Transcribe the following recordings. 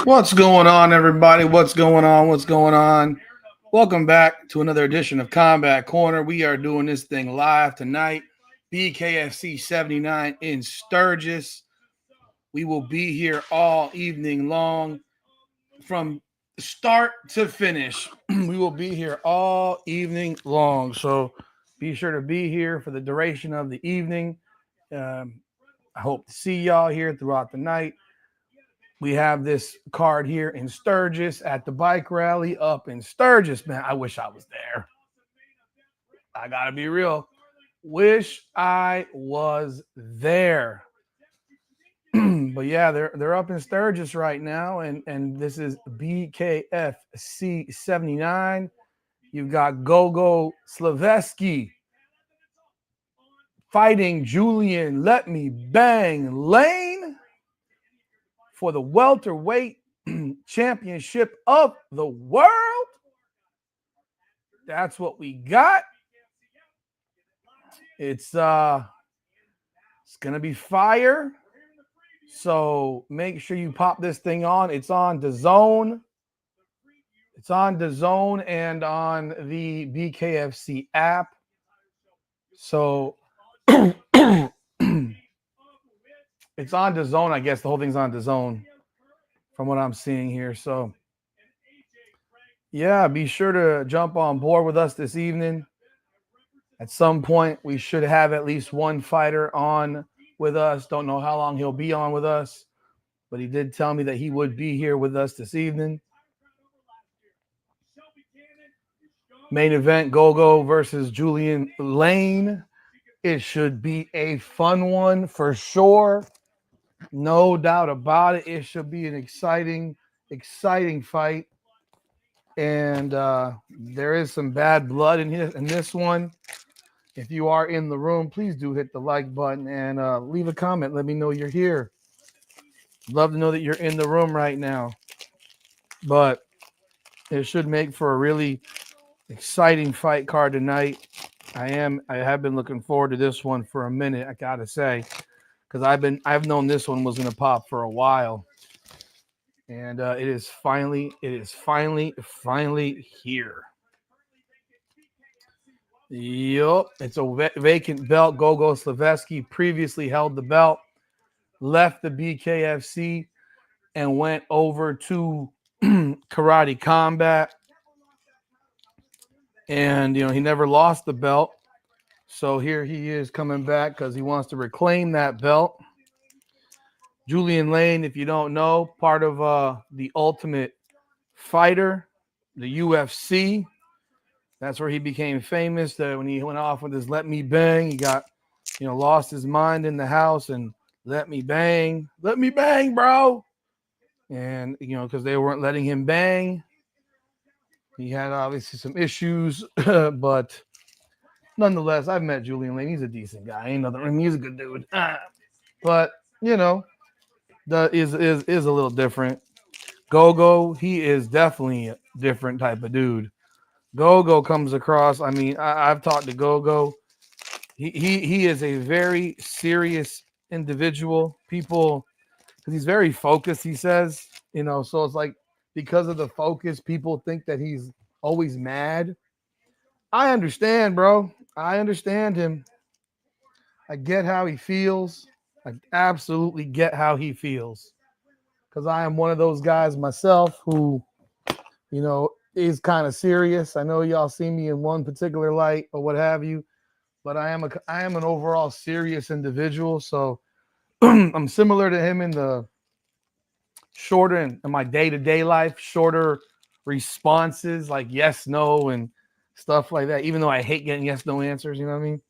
What's going on, everybody? What's going on? What's going on? Welcome back to another edition of Combat Corner. We are doing this thing live tonight. BKFC 79 in Sturgis. We will be here all evening long from start to finish. We will be here all evening long. So be sure to be here for the duration of the evening. I hope to see y'all here throughout the night. We have this card here in Sturgis at the bike rally up in Sturgis. Man, I wish I was there. I got to be real. Wish I was there. But yeah, they're up in Sturgis right now, and this is BKFC 79. You've got Gogo Slaveski fighting Julian Let Me Bang Lane for the welterweight championship of the world. That's what we got. It's gonna be fire. So make sure you pop this thing on. It's on DAZN. It's on DAZN and on the BKFC app. So it's on DAZN. I guess the whole thing's on DAZN from what I'm seeing here. So yeah, be sure to jump on board with us this evening. At some point, we should have at least one fighter on with us. Don't know how long he'll be on with us, but he did tell me that he would be here with us this evening. Main event, Gogo versus Julian Lane. It should be a fun one for sure. No doubt about it. It should be an exciting fight. And there is some bad blood in this one. If you are in the room, please do hit the like button and leave a comment. Let me know you're here. Love to know that you're in the room right now. But it should make for a really exciting fight card tonight. I have been looking forward to this one for a minute, I gotta say, because I've known this one was gonna pop for a while. And it is finally here. Yup, it's a vacant belt. Gogo Slaveski previously held the belt, left the BKFC, and went over to Karate Combat. And, he never lost the belt. So here he is coming back because he wants to reclaim that belt. Julian Lane, if you don't know, part of the Ultimate Fighter, the UFC. That's where he became famous. When he went off with his Let Me Bang, he got, lost his mind in the house and let me bang, bro. And, because they weren't letting him bang. He had obviously some issues, but nonetheless, I've met Julian Lane. He's a decent guy. Ain't nothing wrong. He's a good dude. But, is a little different. Gogo, he is definitely a different type of dude. Gogo comes across. I mean, I've talked to Gogo. He is a very serious individual. People, because he's very focused. He says, so it's like because of the focus, people think that he's always mad. I understand, bro. I understand him. I get how he feels. I absolutely get how he feels. Because I am one of those guys myself who, is kind of serious. I know y'all see me in one particular light or what have you, but I am an overall serious individual. So I'm similar to him in the shorter in my day-to-day life, shorter responses like yes, no, and stuff like that. Even though I hate getting yes, no answers, you know what I mean?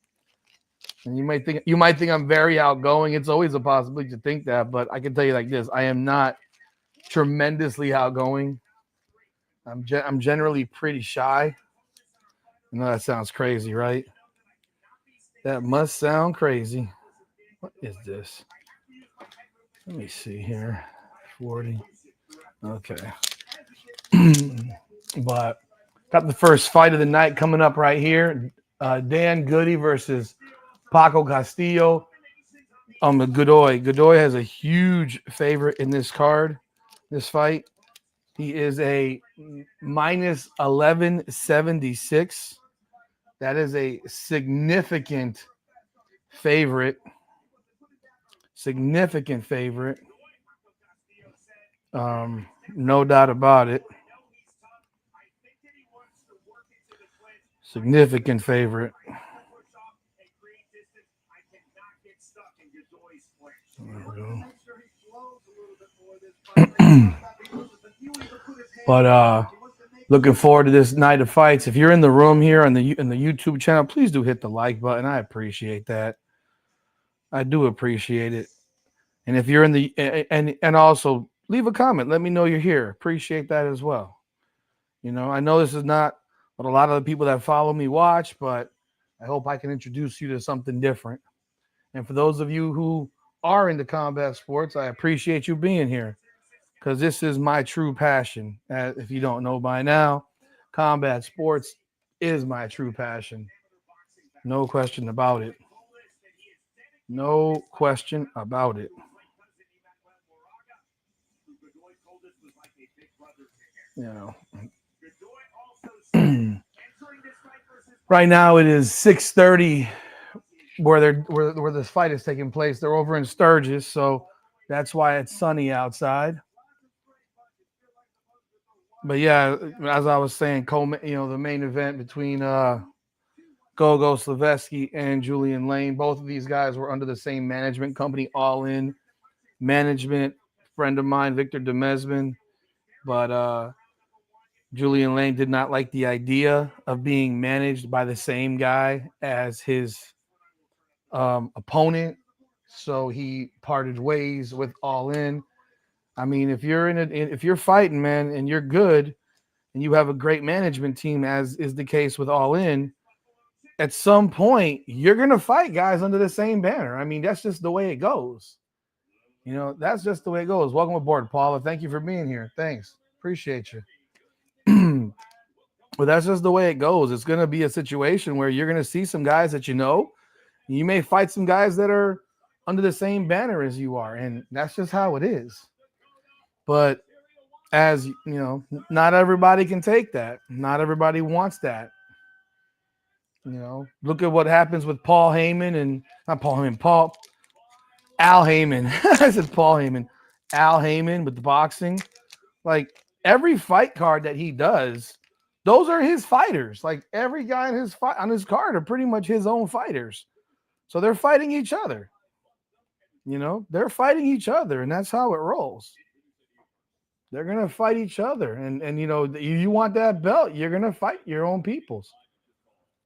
And you might think I'm very outgoing. It's always a possibility to think that, but I can tell you like this: I am not tremendously outgoing. I'm generally pretty shy. I know that sounds crazy, right? That must sound crazy. What is this? Let me see here. 40. Okay. But got the first fight of the night coming up right here. Dan Goody versus Paco Castillo. The Gdoy. Gdoy has a huge favorite in this card. this fight. He is a minus 1176. That is a significant favorite. Significant favorite. No doubt about it. Significant favorite. But looking forward to this night of fights. If you're in the room here on the YouTube channel, please do hit the like button. I appreciate that. I do appreciate it. And if you're in the and also leave a comment. Let me know you're here. Appreciate that as well. You know, I know this is not what a lot of the people that follow me watch, but I hope I can introduce you to something different. And for those of you who are into combat sports, I appreciate you being here because this is my true passion. If you don't know by now, combat sports is my true passion. No question about it. No question about it. You know, right now it is 6:30 where this fight is taking place. They're over in Sturgis, so that's why it's sunny outside. But yeah, as I was saying, the main event between Gogo, Slaveski, and Julian Lane. Both of these guys were under the same management company, All In Management. Friend of mine, Victor Demesman. But Julian Lane did not like the idea of being managed by the same guy as his opponent, so he parted ways with All In. I mean, if you're fighting, man, and you're good, and you have a great management team, as is the case with All In, at some point you're gonna fight guys under the same banner. I mean, that's just the way it goes. You know, that's just the way it goes. Welcome aboard, Paula. Thank you for being here. Thanks, appreciate you. But that's just the way it goes. It's gonna be a situation where you're gonna see some guys that you know. You may fight some guys that are under the same banner as you are, and that's just how it is. But as you know, not everybody can take that. Not everybody wants that. You know, look at what happens with Paul Heyman and not Paul Heyman, Al Heyman. I said Paul Heyman. Al Heyman with the boxing. Like every fight card that he does, those are his fighters. Like every guy on his card are pretty much his own fighters. So they're fighting each other. You know, they're fighting each other, and that's how it rolls. They're going to fight each other. And you know, you want that belt, you're going to fight your own peoples.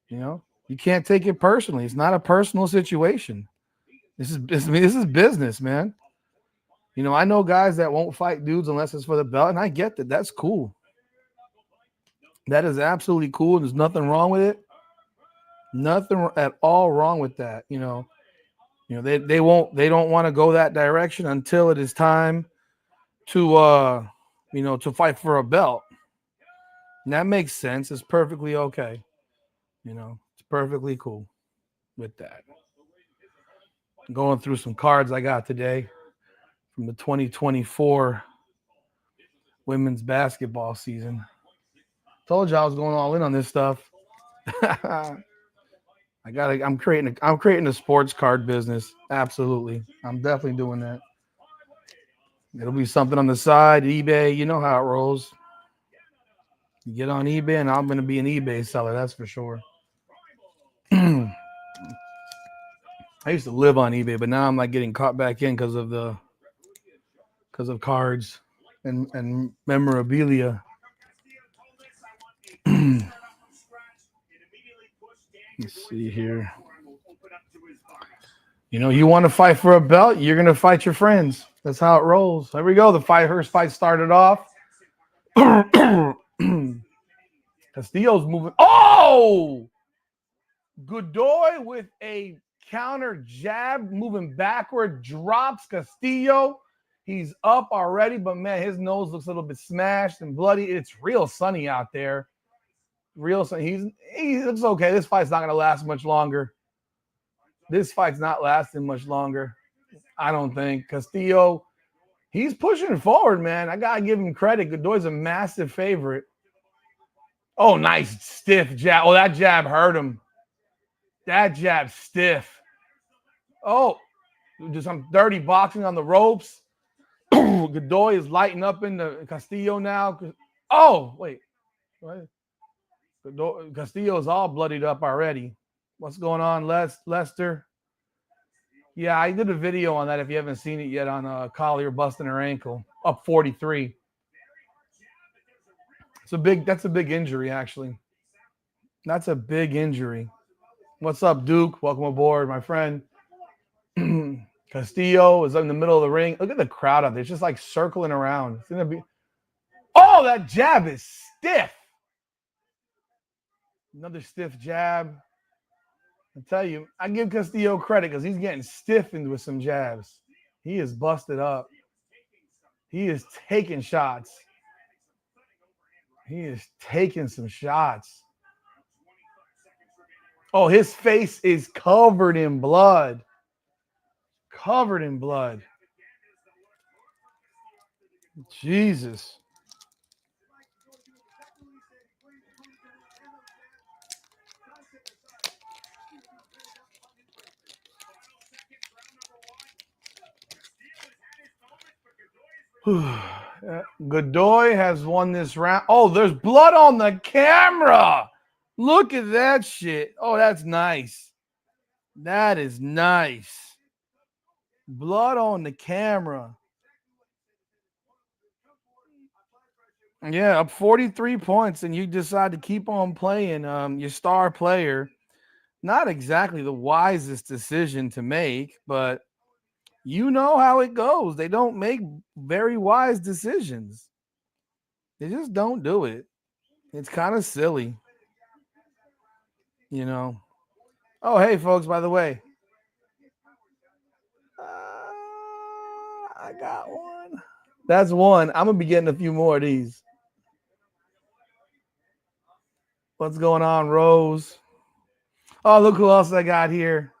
You know, you can't take it personally. It's not a personal situation. This is business, man. You know, I know guys that won't fight dudes unless it's for the belt, and I get that. That's cool. That is absolutely cool. There's nothing wrong with it. Nothing at all wrong with that. You know, they don't want to go that direction until it is time to to fight for a belt. And that makes sense. It's perfectly okay. You know, it's perfectly cool with that. I'm going through some cards I got today from the 2024 women's basketball season. Told you I was going all in on this stuff. I'm creating a sports card business. Absolutely. I'm definitely doing that. It'll be something on the side, eBay. You know how it rolls. You get on eBay, and I'm going to be an eBay seller. That's for sure. I used to live on eBay, but now I'm like getting caught back in because of cards and memorabilia. Let's see here. You know, you want to fight for a belt, you're going to fight your friends. That's how it rolls. There we go. The first fight started off. Castillo's moving. Oh! Gdoy with a counter jab, moving backward, drops Castillo. He's up already, but man, his nose looks a little bit smashed and bloody. It's real sunny out there. Real sunny. He looks okay. This fight's not going to last much longer. This fight's not lasting much longer. I don't think. Castillo He's pushing forward, man. I got to give him credit. Gdoy's a massive favorite. Oh, nice stiff jab. Oh, that jab hurt him. That jab stiff. Oh, just some dirty boxing on the ropes. Gdoy is lighting up in the Castillo now. Oh, wait. What? Castillo's all bloodied up already. What's going on, Lester? Yeah, I did a video on that if you haven't seen it yet on Collier busting her ankle. Up 43. That's a big injury, actually. That's a big injury. What's up, Duke? Welcome aboard, my friend. Castillo is in the middle of the ring. Look at the crowd out there. It's just like circling around. It's gonna be. Oh, that jab is stiff. Another stiff jab. I tell you, I give Castillo credit because he's getting stiffened with some jabs. He is busted up. He is taking shots. He is taking some shots. Oh, his face is covered in blood. Covered in blood. Jesus. Gdoy has won this round. Oh, there's blood on the camera. Look at that shit. Oh, that's nice. That is nice. Blood on the camera. Yeah, up 43 points, and you decide to keep on playing your star player. Not exactly the wisest decision to make, but you know how it goes. They don't make very wise decisions. They just don't do it. It's kind of silly. You know. Oh, hey, folks, by the way. I got one. That's one. I'm going to be getting a few more of these. What's going on, Rose? Oh, look who else I got here.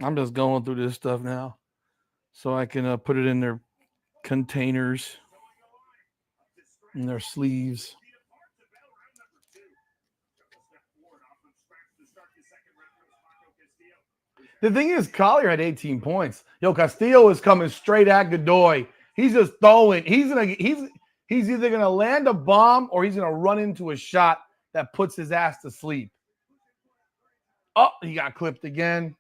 I'm just going through this stuff now so I can put it in their containers, in their sleeves. The thing is, Collier had 18 points. Yo, Castillo is coming straight at Gdoy. He's just throwing. He's either gonna land a bomb or he's gonna run into a shot that puts his ass to sleep. Oh, he got clipped again.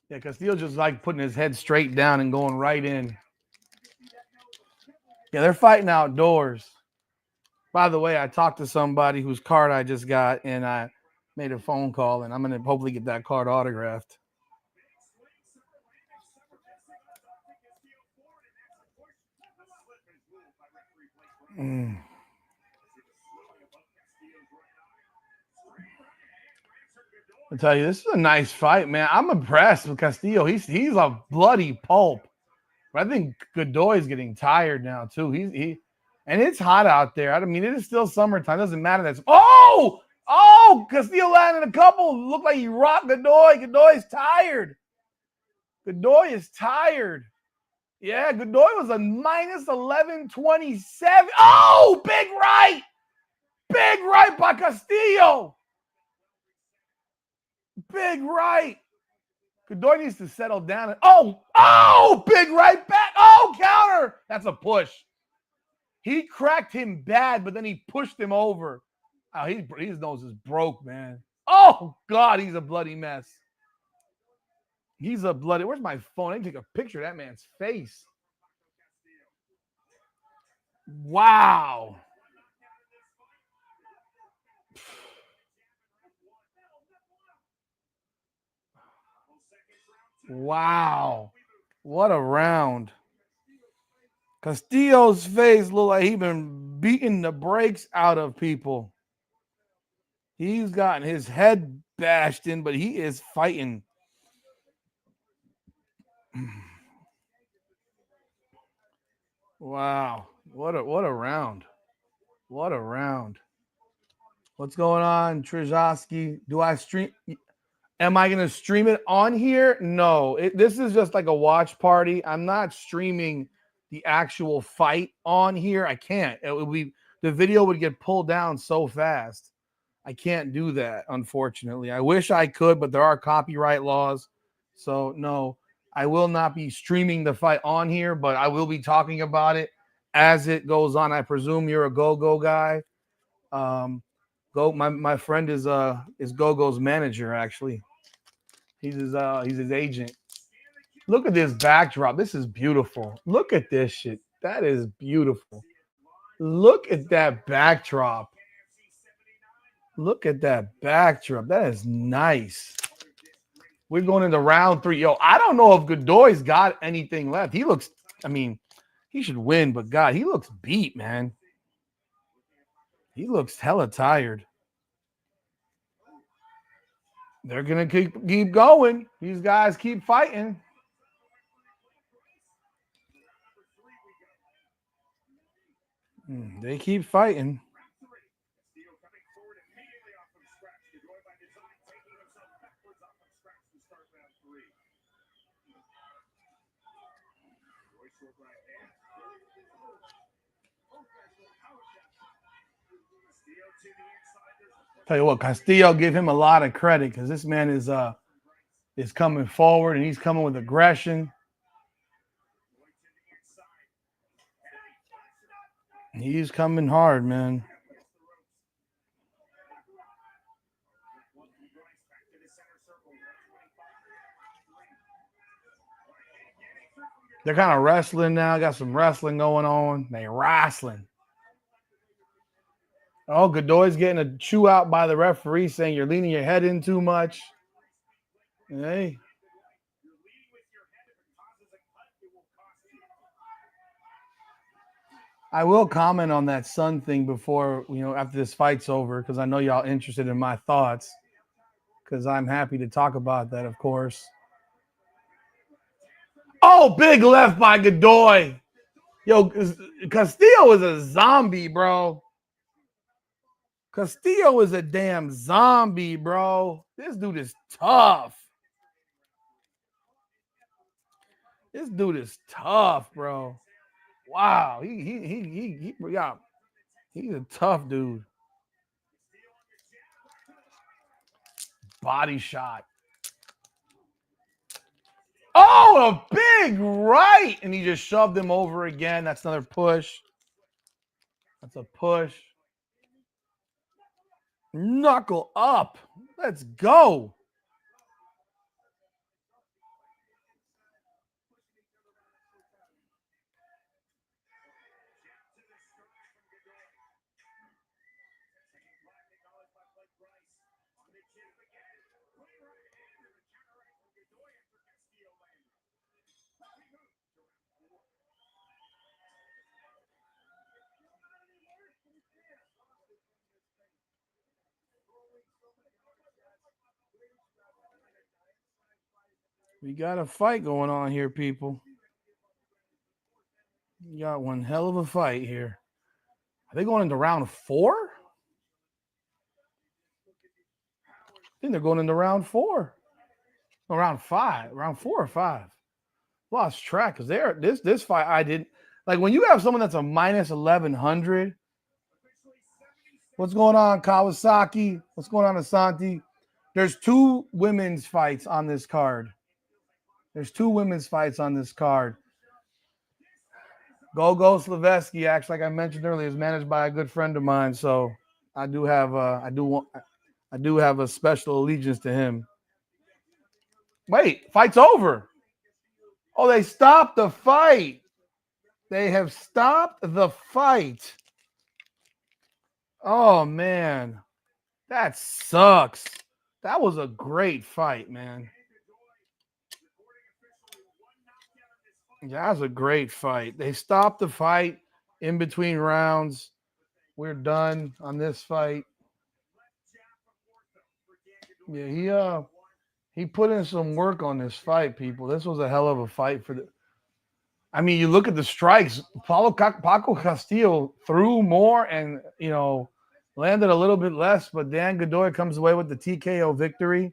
Yeah, Castillo just like putting his head straight down and going right in. Yeah, they're fighting outdoors. By the way, I talked to somebody whose card I just got, and I made a phone call, and I'm going to hopefully get that card autographed. I tell you, this is a nice fight, man. I'm impressed with Castillo. He's a bloody pulp. But I think Gdoy is getting tired now too. And it's hot out there. I mean, it is still summertime. It doesn't matter. Castillo landed a couple. Looked like he rocked Gdoy. Gdoy's tired. Gdoy is tired. Yeah, Gdoy was a minus 1127. Oh, big right. Big right by Castillo. Big right. Gdoy needs to settle down. Big right back. Oh, counter. That's a push. He cracked him bad, but then he pushed him over. Oh, his nose is broke, man. Oh, God, he's a bloody mess. Where's my phone? I can take a picture of that man's face. Wow. Wow. What a round. Castillo's face looked like he's been beating the brakes out of people. He's gotten his head bashed in, but he is fighting. Wow. What a round. What a round. What's going on, Trzaski? Do I stream? Am I going to stream it on here? No. This is just like a watch party. I'm not streaming the actual fight on here. I can't. It would be the video would get pulled down so fast. I can't do that, unfortunately. I wish I could, but there are copyright laws. So no, I will not be streaming the fight on here, but I will be talking about it as it goes on. I presume you're a Gogo guy. My friend is Gogo's manager, actually. He's his agent. Look at this backdrop. This is beautiful. Look at this shit. That is beautiful. Look at that backdrop. Look at that backdrop. That is nice. We're going into round 3. Yo, I don't know if Gdoy's got anything left. He looks, I mean, he should win, but God, he looks beat, man. He looks hella tired. They're going to keep going. These guys keep fighting. They keep fighting. Tell you what, Castillo, give him a lot of credit because this man is coming forward and he's coming with aggression. He's coming hard, man. They're kind of wrestling now. Got some wrestling going on. They wrestling. Oh, Gdoy's getting a chew out by the referee saying you're leaning your head in too much. Hey. I will comment on that Sun thing before, after this fight's over, because I know y'all interested in my thoughts, because I'm happy to talk about that, of course. Oh, big left by Gdoy. Yo, Castillo is a zombie, bro. Castillo is a damn zombie, bro. This dude is tough. This dude is tough, bro. Wow, he's a tough dude. Body shot. Oh, a big right, and he just shoved him over again. That's another push. That's a push. Knuckle up. Let's go. We got a fight going on here, people. We got one hell of a fight here. Are they going into round 4? I think they're going into round 4. No, round 5. Round 4 or 5. Lost track because this fight I didn't like. When you have someone that's a minus 1100. What's going on, Kawasaki? What's going on, Asante? There's 2 women's fights on this card. Gogo Slaveski, actually, like I mentioned earlier, is managed by a good friend of mine. So I do have a special allegiance to him. Wait, fight's over. Oh, they stopped the fight. They have stopped the fight. Oh, man. That sucks. That was a great fight, man. That was a great fight. They stopped the fight in between rounds. We're done on this fight. Yeah, he put in some work on this fight, people. This was a hell of a fight for the. I mean, you look at the strikes. Paco Castillo threw more and, landed a little bit less, but Dan Gdoy comes away with the TKO victory.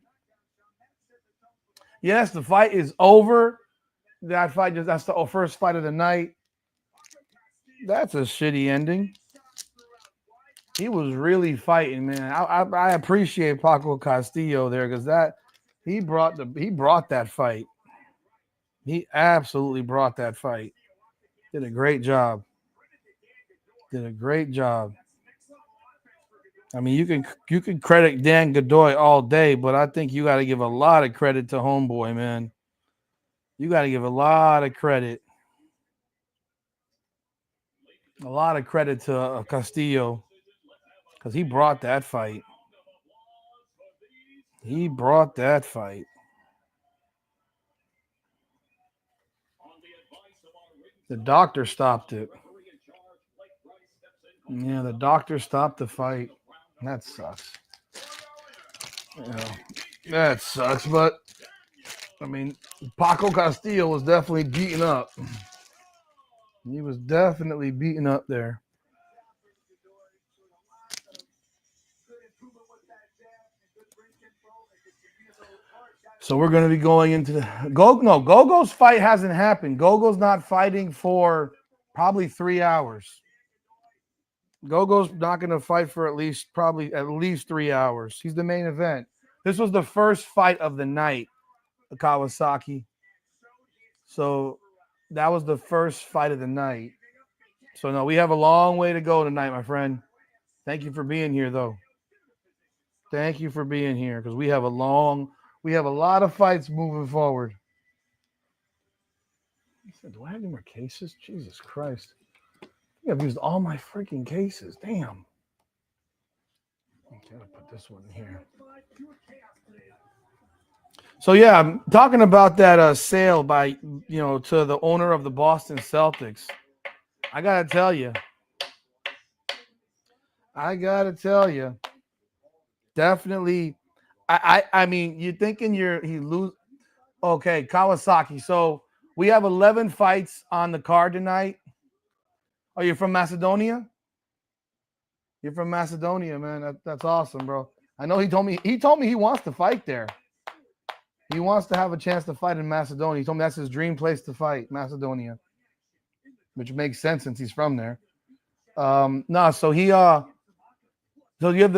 Yes, the fight is over. That's the first fight of the night. That's a shitty ending. He was really fighting, man. I appreciate Paco Castillo there because he brought that fight. He absolutely brought that fight. Did a great job. I mean, you can credit Dan Gdoy all day, but I think you got to give a lot of credit to Homeboy, man. You got to give a lot of credit. A lot of credit to Castillo because he brought that fight. The doctor stopped it. Yeah, the doctor stopped the fight. That sucks. That sucks, but I mean, Paco Castillo was definitely beaten up. He was definitely beaten up there. So we're going to be going into the Gogo's fight hasn't happened. Gogo's not fighting for probably 3 hours. Gogo's not going to fight for at least 3 hours. He's the main event. This was the first fight of the night, Kawasaki. So that was the first fight of the night. So no, we have a long way to go tonight, my friend. Thank you for being here, though. Thank you for being here because we have a lot of fights moving forward. He said, do I have any more cases? Jesus Christ. I think I've used all my freaking cases. Damn. Okay, I'll put this one here. So yeah, I'm talking about that sale by to the owner of the Boston Celtics. I gotta tell you, definitely. I mean, you're thinking he lose. Okay, Kawasaki. So we have 11 fights on the card tonight. Oh, you're from Macedonia? You're from Macedonia, man. That's awesome, bro. I know he told me he wants to fight there. He wants to have a chance to fight in Macedonia. He told me that's his dream place to fight, Macedonia. Which makes sense since he's from there. So you have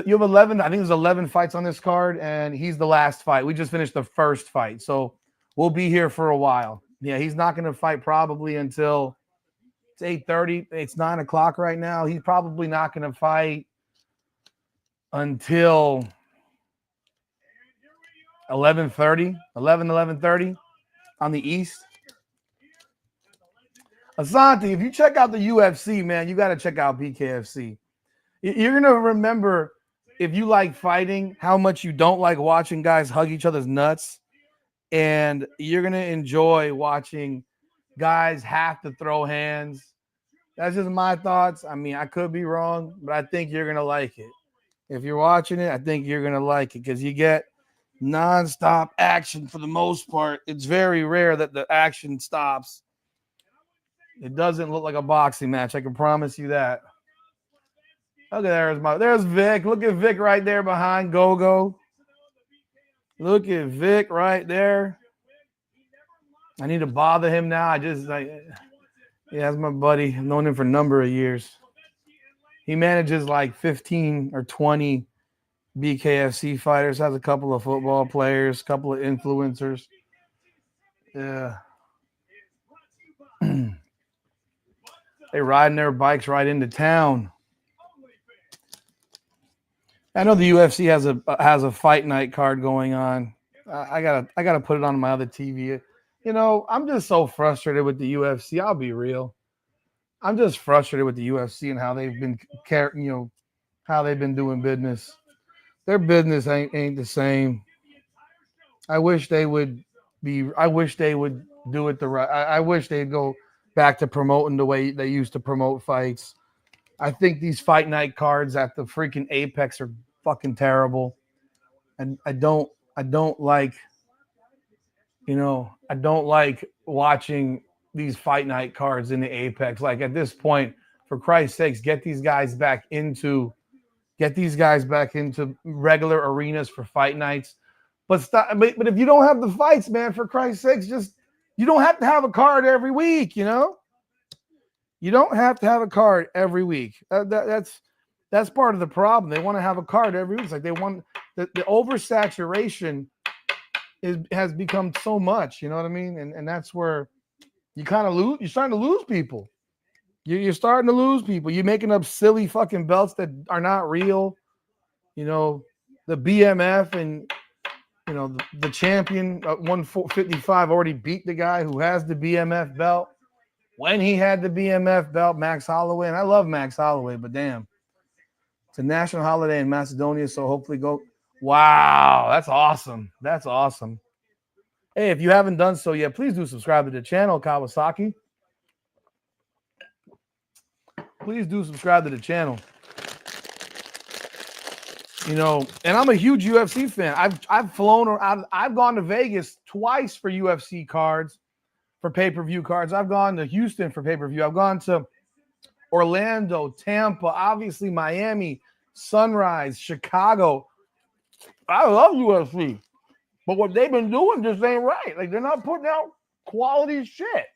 11, I think there's 11 fights on this card, and he's the last fight. We just finished the first fight. So we'll be here for a while. Yeah, he's not going to fight probably until it's 8:30. It's 9 o'clock right now. He's probably not going to fight until 11:30 on the East. Asante, if you check out the UFC, man, you got to check out BKFC. You're going to remember, if you like fighting, how much you don't like watching guys hug each other's nuts. And you're going to enjoy watching guys have to throw hands. That's just my thoughts. I mean, I could be wrong, but I think you're going to like it. If you're watching it, I think you're going to like it because you get nonstop action for the most part. It's very rare that the action stops. It doesn't look like a boxing match. I can promise you that. Okay, there's Vic. Look at Vic right there behind Gogo. Look at Vic right there. I need to bother him now. That's my buddy. I've known him for a number of years. He manages like 15 or 20 BKFC fighters, has a couple of football players, a couple of influencers. Yeah. They riding their bikes right into town. I know the UFC has a fight night card going on. I gotta put it on my other TV. I'm just so frustrated with the UFC. I'll be real. I'm just frustrated with the UFC and how they've been how they've been doing business. Their business ain't the same. I wish they would do it the right. I wish they'd go back to promoting the way they used to promote fights. I think these fight night cards at the freaking Apex are fucking terrible. And I don't like watching these fight night cards in the Apex. Like at this point, for Christ's sakes, get these guys back into regular arenas for fight nights. But if you don't have the fights, man, for Christ's sakes, you don't have to have a card every week, you know? You don't have to have a card every week. That's part of the problem. They want to have a card every week. It's like they want the oversaturation has become so much, you know what I mean? And that's where you kind of lose. You're starting to lose people. You're starting to lose people. You're making up silly fucking belts that are not real. You know, the BMF and, you know, the champion at 155 already beat the guy who has the BMF belt when he had the BMF belt, Max Holloway. And I love Max Holloway, but damn. It's a national holiday in Macedonia, so hopefully go. Wow, that's awesome. That's awesome. Hey, if you haven't done so yet, please do subscribe to the channel, Kawasaki. Please do subscribe to the channel. You know, and I'm a huge UFC fan. I've flown around. I've gone to Vegas twice for UFC cards, for pay-per-view cards. I've gone to Houston for pay-per-view. I've gone to Orlando, Tampa, obviously Miami, Sunrise, Chicago. I love UFC. But what they've been doing just ain't right. Like, they're not putting out quality shit.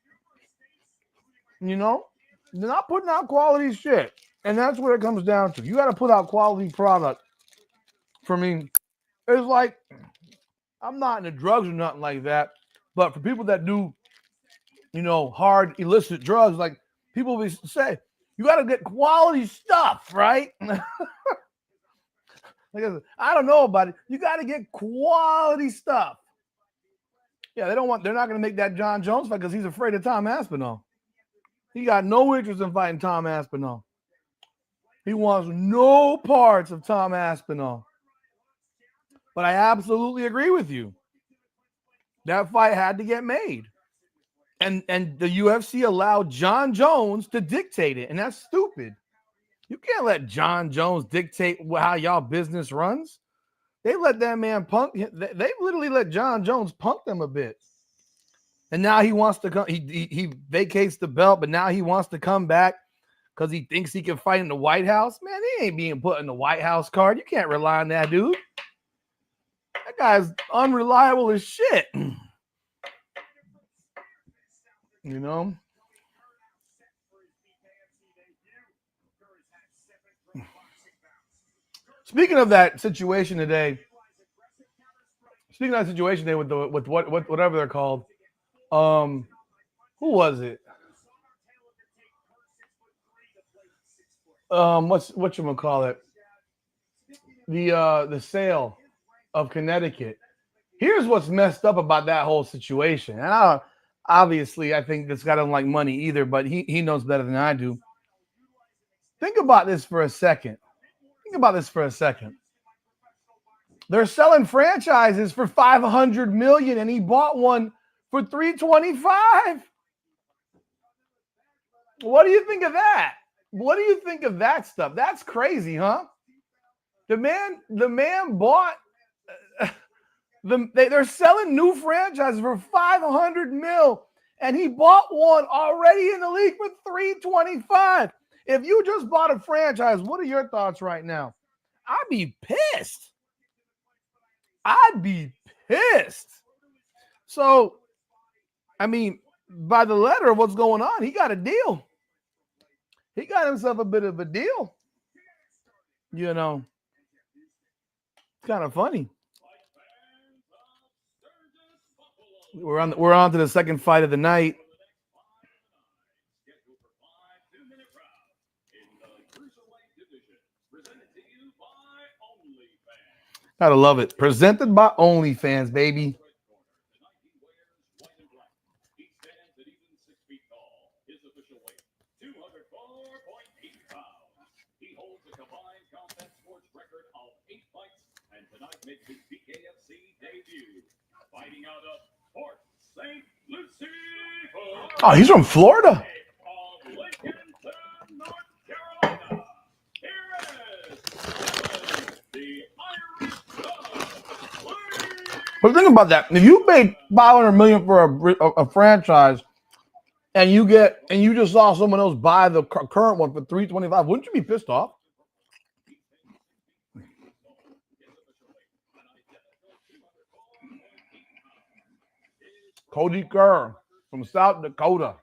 You know? They're not putting out quality shit. And that's what it comes down to. You got to put out quality product. For me, it's like, I'm not into drugs or nothing like that. But for people that do, you know, hard illicit drugs, like people will say, you got to get quality stuff, right? Like I don't know about it. You got to get quality stuff. Yeah, they're not going to make that John Jones fight because he's afraid of Tom Aspinall. He got no interest in fighting Tom Aspinall. He wants no parts of Tom Aspinall. But I absolutely agree with you. That fight had to get made. And the UFC allowed John Jones to dictate it. And that's stupid. You can't let John Jones dictate how y'all business runs. They let that man punk. They literally let John Jones punk them a bit. And now he wants to come. He vacates the belt, but now he wants to come back because he thinks he can fight in the White House. Man, he ain't being put in the White House card. You can't rely on that dude. That guy's unreliable as shit. You know? Speaking of that situation today with whatever they're called, who was it? Whatchamacallit? The sale of Connecticut. Here's what's messed up about that whole situation. And obviously, I think this guy doesn't like money either, but he knows better than I do. Think about this for a second. They're selling franchises for $500 million, and he bought one for $325. What do you think of that? What do you think of that stuff? That's crazy, huh? The man bought. They're selling new franchises for $500 million, and he bought one already in the league for $325. If you just bought a franchise, what are your thoughts right now? I'd be pissed. So, I mean, by the letter of what's going on, he got a deal. He got himself a bit of a deal. You know, it's kind of funny. We're on to the second fight of the night. Gotta love it. Presented by OnlyFans, baby. He holds a combined combat sports record of 8 fights, and tonight makes his BKFC debut, fighting out of Port St. Lucie. Oh, he's from Florida. North Carolina. Here is the Irish Dog. But think about that. If you paid $500 million for a franchise, and you just saw someone else buy the current one for $325, wouldn't you be pissed off? Cody Kerr from South Dakota.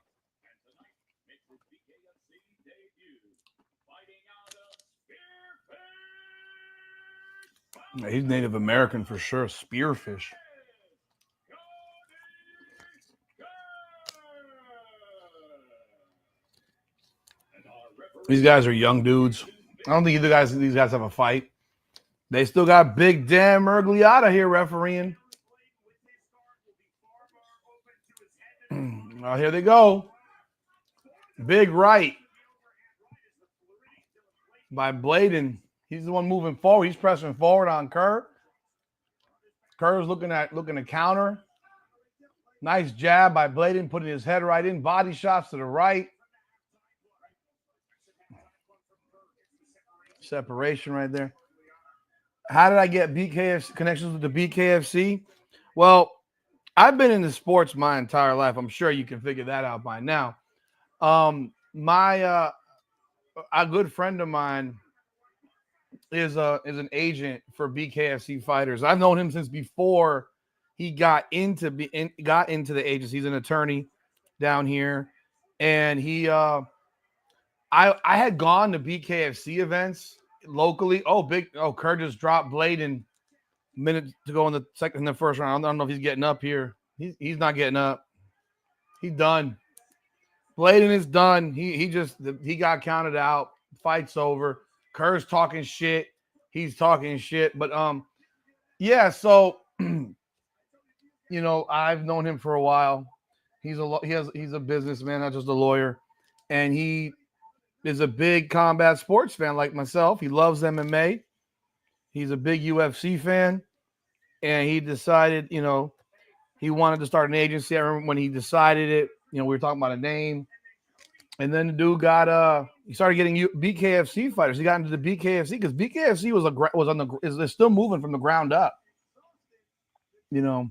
Yeah, he's Native American for sure. Spearfish. These guys are young dudes. I don't think these guys have a fight. They still got Big Dan Mergliata here refereeing. Well, here they go. Big right by Bladen. He's the one moving forward. He's pressing forward on Kerr. Kerr's looking to counter. Nice jab by Bladen, putting his head right in. Body shots to the right. Separation right there. How did I get BKFC connections with the BKFC? Well, I've been into sports my entire life. I'm sure you can figure that out by now. A good friend of mine is an agent for BKFC fighters. I've known him since before he got into the agency. He's an attorney down here, and I had gone to BKFC events locally. Kerr just dropped Bladen a minute to go in the first round. I don't know if he's getting up here. He's not getting up. He's done. Bladen is done. He got counted out. Fight's over. Kerr's talking shit. He's talking shit. But yeah. So I've known him for a while. He's a businessman, not just a lawyer, and he is a big combat sports fan like myself. He loves MMA. He's a big UFC fan, and he decided, he wanted to start an agency. I remember when he decided it. We were talking about a name, and then the dude he started getting BKFC fighters. He got into the BKFC because BKFC is still moving from the ground up. It's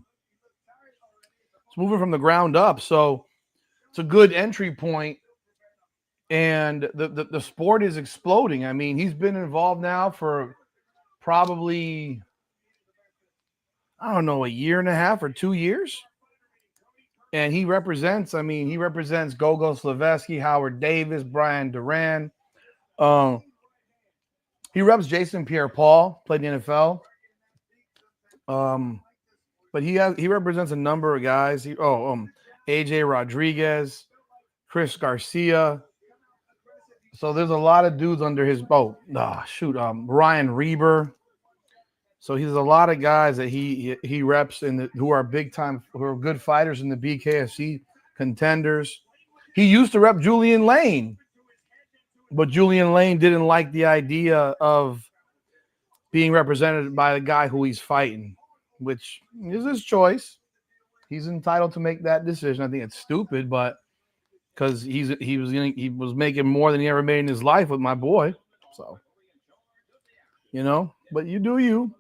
moving from the ground up, so it's a good entry point. And the sport is exploding. I mean, he's been involved now for probably, I don't know, a year and a half or 2 years. And he represents Gogo, Slaveski, Howard Davis, Brian Duran. He reps Jason Pierre-Paul, played in the NFL. But he represents a number of guys. AJ Rodriguez, Chris Garcia. So there's a lot of dudes under his Ryan Reber. So he's a lot of guys that he reps who are big time, who are good fighters in the BKFC contenders. He used to rep Julian Lane, but Julian Lane didn't like the idea of being represented by the guy who he's fighting, which is his choice. He's entitled to make that decision. I think it's stupid, but because he was making more than he ever made in his life with my boy, so But you do you.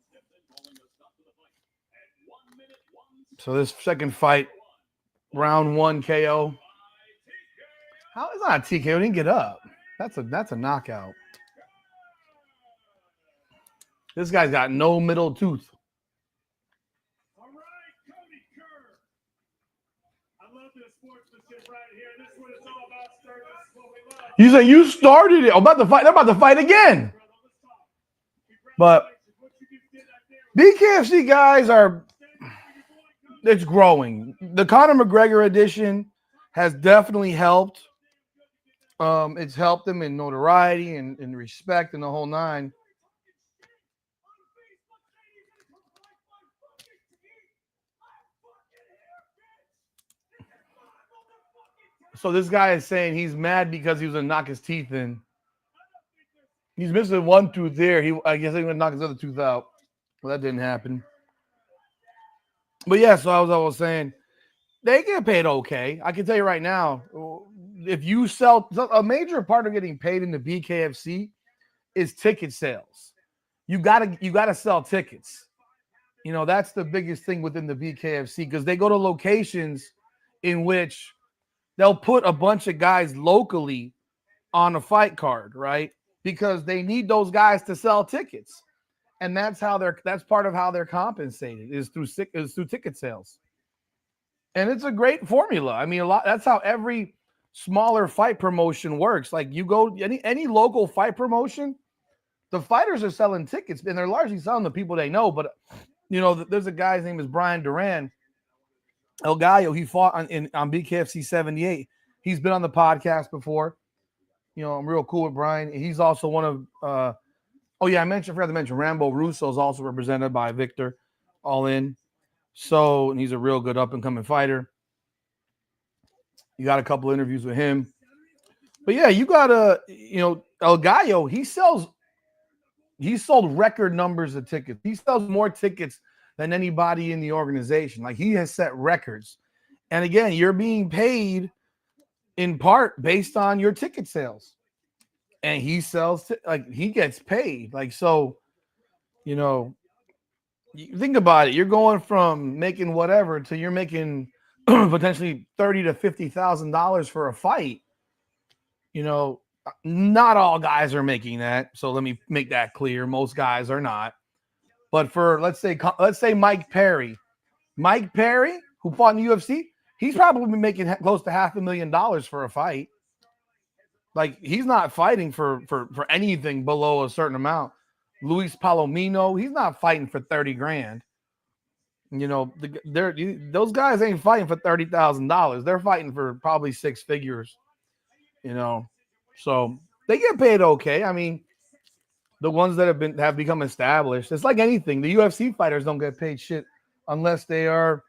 So this second fight, round 1 KO. How is that a TKO? He didn't get up. That's a knockout. This guy's got no middle tooth. All right, Cody Kerr. I love this sportsmanship right here. This is what it's all about, Sturgis. What we love. You say you started it. They're about to fight again. But BKFC guys it's growing. The Conor McGregor edition has definitely helped. It's helped them in notoriety and respect and the whole nine. So this guy is saying he's mad because he was going to knock his teeth in. He's missing one tooth there. I guess he's going to knock his other tooth out. Well, that didn't happen. But yeah, so I was saying, they get paid okay. I can tell you right now, if you sell, a major part of getting paid in the BKFC is ticket sales. You gotta sell tickets. That's the biggest thing within the BKFC because they go to locations in which they'll put a bunch of guys locally on a fight card, right? Because they need those guys to sell tickets. And that's part of how they're compensated is through ticket sales. And it's a great formula. I mean, that's how every smaller fight promotion works. Like you go any local fight promotion, the fighters are selling tickets and they're largely selling the people they know. But there's a guy's name is Brian Duran, El Gallo. He fought on BKFC 78. He's been on the podcast before. I'm real cool with Brian. He's also one of I forgot to mention Rambo Russo is also represented by Victor All In. So, and he's a real good up and coming fighter. You got a couple interviews with him. But yeah, you got El Gallo, he sold record numbers of tickets. He sells more tickets than anybody in the organization. Like he has set records. And again, you're being paid in part based on your ticket sales. And he sells, he gets paid. Like, so, you think about it. You're going from making whatever to you're making potentially $30,000 to $50,000 for a fight. Not all guys are making that. So let me make that clear. Most guys are not. But for let's say Mike Perry, who fought in the UFC, he's probably been making close to $500,000 for a fight. Like he's not fighting for anything below a certain amount. Luis Palomino, he's not fighting for $30,000. Those guys ain't fighting for $30,000. They're fighting for probably six figures. So they get paid okay. I mean, the ones that have become established, it's like anything. The UFC fighters don't get paid shit unless they are,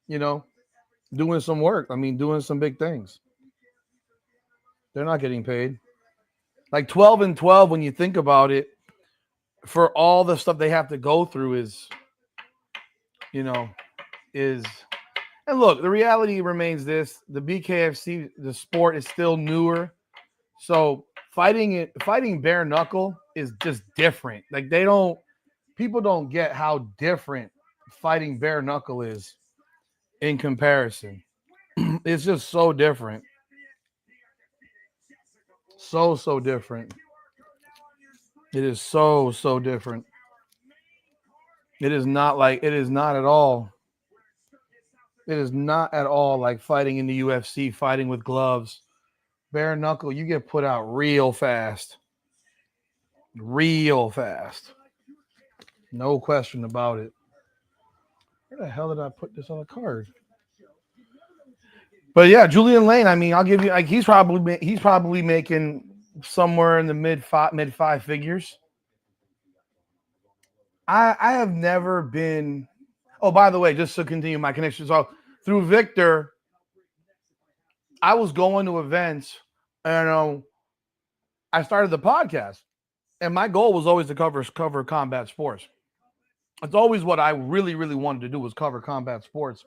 doing some work. I mean, doing some big things. They're not getting paid. Like 12-12, when you think about it, for all the stuff they have to go through is. And look, the reality remains this: the BKFC, the sport is still newer, so fighting bare knuckle is just different. Like people don't get how different fighting bare knuckle is in comparison. It's just so different. So different. It is so different. It is not at all. It is not at all like fighting in the UFC, fighting with gloves. Bare knuckle, you get put out real fast. Real fast. No question about it. Where the hell did I put this on the card? But yeah, Julian Lane, I mean, I'll give you he's probably making somewhere in the mid five figures. I have never been. Oh, by the way, just to continue my connection, so through Victor, I was going to events, and I started the podcast, and my goal was always to cover combat sports. It's always what I really, really wanted to do was cover combat sports,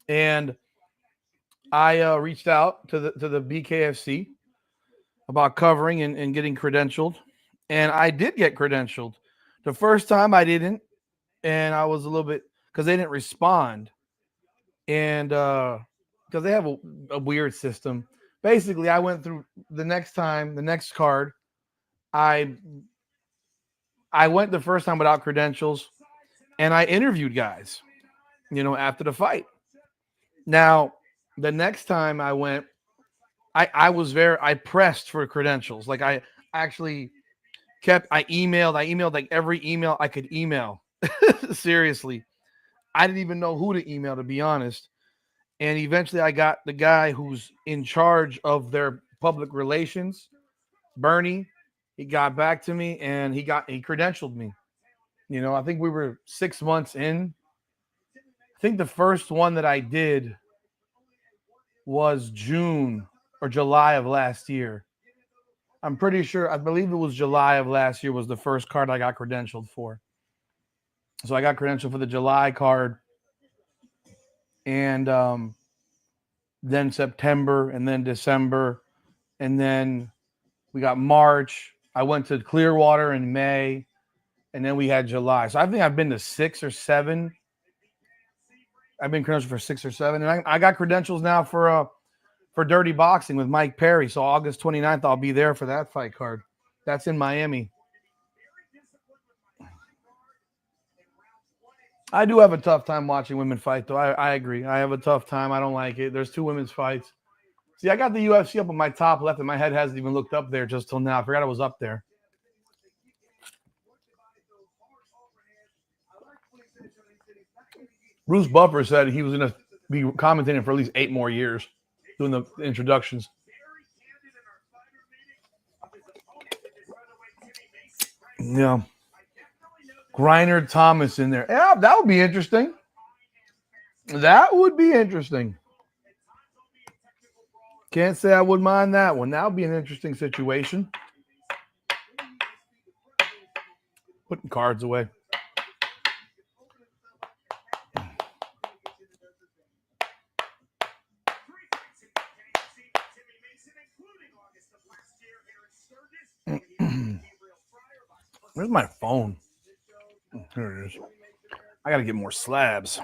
and I reached out to the BKFC about covering and getting credentialed, and I did get credentialed. The first time I didn't, and I was a little bit because they didn't respond, and because they have a weird system. Basically, I went through the next card. I went the first time without credentials, and I interviewed guys, after the fight. Now, the next time I went, I pressed for credentials. Like I actually I emailed like every email I could email. Seriously. I didn't even know who to email, to be honest. And eventually I got the guy who's in charge of their public relations, Bernie. He got back to me and he credentialed me. I think we were 6 months in. I think the first one that I did was June or July of last year. I'm pretty sure, I believe it was July of last year was the first card I got credentialed for. So I got credentialed for the July card, and then September, and then December, and then we got March. I went to Clearwater in May, and then we had July. So I think I've been to 6 or 7. I've been credentialed for 6 or 7, and I got credentials now for for Dirty Boxing with Mike Perry. So August 29th, I'll be there for that fight card. That's in Miami. I do have a tough time watching women fight, though. I agree. I have a tough time. I don't like it. There's 2 women's fights. See, I got the UFC up on my top left, and my head hasn't even looked up there just till now. I forgot it was up there. Bruce Buffer said he was going to be commentating for at least 8 more years, doing the introductions. Yeah. Griner Thomas in there. Yeah, that would be interesting. That would be interesting. Can't say I would mind that one. That would be an interesting situation. Putting cards away. Where's my phone? Here it is. I got to get more slabs.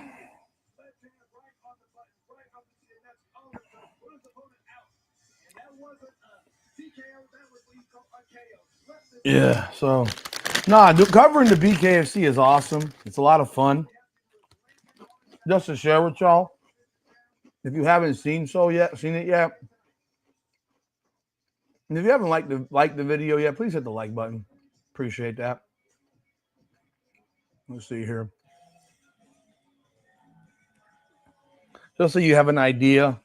Yeah, so covering the BKFC is awesome. It's a lot of fun. Just to share with y'all, if you haven't seen it yet, and if you haven't liked the video yet, please hit the like button. Appreciate that. Let's see here. Just so you have an idea.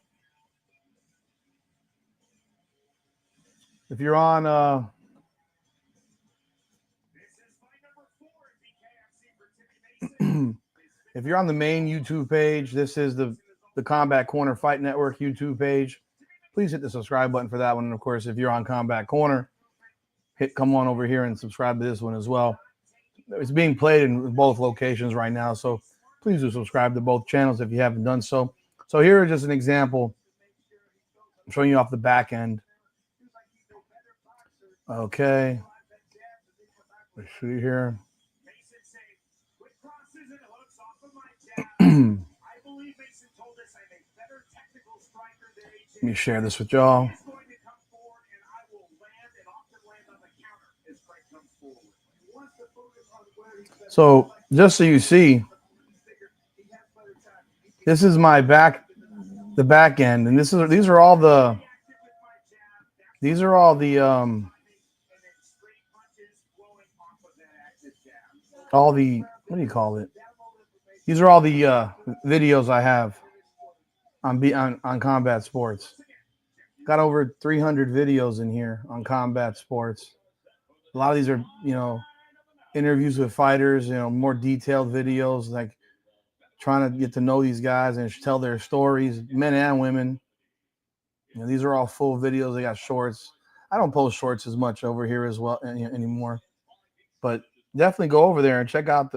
If you're on if you're on the main YouTube page, this is the Combat Corner Fight Network YouTube page. Please hit the subscribe button for that one. And of course, if you're on Combat Corner, come on over here and subscribe to this one as well. It's being played in both locations right now, so please do subscribe to both channels if you haven't done so. So here is just an example. I'm showing you off the back end. Okay. Let's see here. Let me share this with y'all. So just so you see, this is my the back end, and these are all the what do you call it? These are all the videos I have on Combat Sports. Got over 300 videos in here on Combat Sports. A lot of these are, interviews with fighters, more detailed videos, like trying to get to know these guys and tell their stories, men and women. These are all full videos. They got shorts. I don't post shorts as much over here as well anymore, but definitely go over there and check out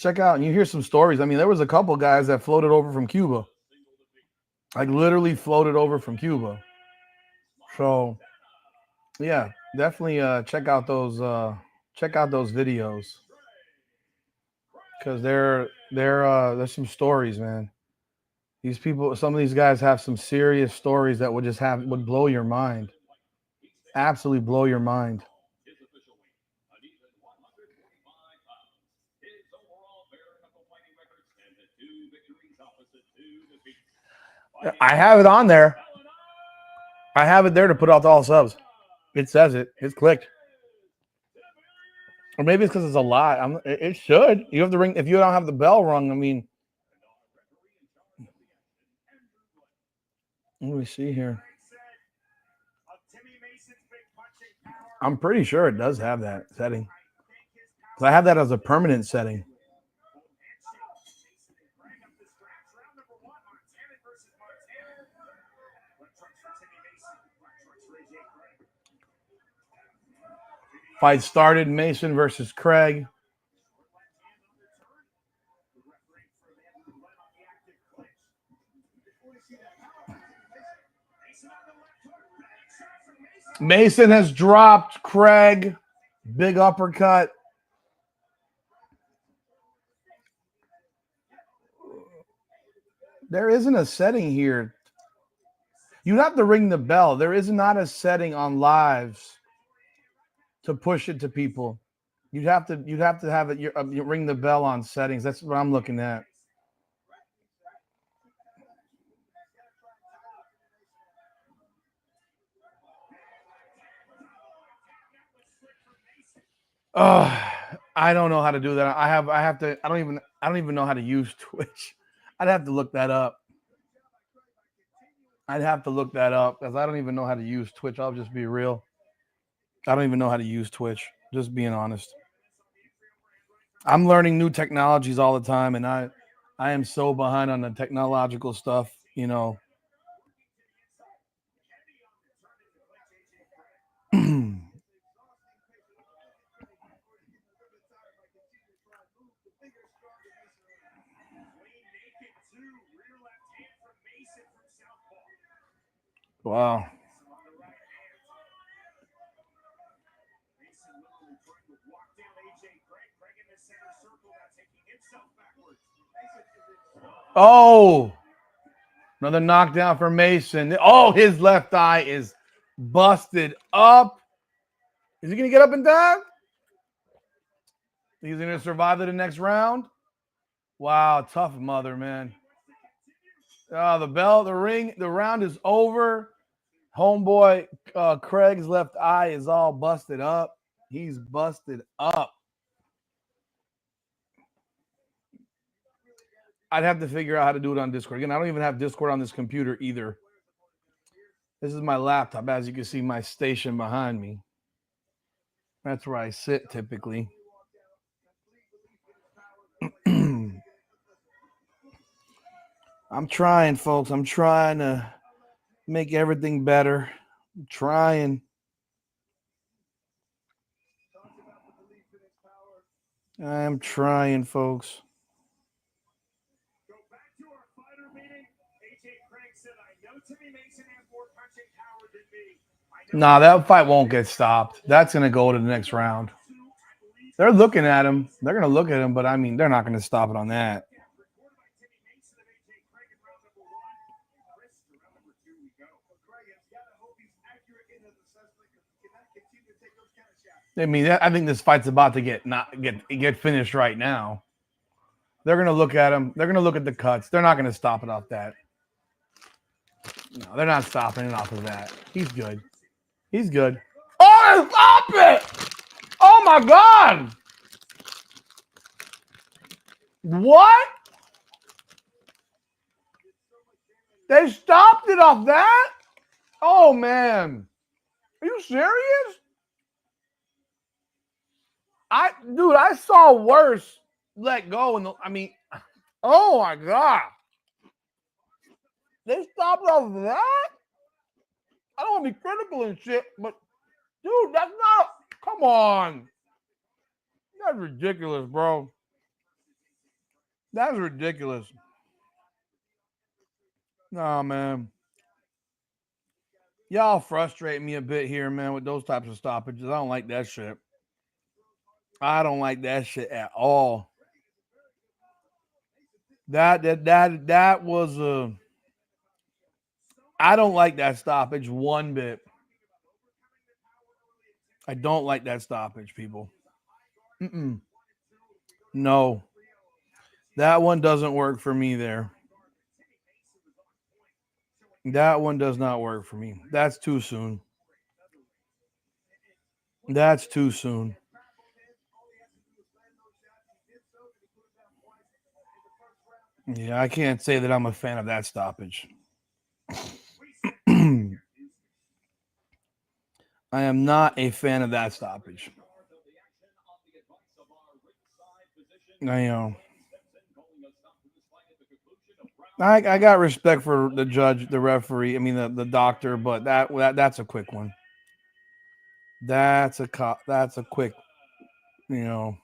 and you hear some stories. I mean, there was a couple guys that floated over from Cuba, like literally floated over from Cuba. So yeah, definitely check out those videos, because there's some stories, man. These people, some of these guys have some serious stories that would blow your mind. Absolutely blow your mind. I have it on there. I have it there to put out all subs. It says it. It's clicked. Or maybe it's because it's a lot. It should. You have to ring. If you don't have the bell rung, I mean, let me see here. I'm pretty sure it does have that setting. I have that as a permanent setting. Fight started. Mason versus Craig. Mason has dropped Craig. Big uppercut. There isn't a setting here. You have to ring the bell. There is not a setting on lives to push it to people. You'd have to have it. You ring the bell on settings. That's what I'm looking at. I don't know how to do that. I have to. I don't even know how to use Twitch. I'd have to look that up. I'd have to look that up because I don't even know how to use Twitch. I'll just be real. I don't even know how to use Twitch. Just being honest. I'm learning new technologies all the time, and I am so behind on the technological stuff. You know. Wow. Oh, another knockdown for Mason. Oh, his left eye is busted up. Is he going to get up in time? He's going to survive to the next round? Wow, tough mother, man. Oh, the bell, the ring, the round is over. Homeboy Craig's left eye is all busted up. He's busted up. I'd have to figure out how to do it on Discord. Again, I don't even have Discord on this computer either. This is my laptop. As you can see, my station behind me. That's where I sit typically. I'm trying, folks. I'm trying to make everything better. I'm trying. I'm trying, folks. Nah, that fight won't get stopped. That's going to go to the next round. They're looking at him. They're going to look at him, but I mean, they're not going to stop it on that. I mean, I think this fight's about to get finished right now. They're going to look at him. They're going to look at the cuts. They're not going to stop it off that. No, they're not stopping it off of that. He's good. He's good. Oh, stop it! Oh, my God! What? They stopped it off that? Oh, man. Are you serious? I saw worse let go. Oh, my God. They stopped off that? I don't want to be critical and shit, but, dude, that's not. Come on. That's ridiculous, bro. That's ridiculous. Nah, man. Y'all frustrate me a bit here, man, with those types of stoppages. I don't like that shit. I don't like that shit at all. That was a. I don't like that stoppage one bit. I don't like that stoppage, people. No. That one doesn't work for me there. That one does not work for me. That's too soon. That's too soon. Yeah, I can't say that I'm a fan of that stoppage. I am not a fan of that stoppage. I know. I got respect for the judge, the referee. I mean the doctor, but that's a quick one. That's a quick, you know.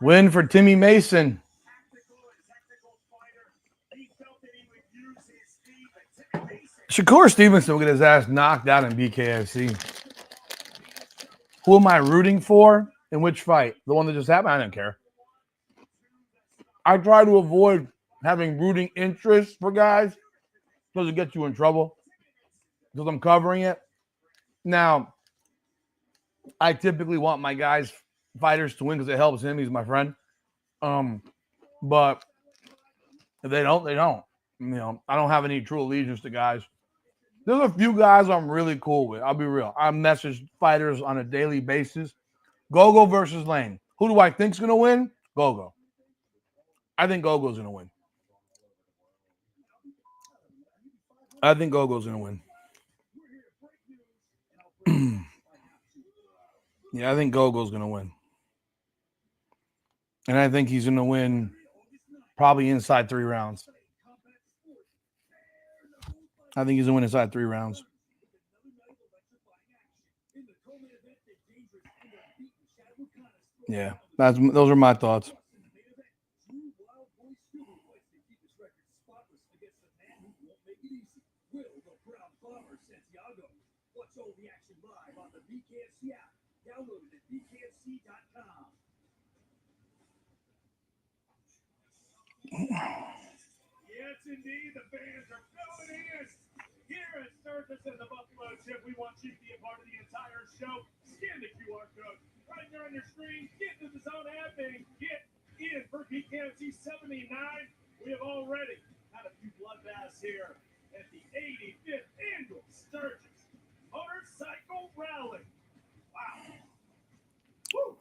Win for Timmy Mason. Shakur Stevenson will get his ass knocked out in BKFC. Who am I rooting for in which fight? The one that just happened? I don't care. I try to avoid having rooting interest for guys because it gets you in trouble because I'm covering it. Now, I typically want my guys, fighters, to win because it helps him. He's my friend. But if they don't, they don't. You know, I don't have any true allegiance to guys. There's a few guys I'm really cool with. I'll be real. I message fighters on a daily basis. Gogo versus Lane. Who do I think's gonna win? Gogo. I think Gogo's gonna win. I think Gogo's gonna win. Yeah, I think Gogo's gonna win. And I think he's gonna win probably inside 3 rounds. I think he's gonna win inside 3 rounds. Yeah, those are my thoughts. Yes, indeed, the fans are filling in. Here at Sturgis and the Buffalo Chip, we want you to be a part of the entire show. Scan the QR code right there on your screen. Get to the Zone app and get in for BKFC 79. We have already had a few bloodbaths here at the 85th Annual Sturgis Motorcycle Rally. Wow. Woo.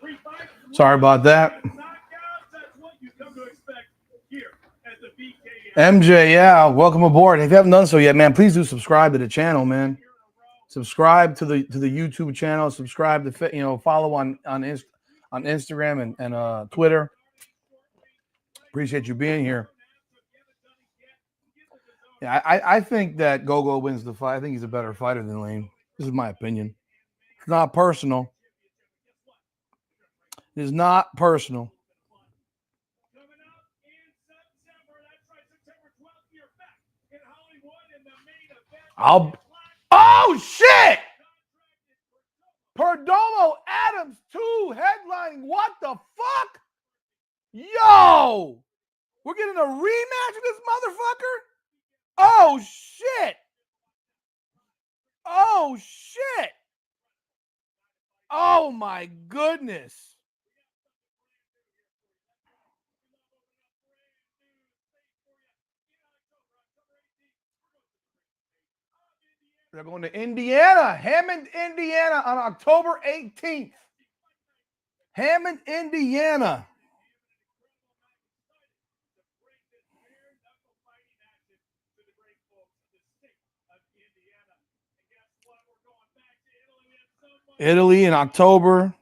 3 fights. Sorry about that. Knockouts. That's what you come to expect here at the BKFC. MJ, yeah, welcome aboard. If you haven't done so yet, man, please do subscribe to the channel, man. Subscribe to the YouTube channel. Subscribe to follow on Instagram and Twitter. Appreciate you being here. Yeah, I think that Gogo wins the fight. I think he's a better fighter than Lane. This is my opinion. It's not personal. It is not personal. Oh shit! Perdomo Adams 2 headlining. What the fuck? Yo! We're getting a rematch of this motherfucker? Oh shit! Oh shit! Oh my goodness. They're going to Indiana, Hammond, Indiana on October 18th. Hammond, Indiana. Italy in October.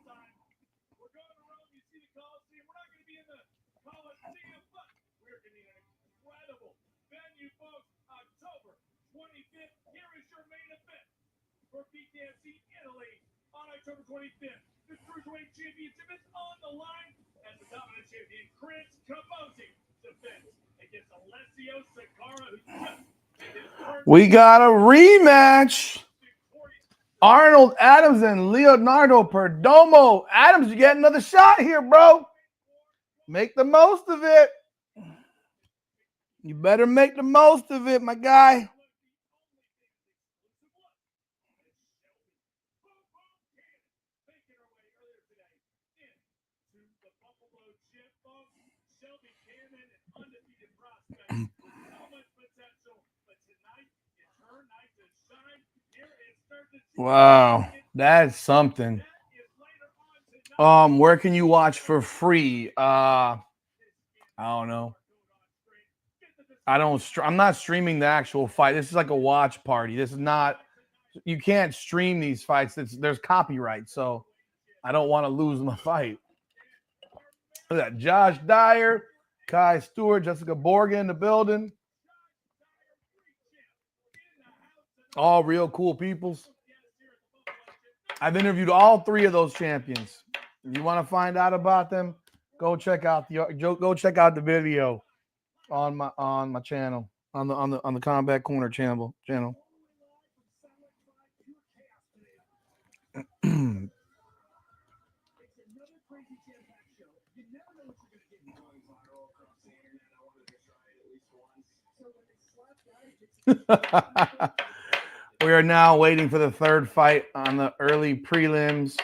For BKFC Italy on October 25th. The Cruiserweight Championship is on the line as the dominant champion Chris Cabosi defends against Alessio Sakara, who just made his first. We got a rematch. Arnold Adams and Leonardo Perdomo. Adams, you get another shot here, bro. Make the most of it. You better make the most of it, my guy. Wow, that's something. Where can you watch for free? I don't know. I'm not streaming the actual fight. This is like a watch party. This is not. You can't stream these fights. There's copyright, so I don't want to lose my fight. Look at that. Josh Dyer, Kai Stewart, Jessica Borga in the building. All real cool peoples. I've interviewed all 3 of those champions. If you want to find out about them, go check out the video on my channel. on the Combat Corner channel. We are now waiting for the third fight on the early prelims.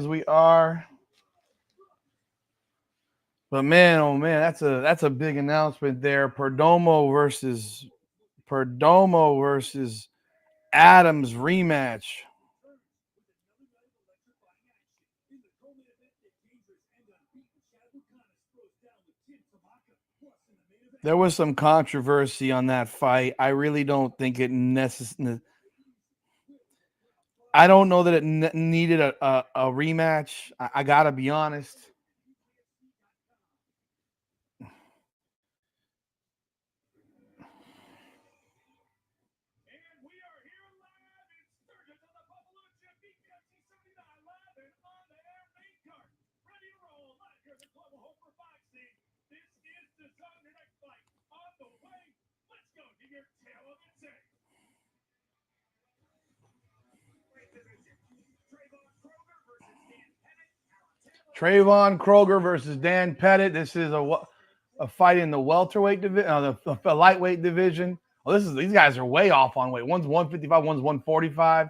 We are. But man, oh man, that's a big announcement there. Perdomo versus Adams rematch. There was some controversy on that fight. I really don't think it necessarily. I don't know that it needed a rematch. I gotta be honest. And we are here live in Sturgis on the Buffalo Chip BKFC 79 live and on the air main card. Ready to roll live here at the Global Hope for boxing. This is the zone. Your next fight on the way. Let's go to your tail of the tape. Trayvon Kroger versus Dan Pettit. This is a fight in the welterweight division, the lightweight division. Oh, these guys are way off on weight. One's 155, one's 145.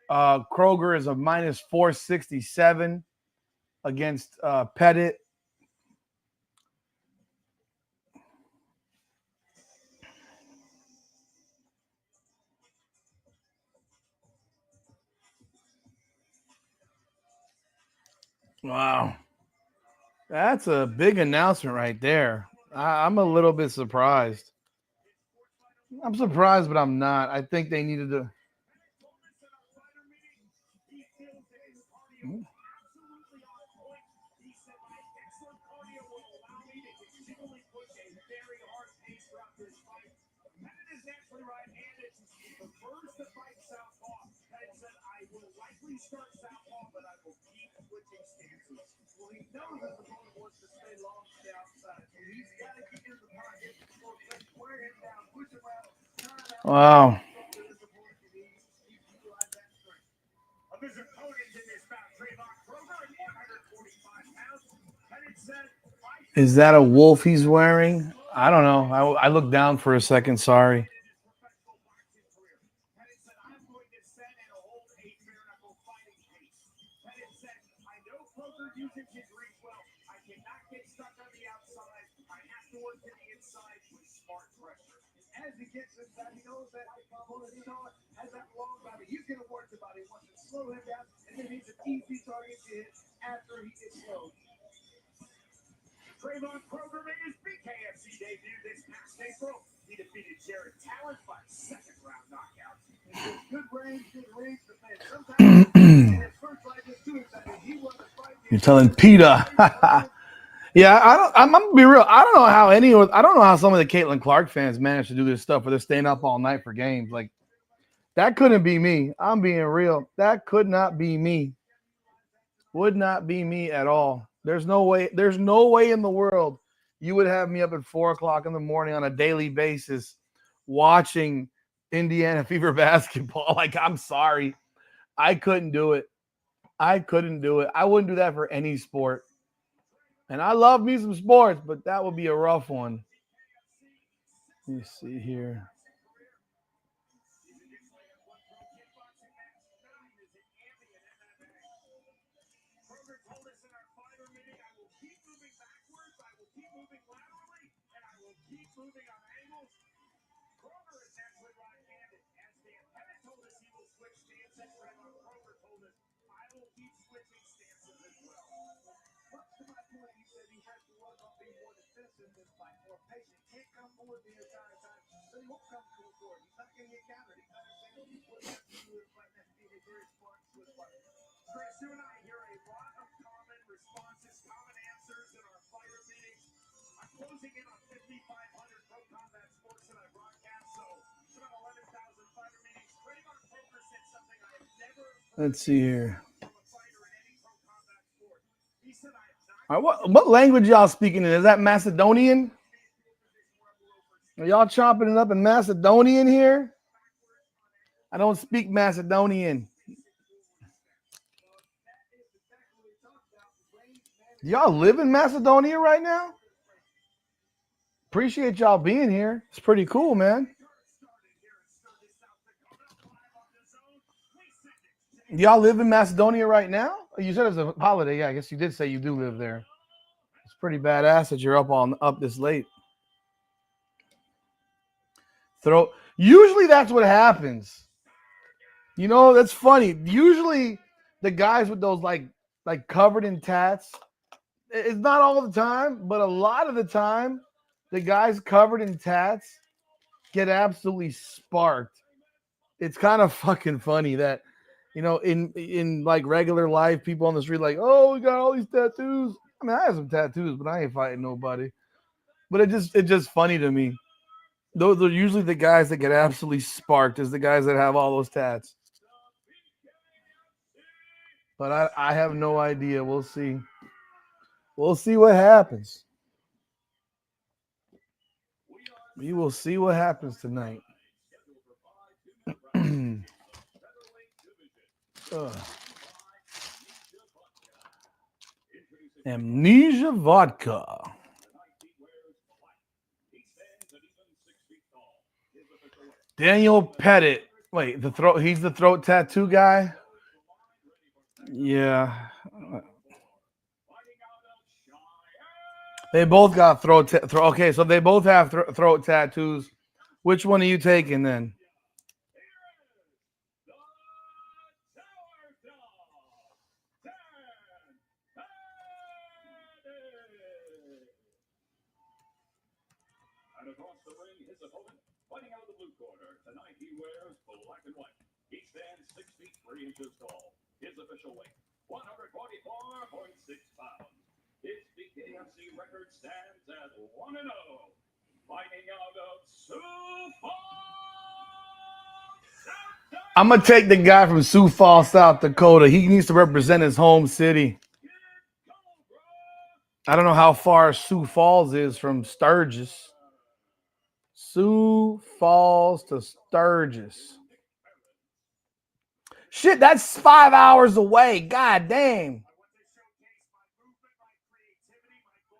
Kroger is a minus 467 against Pettit. Wow. That's a big announcement right there. I'm a little bit surprised. I'm surprised, but I'm not. I think they needed to. Start southpaw, but I will keep switching stances. Well, he knows his opponent wants to stay long to the outside, so he's got to get in the pocket, wear him down, push him out, turn him out. Wow. Of his opponent in this bout, Trayvon Kroger at 145 pounds. Pettit said, is that a wolf he's wearing? I don't know. I looked down for a second. Sorry. Uses his reach well. I cannot get stuck on the outside. I have to work to the inside with smart pressure. As he gets inside, he knows that has that long body. He's going to work the body. He wants to slow him down, and then he's an easy target to hit after he gets slowed. Trayvon Kroger made his BKFC debut this past April. He defeated Jared Talent by second-round knockout. Good range, but man, sometimes his first fight was too exciting. He won the fight. You're telling Peter. Yeah, I'm gonna be real. I don't know how some of the Caitlin Clark fans managed to do this stuff where they're staying up all night for games. Like, that couldn't be me. I'm being real. That could not be me. Would not be me at all. There's no way in the world you would have me up at 4:00 in the morning on a daily basis watching Indiana Fever basketball. Like, I'm sorry. I couldn't do it. I wouldn't do that for any sport. And I love me some sports, but that would be a rough one. Let me see here. Chris, you and I hear a lot of common responses, common answers in our fighter meetings. I'm closing in on 5,500 pro combat sports that I broadcast, so it's about 11,000 fighter meetings. Trayvon Kroger said something I have never heard Let's see here. from a fighter in any pro combat sport. He said, I have not All right, what language y'all speaking in? Is that Macedonian? Are y'all chopping it up in Macedonian here? I don't speak Macedonian. Y'all live in Macedonia right now? Appreciate y'all being here. It's pretty cool, man. Y'all live in Macedonia right now? You said it's a holiday. Yeah, I guess you did say you do live there. It's pretty badass that you're up this late. Usually that's what happens. You know, that's funny. Usually the guys with those like covered in tats, it's not all the time, but a lot of the time, the guys covered in tats get absolutely sparked. It's kind of fucking funny that, you know, in like regular life, people on the street like, oh, we got all these tattoos. I mean, I have some tattoos, but I ain't fighting nobody. But it's just funny to me. Those are usually the guys that get absolutely sparked, is the guys that have all those tats. But I have no idea. We'll see. We'll see what happens. We will see what happens tonight. Amnesia vodka. Daniel Pettit. Wait, he's the throat tattoo guy? Yeah. They both got throat. Okay, so they both have throat tattoos. Which one are you taking then? And across the ring, his opponent, fighting out of the blue corner. Tonight he wears black and white. He stands 6 feet 3 inches tall. His official weight, 144.6 pounds. His BKFC record stands at 1-0. Fighting out of Sioux Falls. I'm going to take the guy from Sioux Falls, South Dakota. He needs to represent his home city. I don't know how far Sioux Falls is from Sturgis. Sioux Falls to Sturgis. Shit, that's 5 hours away. God damn.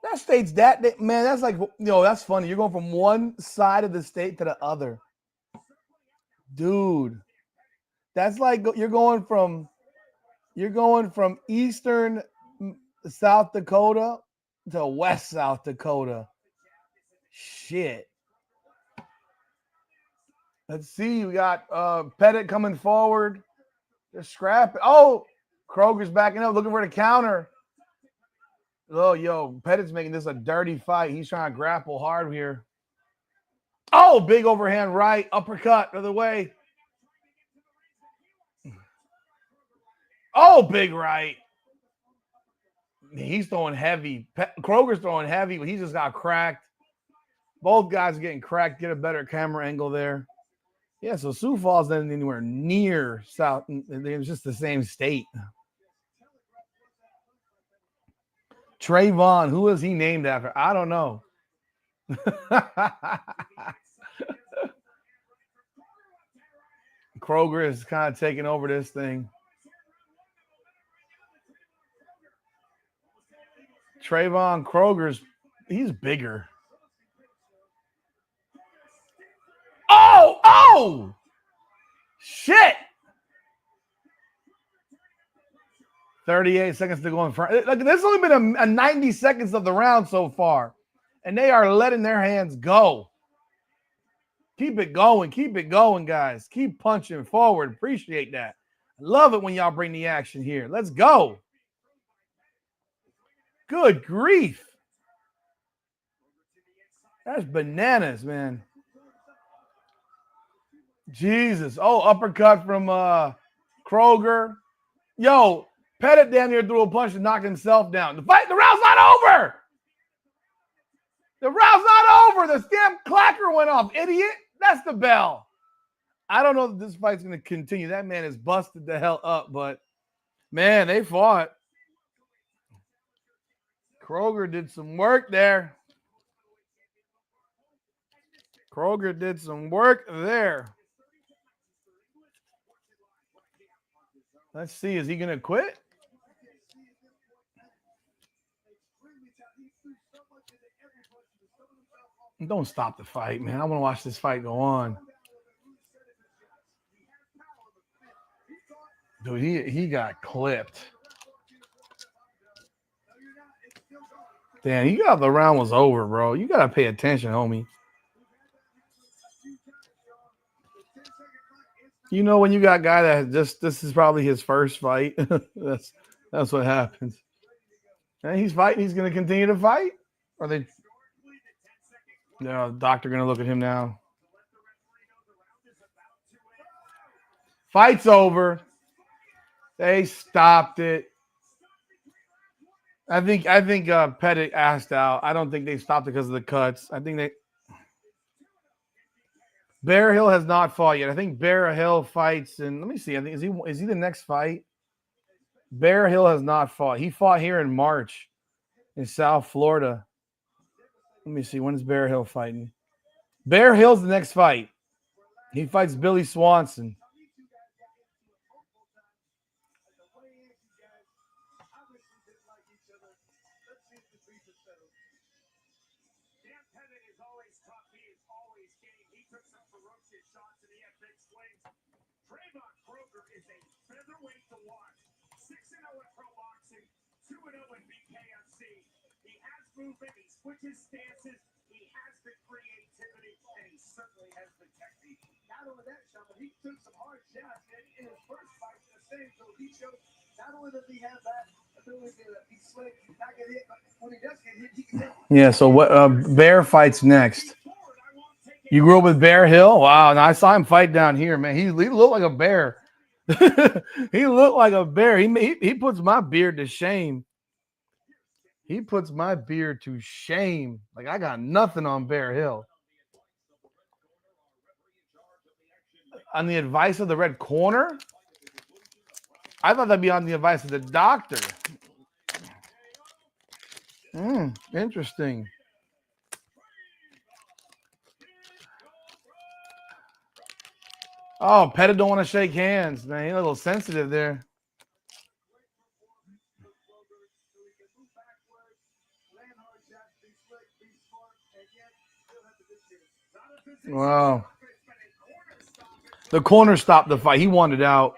That state's man, that's like, that's funny. You're going from one side of the state to the other. Dude. That's like you're going from eastern South Dakota to west South Dakota. Shit. Let's see. We got Pettit coming forward. They're scrapping. Oh, Kroger's backing up, looking for the counter. Oh, Pettit's making this a dirty fight. He's trying to grapple hard here. Oh, big overhand right. Uppercut the other way. Oh, big right. He's throwing heavy. Kroger's throwing heavy, but he just got cracked. Both guys are getting cracked. Get a better camera angle there. Yeah, so Sioux Falls isn't anywhere near South. It's just the same state. Trayvon, who is he named after? I don't know. Kroger is kind of taking over this thing. Trayvon Kroger's, he's bigger. Oh! Shit! 38 seconds to go in front. Like, there's only been a 90 seconds of the round so far, and they are letting their hands go. Keep it going, guys. Keep punching forward. Appreciate that. I love it when y'all bring the action here. Let's go. Good grief. That's bananas, man. Jesus. Oh, uppercut from Kroger. Yo, Pettit down here threw a punch and knocked himself down. The round's not over. The round's not over. The damn clacker went off, idiot. That's the bell. I don't know if this fight's going to continue. That man is busted the hell up, but man, they fought. Kroger did some work there. Kroger did some work there. Let's see. Is he going to quit? Don't stop the fight, man. I want to watch this fight go on. Dude, he got clipped. Damn, you got the round was over, bro. You got to pay attention, homie. You know when you got a guy that this is probably his first fight. that's what happens. And he's fighting. He's going to continue to fight? Are they? No, the doctor going to look at him now. Fight's over. They stopped it. I think Pettit asked out. I don't think they stopped it because of the cuts. I think they. Bear Hill has not fought yet. I think Bear Hill fights in. Let me see. I think is he the next fight? Bear Hill has not fought. He fought here in March in South Florida. Let me see. When is Bear Hill fighting? Bear Hill's the next fight. He fights Billy Swanson. Kroger is a featherweight to watch. 6-0 in pro boxing, 2-0 in BKFC. He has movement, he switches stances, he has the creativity, and he certainly has the technique. Not only that, Sean, but he took some hard shots in his first fight in the same, so he showed not only does he have that ability to be slick, not get hit, but when he does get hit, he can hit. Yeah, so what Bear fights next? You grew up with Bear Hill? Wow, and I saw him fight down here, man. He looked like a bear. He looked like a bear. He puts my beard to shame. He puts my beard to shame. Like, I got nothing on Bear Hill. On the advice of the red corner? I thought that'd be on the advice of the doctor. Interesting. Oh, Pettit don't want to shake hands, man. He's a little sensitive there. Wow. The corner stopped the fight. He wanted out.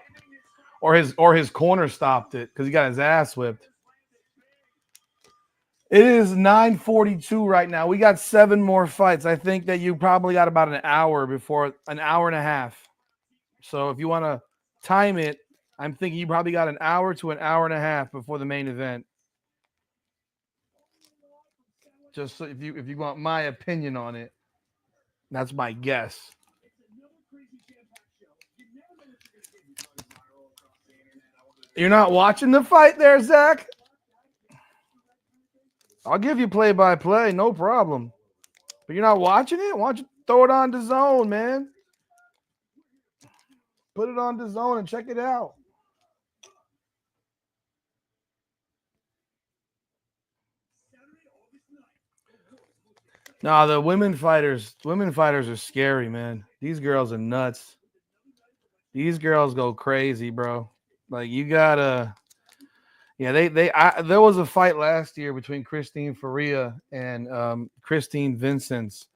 Or his corner stopped it because he got his ass whipped. It is 9:42 right now. We got 7 more fights. I think that you probably got about an hour and a half. So if you want to time it, I'm thinking you probably got an hour to an hour and a half before the main event. Just so if you want my opinion on it, that's my guess. You're not watching the fight there, Zach? I'll give you play-by-play, no problem. But you're not watching it? Why don't you throw it on DAZN, man? Put it on DAZN and check it out. No, the women fighters are scary, man. These girls are nuts. These girls go crazy, bro. Like, you gotta. Yeah, there was a fight last year between Christine Faria and Christine Vincents.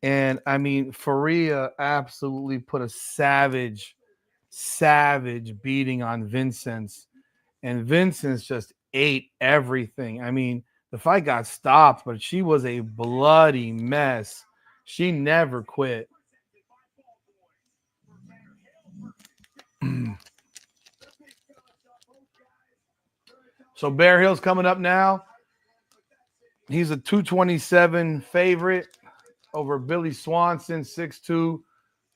And I mean, Faria absolutely put a savage beating on Vincents. And Vincents just ate everything. I mean, the fight got stopped, but she was a bloody mess. She never quit. So Bear Hill's coming up now. He's a 227 favorite over Billy Swanson, 6'2",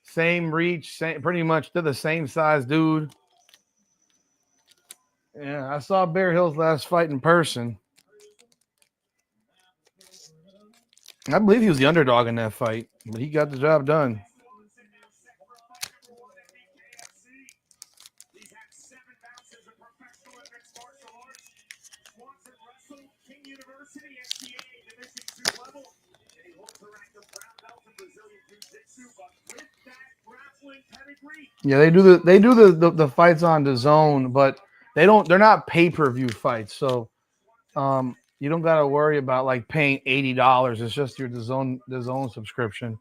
same reach, pretty much they're the same size dude. Yeah, I saw Bear Hill's last fight in person. I believe he was the underdog in that fight, but he got the job done. Yeah, they do the fights on the zone, but they're not pay-per-view fights, so you don't gotta worry about like paying $80. It's just your the zone subscription.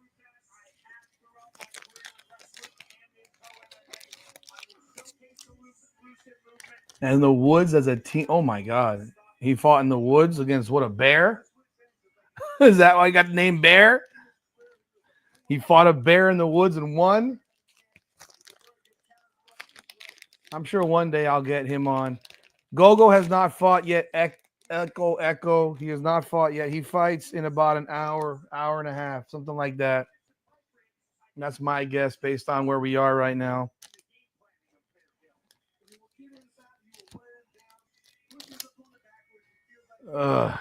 And the Woods as a team, oh my god. He fought in the woods against what, a bear? Is that why he got the name Bear? He fought a bear in the woods and won. I'm sure one day I'll get him on. Gogo has not fought yet. Echo. He has not fought yet. He fights in about an hour and a half, something like that. And that's my guess based on where we are right now. Ugh.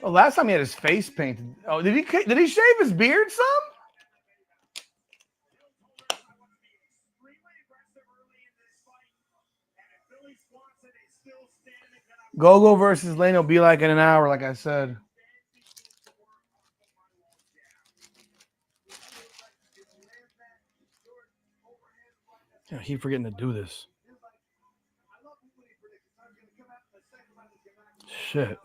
Oh, last time he had his face painted. Oh, did he shave his beard some? Gogo versus Lane will be like in an hour, like I said. I keep forgetting to do this. Shit.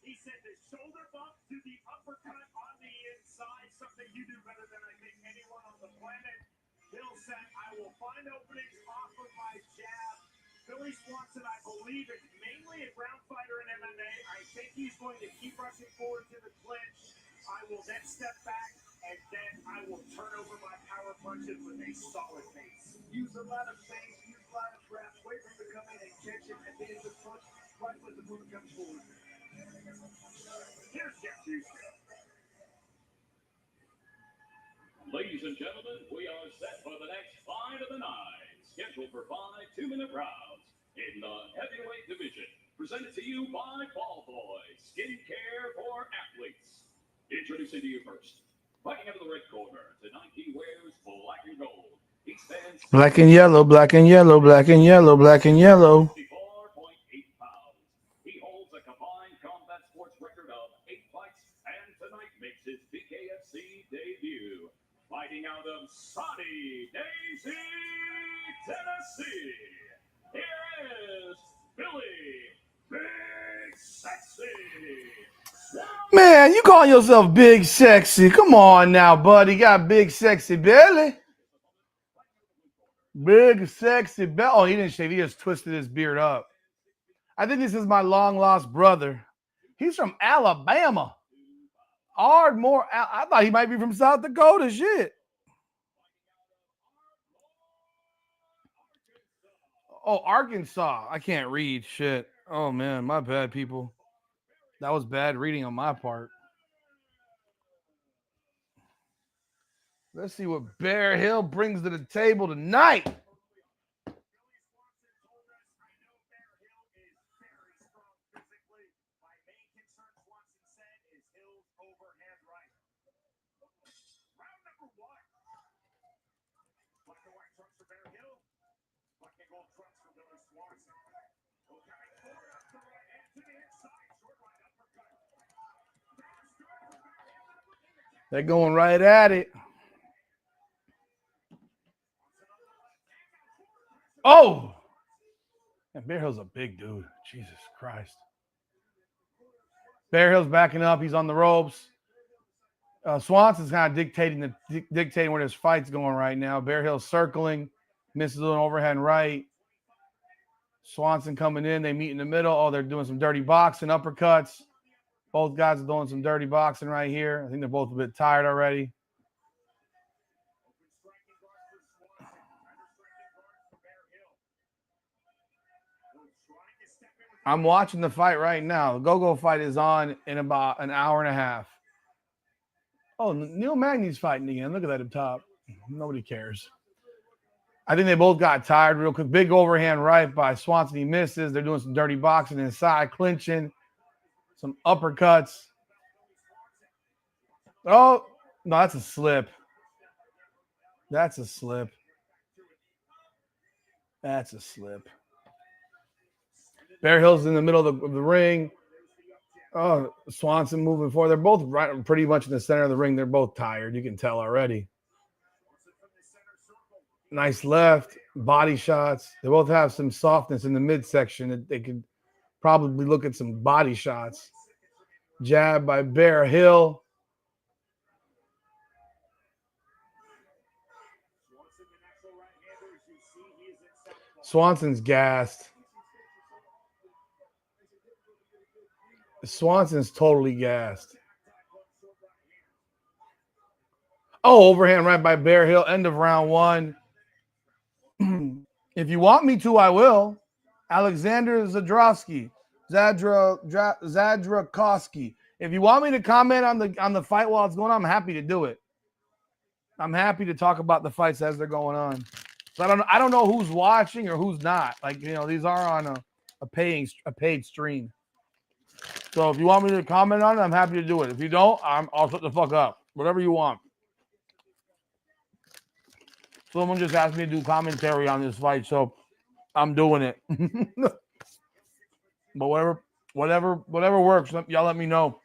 He sent his shoulder bump to the uppercut on the inside, something you do better than I think anyone on the planet. Bill said, I will find openings off of my jab. Billy Swanson, I believe, is mainly a ground fighter in MMA. I think he's going to keep rushing forward to the clinch. I will then step back, and then I will turn over my power punches with a solid base. Use a lot of base, use a lot of traps, wait for him to come in and catch him, and then the punch right when the movement comes forward. Here's Jeff Houston. Ladies and gentlemen, we are set for the next fight of the night. Scheduled for 5 2-minute rounds in the heavyweight division. Presented to you by Ball Boys, skincare for athletes. Introducing to you first, fighting out of the red corner. Tonight he wears black and gold. He stands black and yellow, black and yellow, black and yellow, black and yellow. 64.8 pounds. He holds a combined combat sports record of 8 fights, and tonight makes his BKFC debut. Fighting out of sunny Daisy, Tennessee. Here is Billy Big Sexy. Man, you calling yourself Big Sexy? Come on now, buddy. Got Big Sexy Billy. Big Sexy Billy. Oh, he didn't shave. He just twisted his beard up. I think this is my long-lost brother. He's from Alabama. Ardmore. I thought he might be from South Dakota. Shit. Oh, Arkansas. I can't read. Shit. Oh, man. My bad, people. That was bad reading on my part. Let's see what Bear Hill brings to the table tonight. They're going right at it. Oh! And Bear Hill's a big dude. Jesus Christ. Bear Hill's backing up. He's on the ropes. Swanson's kind of dictating where this fight's going right now. Bear Hill's circling. Misses an overhand right. Swanson coming in. They meet in the middle. Oh, they're doing some dirty boxing, uppercuts. Both guys are doing some dirty boxing right here. I think they're both a bit tired already. I'm watching the fight right now. The Gogo fight is on in about an hour and a half. Oh, Neil Magny's fighting again. Look at that up top. Nobody cares. I think they both got tired real quick. Big overhand right by Swanson. He misses. They're doing some dirty boxing inside, clinching, some uppercuts. Oh, no, that's a slip. That's a slip. That's a slip. Bear Hill's in the middle of the ring. Oh, Swanson moving forward. They're both right, pretty much in the center of the ring. They're both tired. You can tell already. Nice left, body shots. They both have some softness in the midsection. They could probably look at some body shots. Jab by Bear Hill. Swanson's gassed. Swanson's totally gassed. Oh, overhand right by Bear Hill. End of round one. If you want me to, I will. Alexander Zadrowski. Zadrakowski. If you want me to comment on the fight while it's going on, I'm happy to do it. I'm happy to talk about the fights as they're going on. So I don't know who's watching or who's not. Like, you know, these are on a paid stream. So if you want me to comment on it, I'm happy to do it. If you don't, I'll shut the fuck up. Whatever you want. Someone just asked me to do commentary on this fight, so I'm doing it. But whatever works, y'all let me know.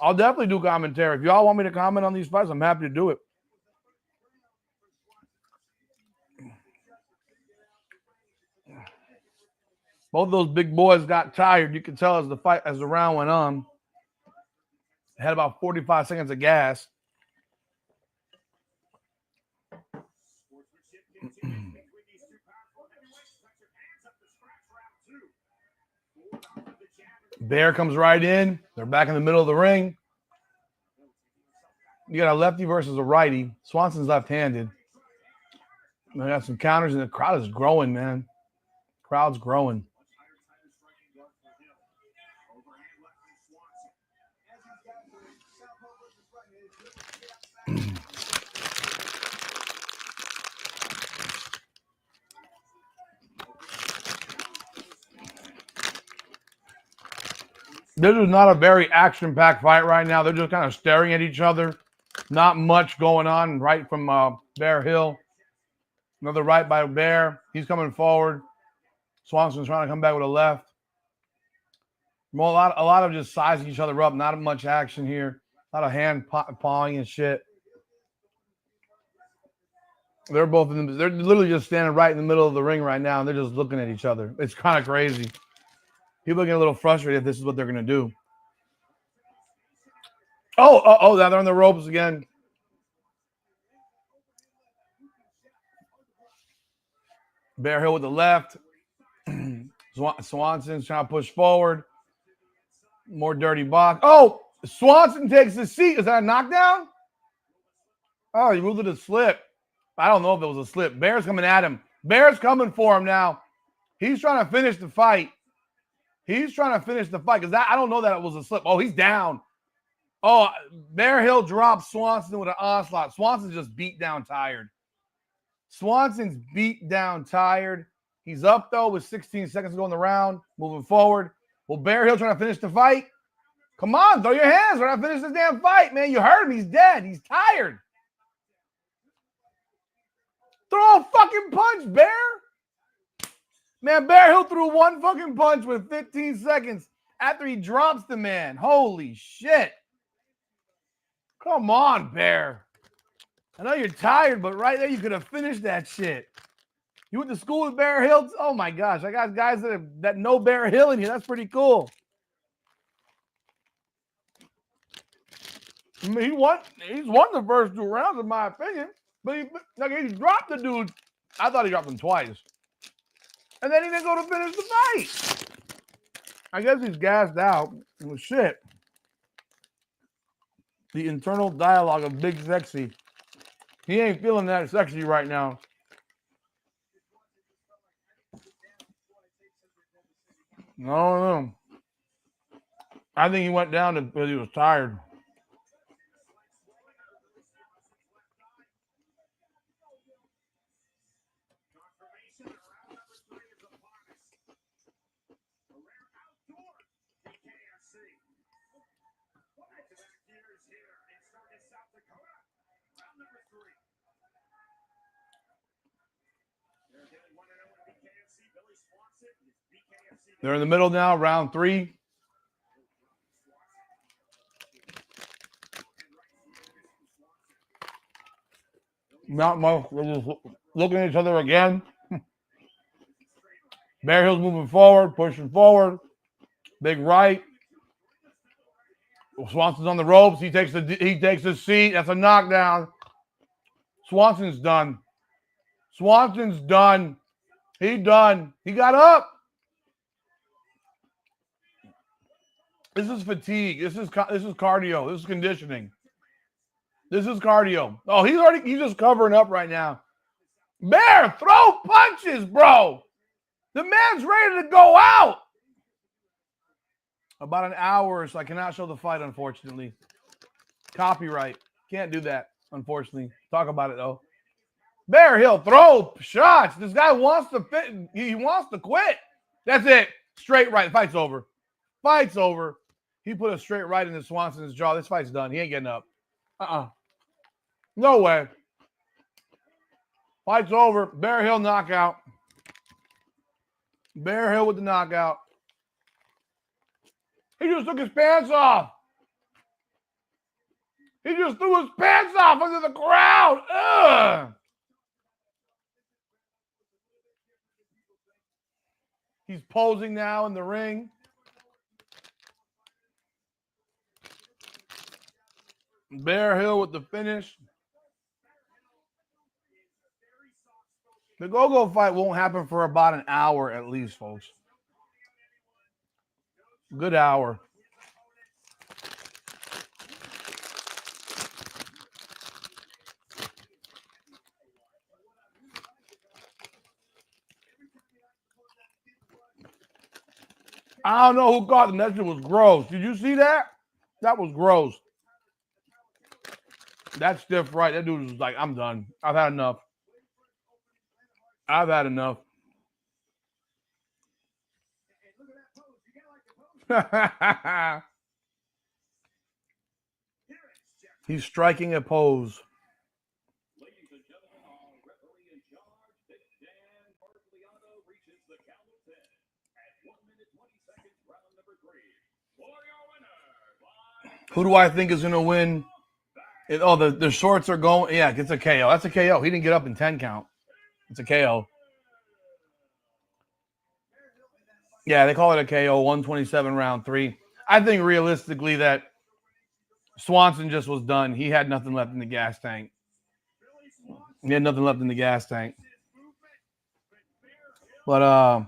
I'll definitely do commentary. If y'all want me to comment on these fights, I'm happy to do it. Both of those big boys got tired. You can tell as the round went on. They had about 45 seconds of gas. Bear comes right in. They're back in the middle of the ring. You got a lefty versus a righty. Swanson's left-handed. They got some counters, and the crowd is growing, man. Crowd's growing. This is not a very action-packed fight right now. They're just kind of staring at each other. Not much going on right from Bear Hill. Another right by Bear. He's coming forward. Swanson's trying to come back with a left. Well, a lot of just sizing each other up. Not much action here. A lot of hand pawing and shit. They're literally just standing right in the middle of the ring right now, and they're just looking at each other. It's kind of crazy. People get a little frustrated if this is what they're going to do. Oh, now they're on the ropes again. Bear Hill with the left. Swanson's trying to push forward. More dirty box. Oh, Swanson takes the seat. Is that a knockdown? Oh, he ruled it a slip. I don't know if it was a slip. Bear's coming at him. Bear's coming for him now. He's trying to finish the fight. Because I don't know that it was a slip. Oh, he's down. Oh, Bear Hill drops Swanson with an onslaught. Swanson's just beat down tired. He's up, though, with 16 seconds to go in the round. Moving forward. Well, Bear Hill trying to finish the fight. Come on, throw your hands. We're not finish this damn fight, man. You heard him. He's dead. He's tired. Throw a fucking punch, Bear. Man, Bear Hill threw one fucking punch with 15 seconds after he drops the man. Holy shit. Come on, Bear. I know you're tired, but right there you could have finished that shit. You went to school with Bear Hill? Oh my gosh, I got guys that know Bear Hill in here. That's pretty cool. I mean, he's won the first 2 rounds, in my opinion. But he dropped the dude. I thought he dropped him twice. And then he didn't go to finish the fight. I guess he's gassed out. Well, shit. The internal dialogue of Big Sexy. He ain't feeling that sexy right now. No. I think he went down because he was tired. number 3. They're getting 1-0 in BKFC. Billy Swanson is BKFC. They're in the middle now, round 3. Not much. We're just looking at each other again. Bear Hill's moving forward, pushing forward. Big right. Swanson's on the ropes. He takes the seat. That's a knockdown. Swanson's done. Swanson's done. He done. He got up. This is fatigue. This is cardio. This is conditioning. This is cardio. Oh, he's just covering up right now. Bear, throw punches, bro. The man's ready to go out. About an hour, so I cannot show the fight, unfortunately. Copyright. Can't do that, unfortunately. Talk about it, though. Bear Hill, throw shots. This guy wants to fit. He wants to quit. That's it. Straight right. Fight's over. Fight's over. He put a straight right into Swanson's jaw. This fight's done. He ain't getting up. No way. Fight's over. Bear Hill knockout. Bear Hill with the knockout. He just took his pants off. He just threw his pants off under the crowd. Ugh. He's posing now in the ring. Bear Hill with the finish. The Gogo fight won't happen for about an hour at least, folks. Good hour. I don't know who caught them. That shit was gross. Did you see that? That was gross. That stiff right. That dude was like, I'm done. I've had enough. I've had enough. He's striking a pose. Ladies and gentlemen, our referee in charge, Big Dan Bartoliano, reaches the count of 10 at 1 minute 20 seconds, round number 3. For your winner, Who do I think is going to win? The shorts are going. Yeah, it's a KO. That's a KO. He didn't get up in 10 count. It's a KO. Yeah, they call it a KO, 127 round 3. I think realistically that Swanson just was done. He had nothing left in the gas tank. But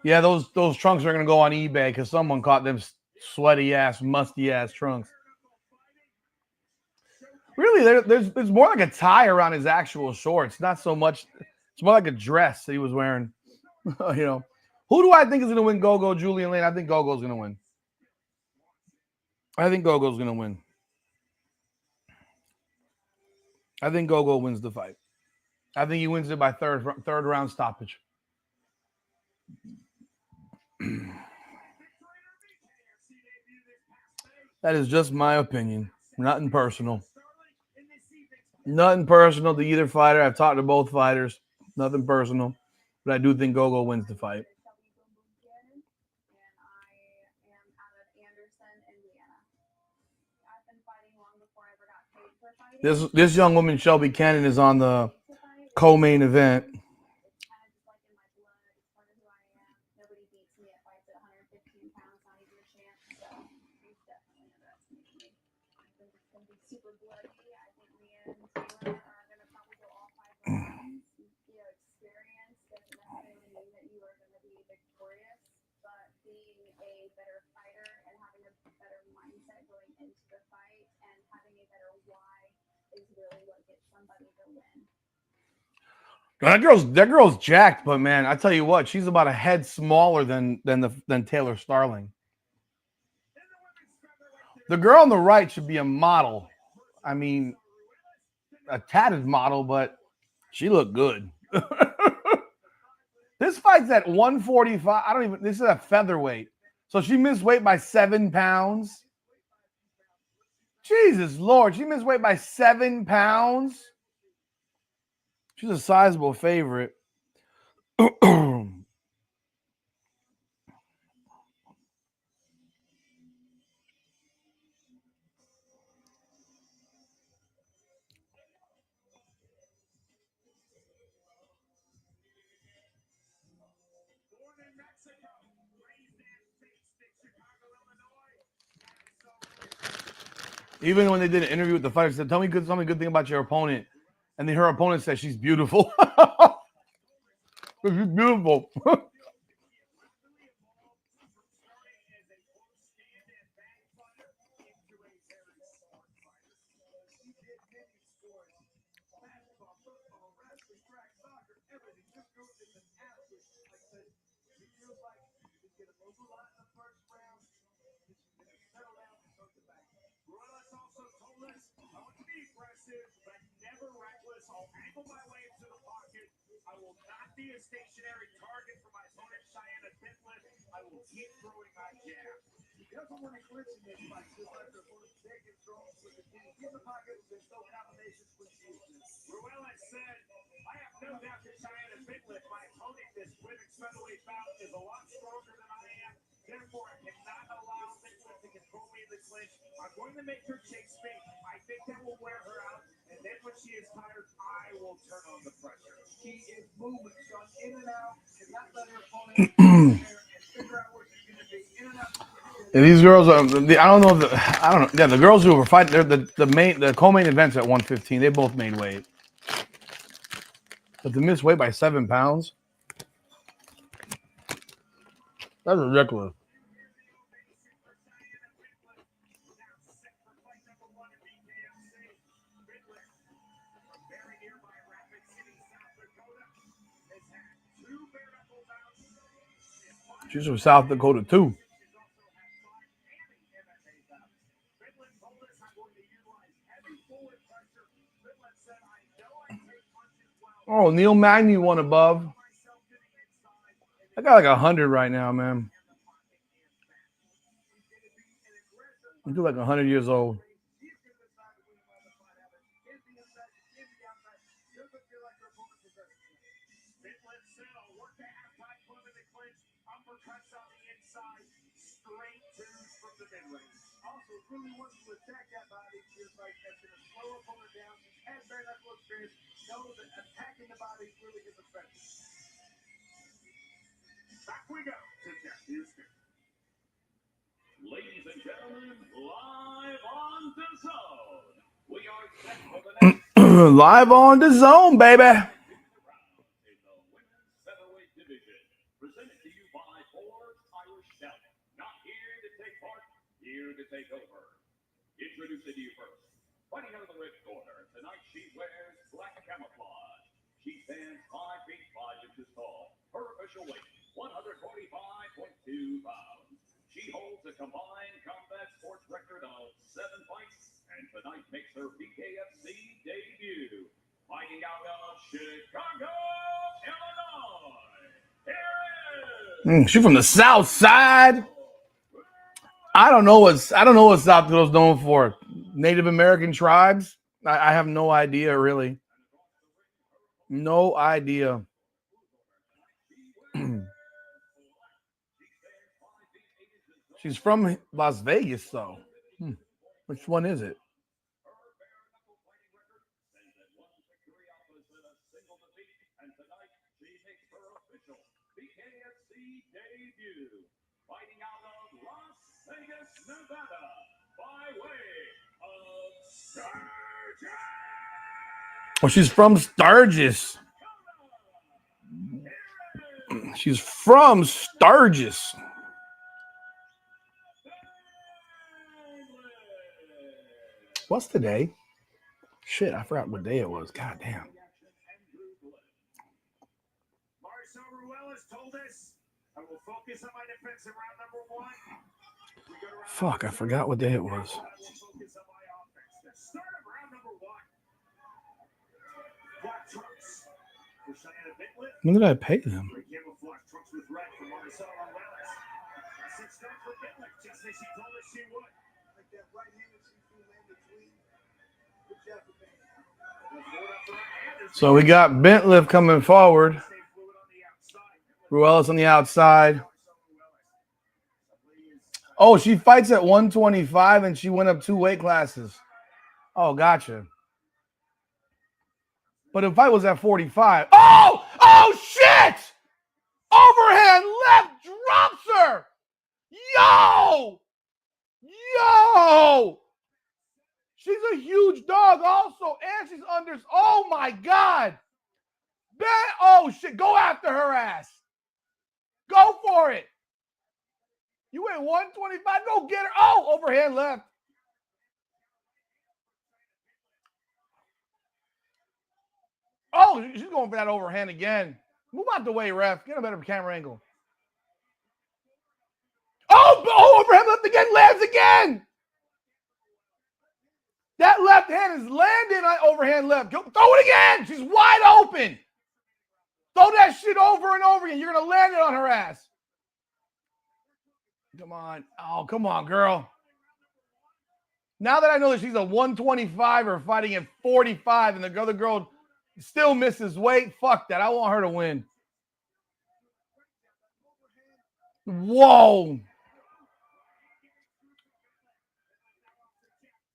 yeah, those trunks are gonna go on eBay because someone caught them sweaty ass, musty ass trunks. Really, there's more like a tie around his actual shorts. Not so much. It's more like a dress that he was wearing. You know. Who do I think is going to win Gogo, Julian Lane? I think Gogo's going to win. I think Gogo wins the fight. I think he wins it by third round stoppage. That is just my opinion. Nothing personal. Nothing personal to either fighter. I've talked to both fighters. Nothing personal. But I do think Gogo wins the fight. This young woman, Shelby Cannon, is on the co-main event. That girl's jacked, but man, I tell you what, she's about a head smaller than Taylor Starling. The girl on the right should be a model. I mean, a tatted model, but she looked good. This fight's at 145. This is a featherweight. So she missed weight by 7 pounds. Jesus Lord, she missed weight by 7 pounds. She's a sizable favorite. Born in Mexico, raised and faced in Chicago, Illinois. Even when they did an interview with the fighter, said, tell me something good thing about your opponent. And then her opponent said she's beautiful. She's beautiful. Willis also told us, I want to be aggressive, but never reckless. I'll angle my way into the pocket. I will not be a stationary target for my opponent, Cheyenne Pitlick. I will keep throwing my jab. He doesn't want to glitch in this fight. Just like the opponent's taking throws with the knee in the pocket. There's no combinations with Ruelas said, I have no doubt that Cheyenne Pitlick, my opponent, this women's featherweight bout, is a lot stronger than I am. Therefore, I cannot allow Pitlick to control me in the clinch. I'm going to make her chase me. I think that will wear her out. And then when she is tired, I will turn on the pressure. She is moving, son, in and out, and not let her opponent get there and figure out where she's going to be. In and out. And these girls are, I don't know. Yeah, the girls who were fighting, they're the co-main events at 115. They both made weight. But to miss weight by 7 pounds, that's ridiculous. She's from South Dakota too. Oh, Neil Magny won above. I got like 100 right now, man. I'm like 100 years old. Really wants to attack that body, just like that's going to slow her opponent down. Has bare knuckle experience, knows that attacking the body really is effective. Back we go to Jeff Houston. Ladies and gentlemen, live on the zone. We are set for the next Live on the zone, baby. in the women's featherweight division. Presented to you by Ford Irish Stout. Not here to take part, here to take over. Introducing you first. Fighting out of the red corner, tonight she wears black camouflage. She stands 5 feet 5 inches tall. Her official weight, 145.2 pounds. She holds a combined combat sports record of 7 fights, and tonight makes her BKFC debut. Fighting out of Chicago, Illinois. Here is She's from the South Side. I don't know what South Dakota's known for. Native American tribes? I have no idea, really. No idea. She's from Las Vegas, though. Which one is it? fighting out of Las Vegas, Nevada, by way of Sturgis. Oh, she's from Sturgis. She's from Sturgis. What's today? Shit, I forgot what day it was. God damn. Marcel Ruelas told us, I will focus on my defense in round number 1. Fuck, I forgot what day it was. Focus on my offense. The start of round number 1. Black trunks for Cheyenne Pitlick. When did I pay them? Camouflage trunks with red for Marcel Ruelas. Six start for Pitlick, just as she told us she would. Like that right So we got Bentliff coming forward. Ruelas on the outside. Oh, she fights at 125 and she went up 2 weight classes. Oh, gotcha. But the fight was at 45. Oh, shit! Overhand left drops her. Yo! She's a huge dog also, and she's under. Oh, my God. Oh, shit. Go after her ass. Go for it. You went 125. Go get her. Oh, overhand left. Oh, she's going for that overhand again. Move out the way, ref. Get a better camera angle. Oh, overhand left again. Lands again. That left hand is landing on overhand left. Throw it again. She's wide open. Throw that shit over and over again. You're going to land it on her ass. Come on. Oh, come on, girl. Now that I know that she's a 125er fighting at 45 and the other girl still misses weight, fuck that. I want her to win. Whoa.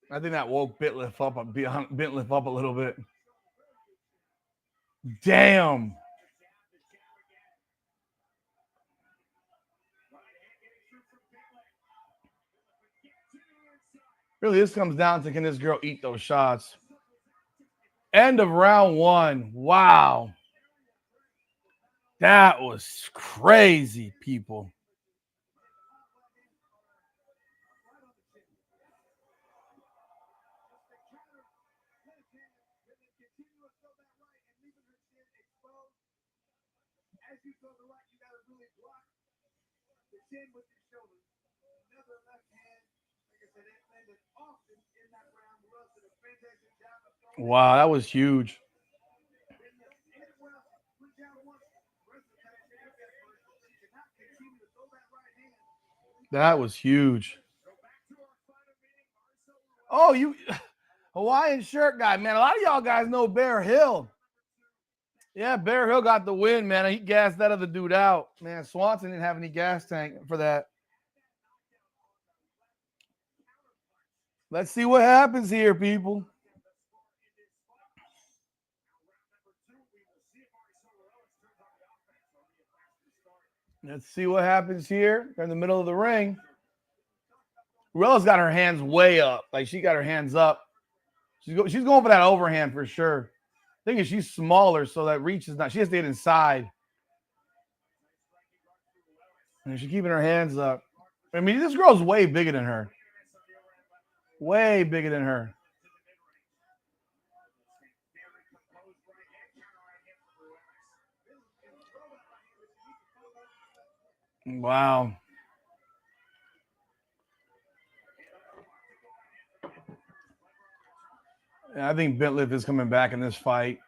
I think that woke Bentliff up a little bit. Damn. Really, this comes down to, can this girl eat those shots? End of round 1. Wow. That was crazy, people. Wow, that was huge. That was huge. Oh, you Hawaiian shirt guy, man. A lot of y'all guys know Bear Hill. Yeah, Bear Hill got the win, man. He gassed that other dude out. Man, Swanson didn't have any gas tank for that. Let's see what happens here, people. Let's see what happens here. They're in the middle of the ring. Ruelas got her hands way up. Like, she got her hands up. She's going for that overhand for sure. Thing is, she's smaller, so that reach is not. She has to get inside. And she's keeping her hands up. I mean, this girl's way bigger than her. Way bigger than her. Wow. I think Bentliff is coming back in this fight.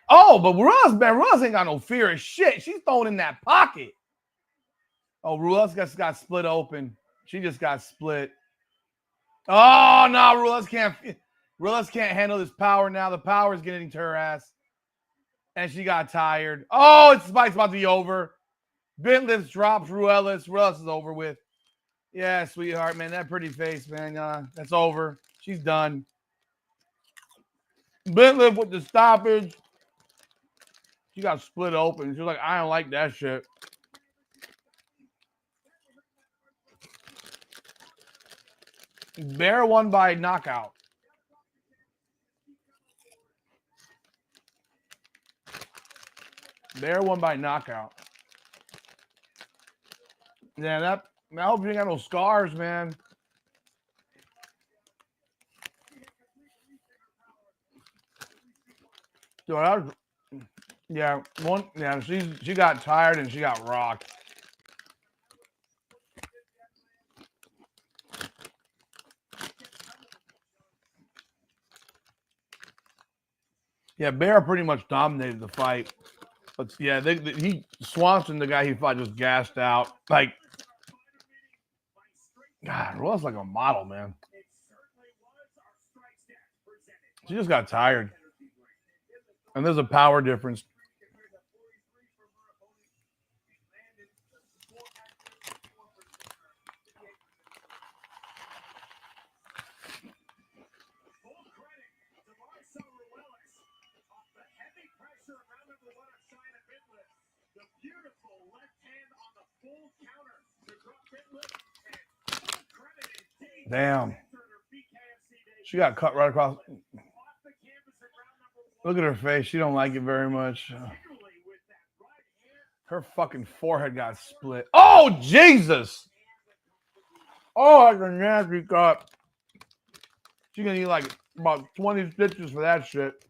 Oh, but Ruelas ain't got no fear of shit. She's throwing in that pocket. Oh, Ruelas got split open. She just got split. Oh, no, Ruelas can't handle this power now. The power is getting to her ass. And she got tired. Oh, this fight's about to be over. Bentliff drops Ruelas. Ruelas is over with. Yeah, sweetheart, man. That pretty face, man. That's over. She's done. Bentliff with the stoppage. She got split open. She was like, I don't like that shit. Bear won by knockout. Bear won by knockout. Yeah, I hope you ain't got no scars, man. So she got tired and she got rocked. Yeah, Bear pretty much dominated the fight. But yeah, Swanson, the guy he fought, just gassed out. Like, God, Ruelas like a model, man. She just got tired. And there's a power difference. Damn. She got cut right across. Look at her face. She don't like it very much. Her fucking forehead got split. Oh, Jesus. Oh, that's a nasty cut. She's going to need like about 20 stitches for that shit.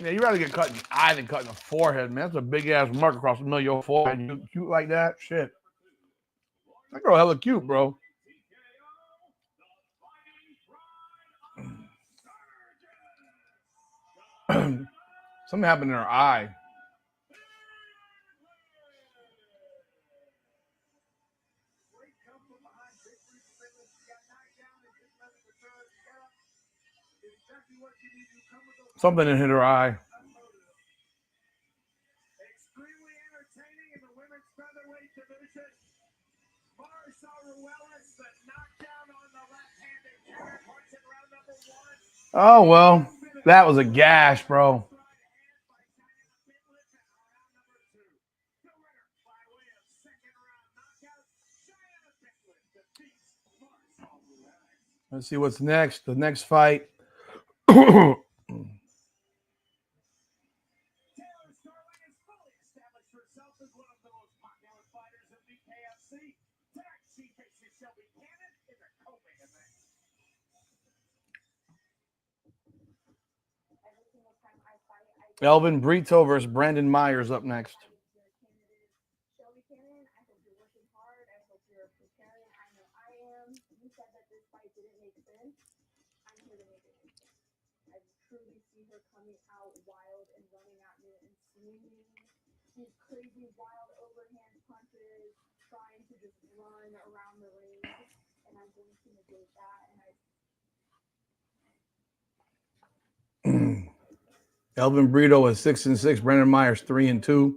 Yeah, you'd rather get cut in the eye than cut in the forehead, man. That's a big-ass mark across the middle of your forehead. You cute like that? Shit. That girl hella cute, bro. Something happened in her eye. Something hit her eye. Extremely entertaining in the women's featherweight division. Willis, the knockdown on the left-handed Kerr, points in round number 1. Oh, well, that was a gash, bro. Let's see what's next. The next fight. Starling is fully established herself as one of the most popular fighters in BKFC. Tonight she faces Shelby Cannon in the co-main event. Elvin Breto versus Brandon Myers up next. Shelby Cannon, I hope you're working hard. I hope you're preparing. I know I am. You said that this fight didn't make sense. I'm here to make it make sense. I truly see her coming out wild and running at me and swinging these crazy wild overhand punches, trying to just run around the ring, and I'm going to negate that. And Elvin Brito is 6-6. Brandon Myers 3-2.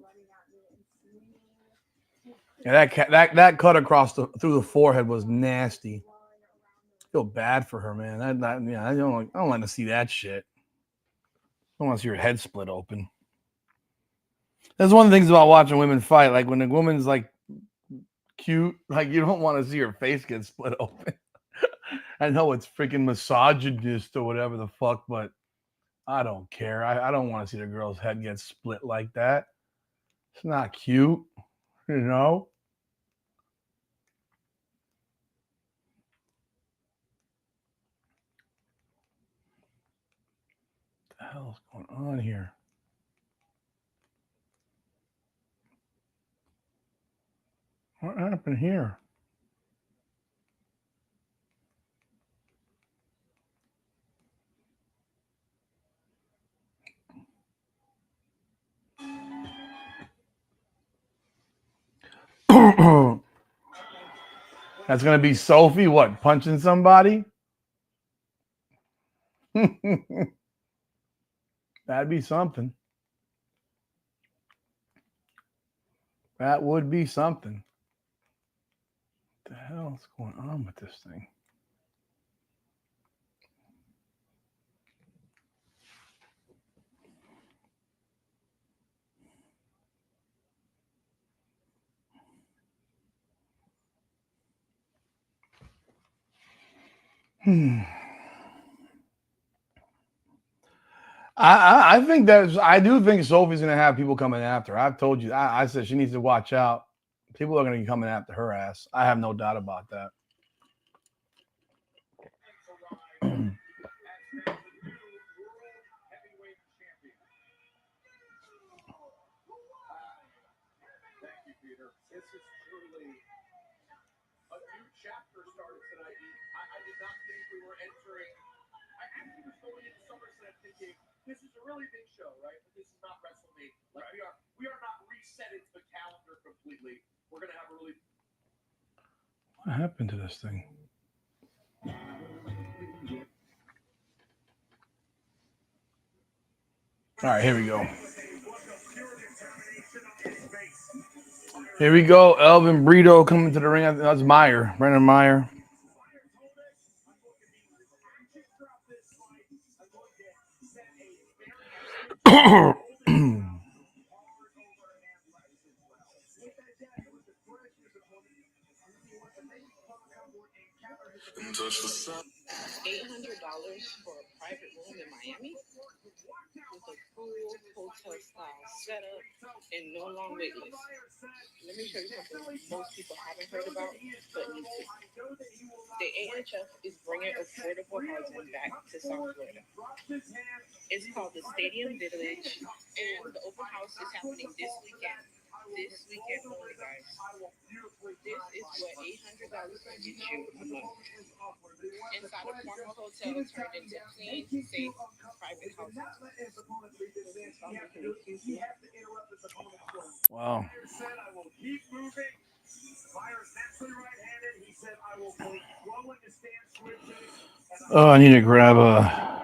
Yeah, that cut across through the forehead was nasty. I feel bad for her, man. I don't want to see that shit. I don't want to see her head split open. That's one of the things about watching women fight. Like when a woman's like cute, like you don't want to see her face get split open. I know it's freaking misogynist or whatever the fuck, but I don't care. I don't want to see the girl's head get split like that. It's not cute, you know? What the hell is going on here? What happened here? That's going to be Sophie, what, punching somebody? That'd be something. That would be something. What the hell is going on with this thing? I think I do think Sophie's going to have people coming after her. I've told you. I said she needs to watch out. People are going to be coming after her ass. I have no doubt about that. This is truly a new chapter started tonight. I did not think we were entering. I actually was going into SummerSlam thinking this is a really big show, right? But this is not WrestleMania. Like we are not resetting the calendar completely. We're gonna have a really. What happened to this thing? All right, here we go. Here we go. Elvin Breto coming to the ring. That's Meyer, Brendan Meyer. $800 for a private room in Miami with a full hotel style setup and no long wait list. Let me show you something most people haven't heard about but need to. The AHF is bringing affordable housing back to South Florida. It's called the Stadium Village, and the open house is happening this weekend. This weekend only, guys. This is what $800 can get you a month. Inside of former hotels turned into clean, safe, private housing. Wow. Oh, I need to grab a.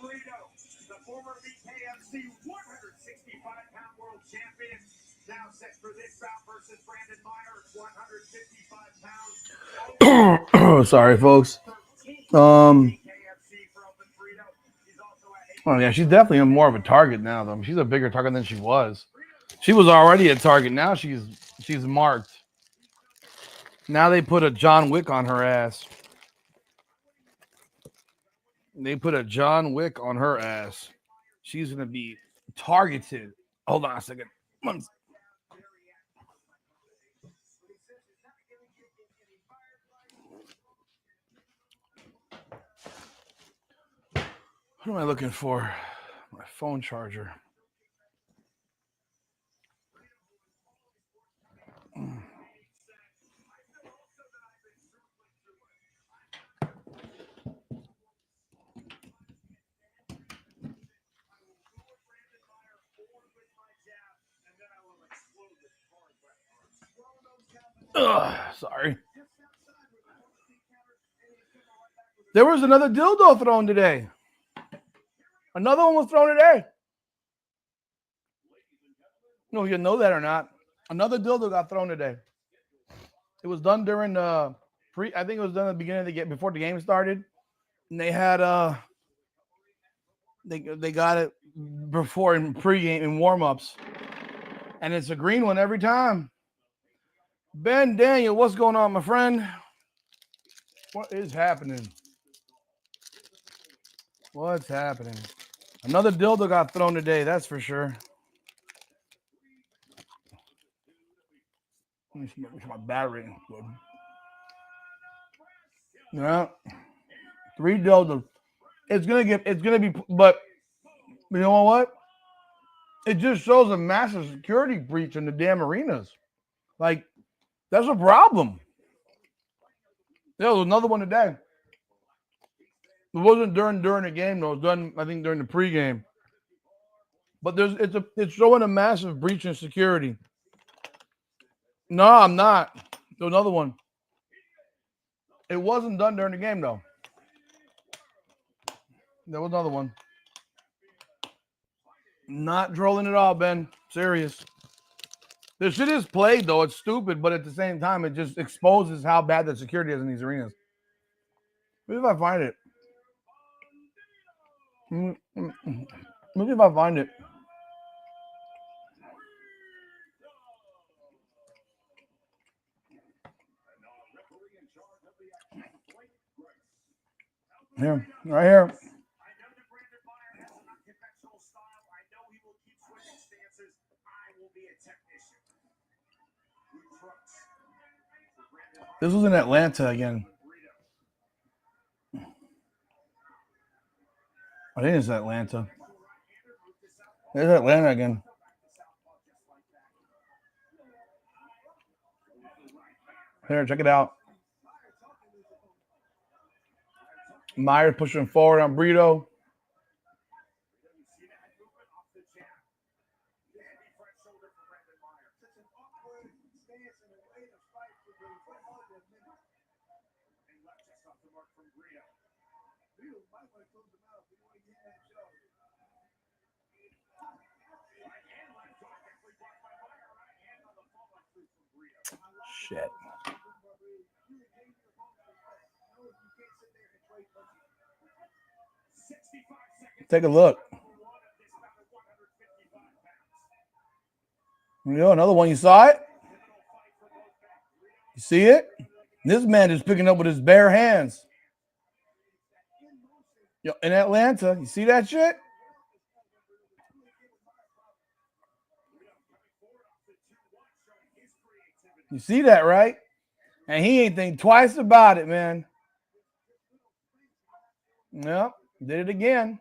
Breto, the former BKFC 165-pound world champion, now set for this bout versus Brandon Meyer, 155 pounds. Sorry, folks. Oh yeah, she's definitely more of a target now, though. She's a bigger target than she was. She was already a target. Now she's marked. Now they put a John Wick on her ass. They put a John Wick on her ass. She's gonna be targeted. Hold on a second. What am I looking for? My phone charger. Sorry. There was another dildo thrown today. Another one was thrown today. No, you know that or not. Another dildo got thrown today. It was done during the I think it was done at the beginning of the game, before the game started. And they had they got it before in pregame and warm-ups. And it's a green one every time. Ben Daniel, what's going on, my friend? What is happening? What's happening? Another dildo got thrown today, that's for sure. Let me see my battery. Yeah. 3 dildos. It's gonna be, but you know what? It just shows a massive security breach in the damn arenas. Like, that's a problem. There was another one today. It wasn't during the game, though. It was done, I think, during the pregame. But it's showing a massive breach in security. No, I'm not. There's another one. It wasn't done during the game, though. There was another one. Not trolling at all, Ben. Serious. This shit is played, though. It's stupid, but at the same time, it just exposes how bad the security is in these arenas. Maybe if I find it. Maybe if I find it. Here, right here. This was in Atlanta again. I think it's Atlanta. There's Atlanta again. Here, check it out. Myers pushing forward on Breto. Shit. Take a look. You know, another one. You saw it? You see it? This man is picking up with his bare hands. Yo, in Atlanta, you see that shit? You see that, right? And he ain't think twice about it, man. Yep, did it again.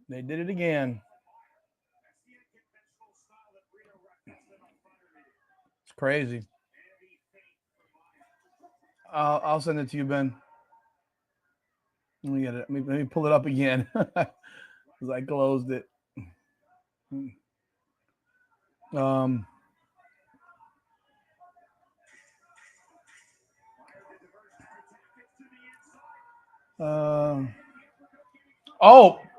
They did it again. It's crazy. I'll send it to you, Ben. Let me get it. Let me pull it up again because I closed it.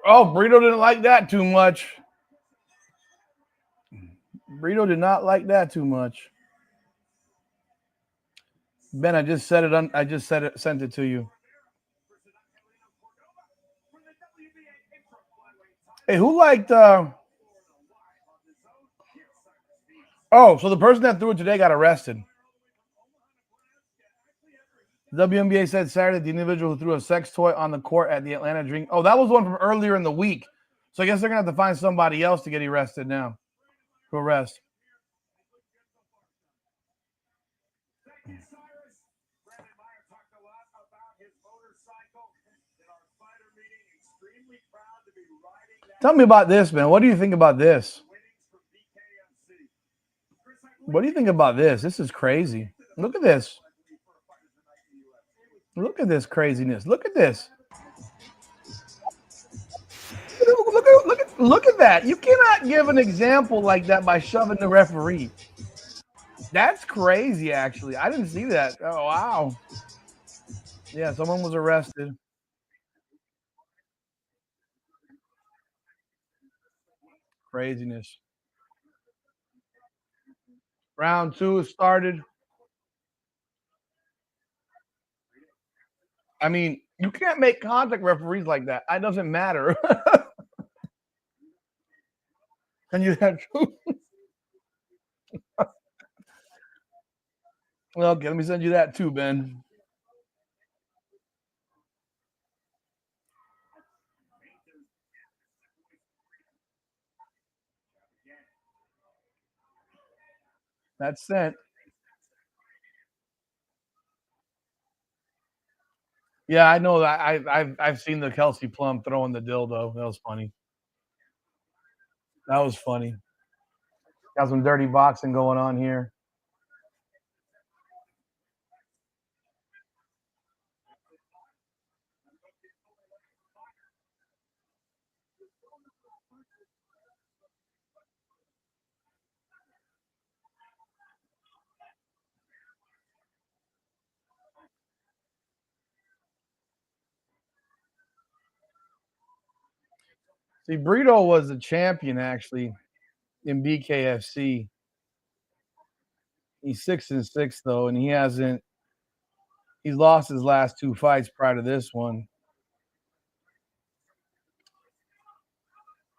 Breto didn't like that too much. Breto did not like that too much. Ben, I just said it. Sent it to you. Hey, who liked? So the person that threw it today got arrested. The WNBA said Saturday the individual who threw a sex toy on the court at the Atlanta Dream. Oh, that was one from earlier in the week. So I guess they're gonna have to find somebody else to get arrested now. To arrest. Tell me about this, man. What do you think about this? What do you think about this? This is crazy. Look at this. Look at this craziness. Look at this. Look at that. You cannot give an example like that by shoving the referee. That's crazy, actually. I didn't see that. Oh, wow. Yeah, someone was arrested. Craziness. Round 2 started. I mean, you can't make contact referees like that. It doesn't matter. And you have to. Well, okay, let me send you that too, Ben. That's sent. Yeah, I know that. I've seen the Kelsey Plum throwing the dildo. That was funny. That was funny. Got some dirty boxing going on here. See, Breto was a champion actually in BKFC. He's 6-6 though, and he's lost his last 2 fights prior to this one.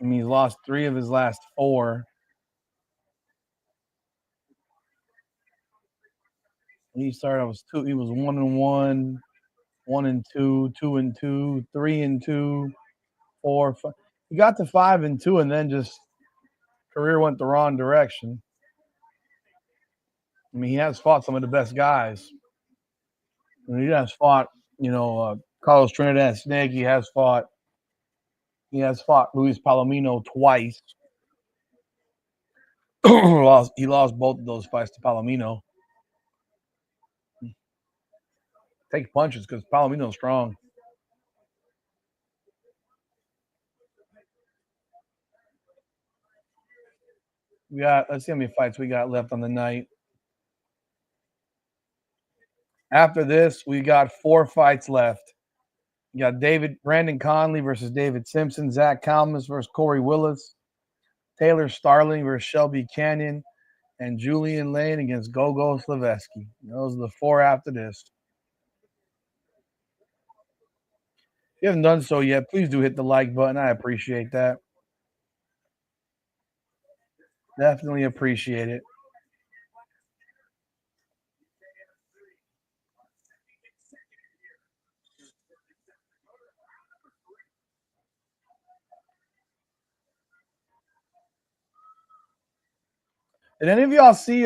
I mean, he's lost 3 of his last 4. He started off he was 1-1, 1-2, 2-2, 3-2, 4, 5. He got to 5-2 and then just career went the wrong direction. I mean, he has fought some of the best guys. I mean, he has fought, Carlos Trinidad Snake. He has fought Luis Palomino twice. He lost both of those fights to Palomino. Take punches because Palomino's strong. Let's see how many fights we got left on the night. After this, we got 4 fights left. You got Brandon Connley versus David Simpson, Zach Calmus versus Corey Willis, Taylor Starling versus Shelby Canyon, and Julian Lane against Gogo Slaveski. Those are the 4 after this. If you haven't done so yet, please do hit the like button. I appreciate that. Definitely appreciate it. Did any of y'all see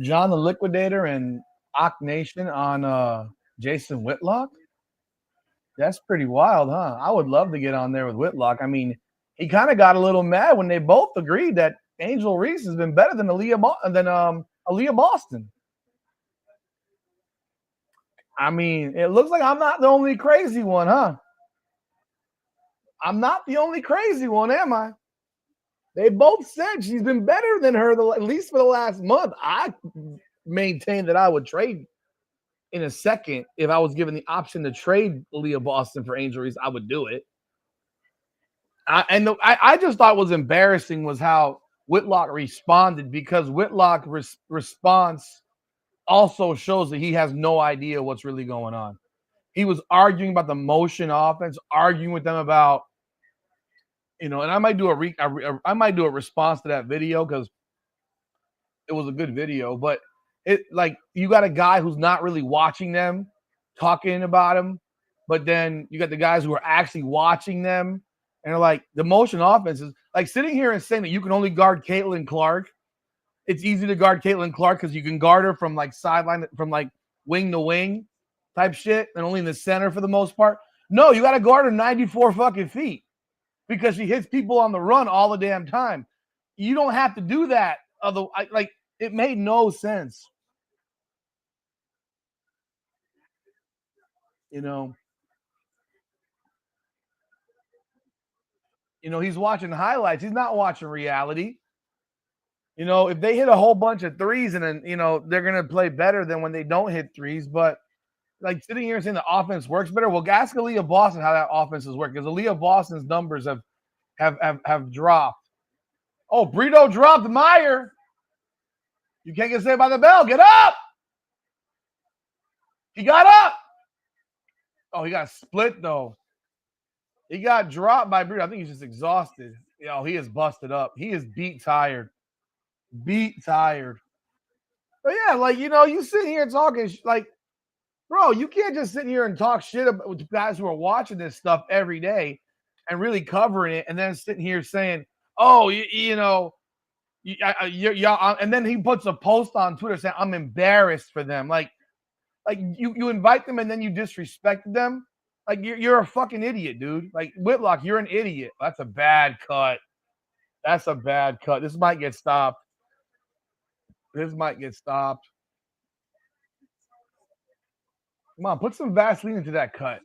John the Liquidator and Ock Nation on Jason Whitlock? That's pretty wild, huh? I would love to get on there with Whitlock. I mean, he kind of got a little mad when they both agreed that Angel Reese has been better than Aaliyah Boston. I mean, it looks like I'm not the only crazy one, huh? I'm not the only crazy one, am I? They both said she's been better than her, at least for the last month. I maintain that I would trade in a second if I was given the option to trade Aaliyah Boston for Angel Reese. I would do it. I just thought was embarrassing was how Whitlock responded, because Whitlock response also shows that he has no idea what's really going on. He was arguing about the motion offense, arguing with them about, and I might do a response to that video because it was a good video, but it like you got a guy who's not really watching them talking about him, but then you got the guys who are actually watching them and they're like, the motion offense is like sitting here and saying that you can only guard Caitlin Clark. It's easy to guard Caitlin Clark because you can guard her from like sideline, from like wing to wing type shit, and only in the center for the most part. No, you got to guard her 94 fucking feet because she hits people on the run all the damn time. You don't have to do that. Like, it made no sense. He's watching highlights. He's not watching reality. If they hit a whole bunch of threes and then, they're going to play better than when they don't hit threes. But like sitting here and saying the offense works better. Well, ask Aaliyah Boston how that offense has worked, because Aaliyah Boston's numbers have dropped. Oh, Breto dropped Meyer. You can't get saved by the bell. Get up. He got up. Oh, he got split though. He got dropped by Breto. I think he's just exhausted. He is busted up. He is beat tired. But yeah, like, you sit here talking like, bro, you can't just sit here and talk shit about with guys who are watching this stuff every day and really covering it, and then sitting here saying, "Oh, and then he puts a post on Twitter saying, "I'm embarrassed for them." Like you invite them and then you disrespect them. Like you're a fucking idiot, dude. Like Whitlock, you're an idiot. That's a bad cut. This might get stopped. Come on, put some Vaseline into that cut.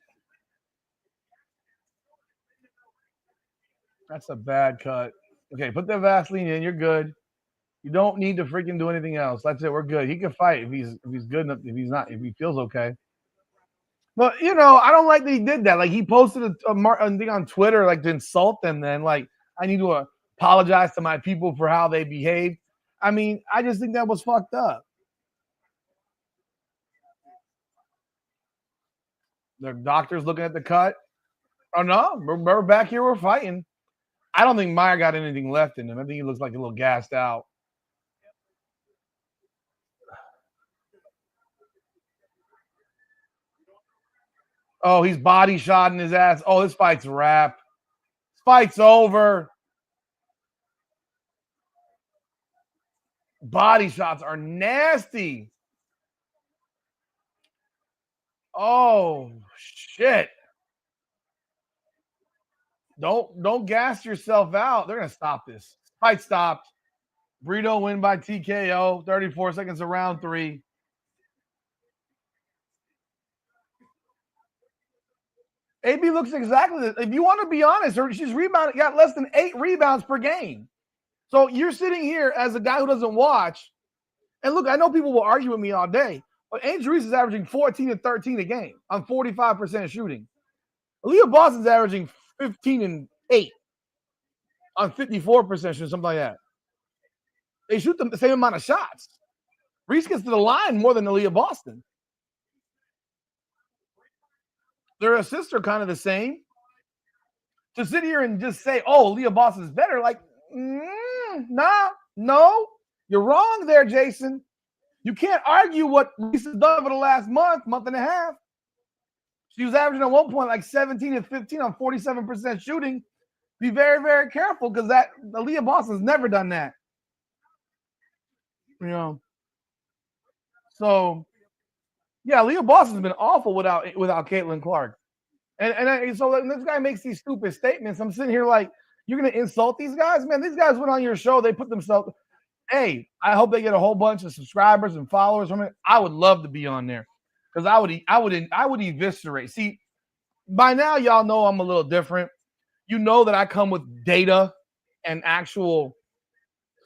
That's a bad cut. Okay, put the Vaseline in. You're good. You don't need to freaking do anything else. That's it. We're good. He can fight if he's good enough. If he feels okay. But I don't like that he did that. Like he posted a thing on Twitter, like to insult them. Then like I need to apologize to my people for how they behaved. I mean, I just think that was fucked up. The doctor's looking at the cut. Oh no, we're back here. We're fighting. I don't think Meyer got anything left in him. I think he looks like a little gassed out. Oh, he's body shotting his ass. Oh, this fight's wrapped. This fight's over. Body shots are nasty. Oh, shit. Don't gas yourself out. They're going to stop this. Fight stopped. Breto win by TKO. 34 seconds of round 3. AB looks exactly. If you want to be honest, she's rebounded, got less than 8 rebounds per game. So you're sitting here as a guy who doesn't watch. And look, I know people will argue with me all day, but Angel Reese is averaging 14 and 13 a game on 45% shooting. Aaliyah Boston's averaging 15 and 8 on 54% shooting, something like that. They shoot the same amount of shots. Reese gets to the line more than Aaliyah Boston. Their assists are kind of the same. To sit here and just say, oh, Aaliyah Boston's better, like, no, you're wrong there, Jason. You can't argue what Reese has done over the last month and a half. She was averaging at one point like 17 and 15 on 47% shooting. Be very, very careful because that Aaliyah Boston's never done that. You know. So, yeah, Aaliyah Boston's been awful without Caitlin Clark. And so this guy makes these stupid statements. I'm sitting here like, you're going to insult these guys? Man, these guys went on your show. They put themselves – hey, I hope they get a whole bunch of subscribers and followers from it. I would love to be on there because I would eviscerate. See, by now y'all know I'm a little different. You know that I come with data and actual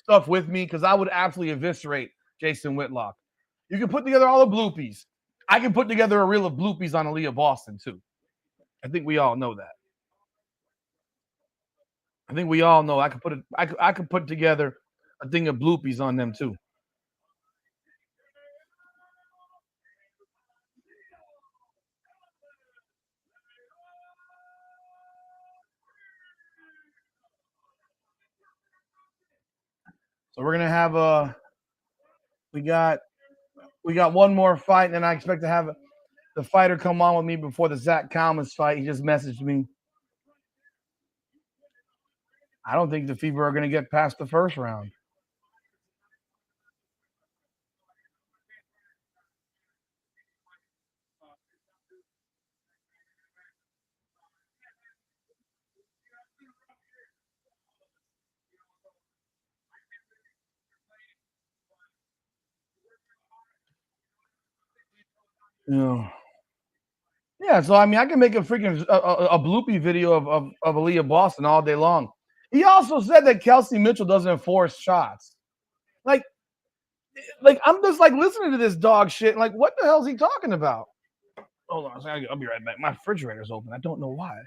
stuff with me because I would absolutely eviscerate Jason Whitlock. You can put together all the bloopies. I can put together a reel of bloopies on Aaliyah Boston too. I think we all know that. I think we all know I could put together a thing of bloopies on them too. So we're gonna have we got one more fight, and then I expect to have the fighter come on with me before the Zach Calmus fight. He just messaged me. I don't think the FIBA are gonna get past the first round. Yeah, so I mean, I can make a freaking a bloopy video of Aaliyah Boston all day long. He also said that Kelsey Mitchell doesn't force shots. Like I'm just like listening to this dog shit. Like, what the hell is he talking about? Hold on, I'll be right back. My refrigerator's open. I don't know why.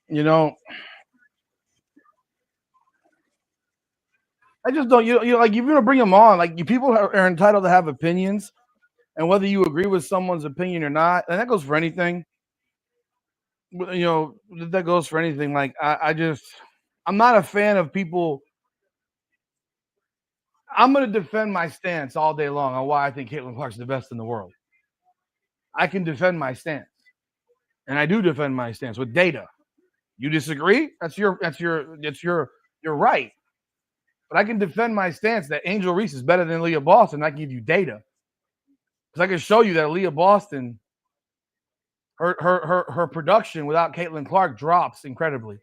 You know, I just don't. You like if you're gonna bring them on, like you people are entitled to have opinions, and whether you agree with someone's opinion or not, and that goes for anything. You know, that goes for anything. Like I'm not a fan of people. I'm going to defend my stance all day long on why I think Caitlin Clark's the best in the world. I can defend my stance, and I do defend my stance with data. You disagree? That's your right. But I can defend my stance that Angel Reese is better than Leah Boston. I can give you data because I can show you that Leah Boston, her production without Caitlin Clark drops incredibly.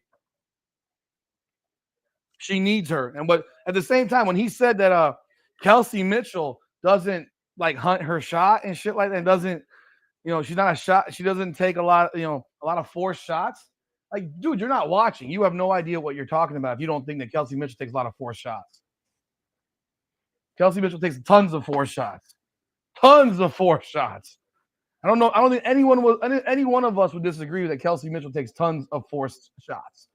She needs her, but at the same time, when he said that Kelsey Mitchell doesn't like hunt her shot and shit like that, doesn't she's not a shot. She doesn't take a lot of forced shots. Like, dude, you're not watching. You have no idea what you're talking about if you don't think that Kelsey Mitchell takes a lot of forced shots. Kelsey Mitchell takes tons of forced shots. Tons of forced shots. I don't know. I don't think any one of us would disagree that Kelsey Mitchell takes tons of forced shots.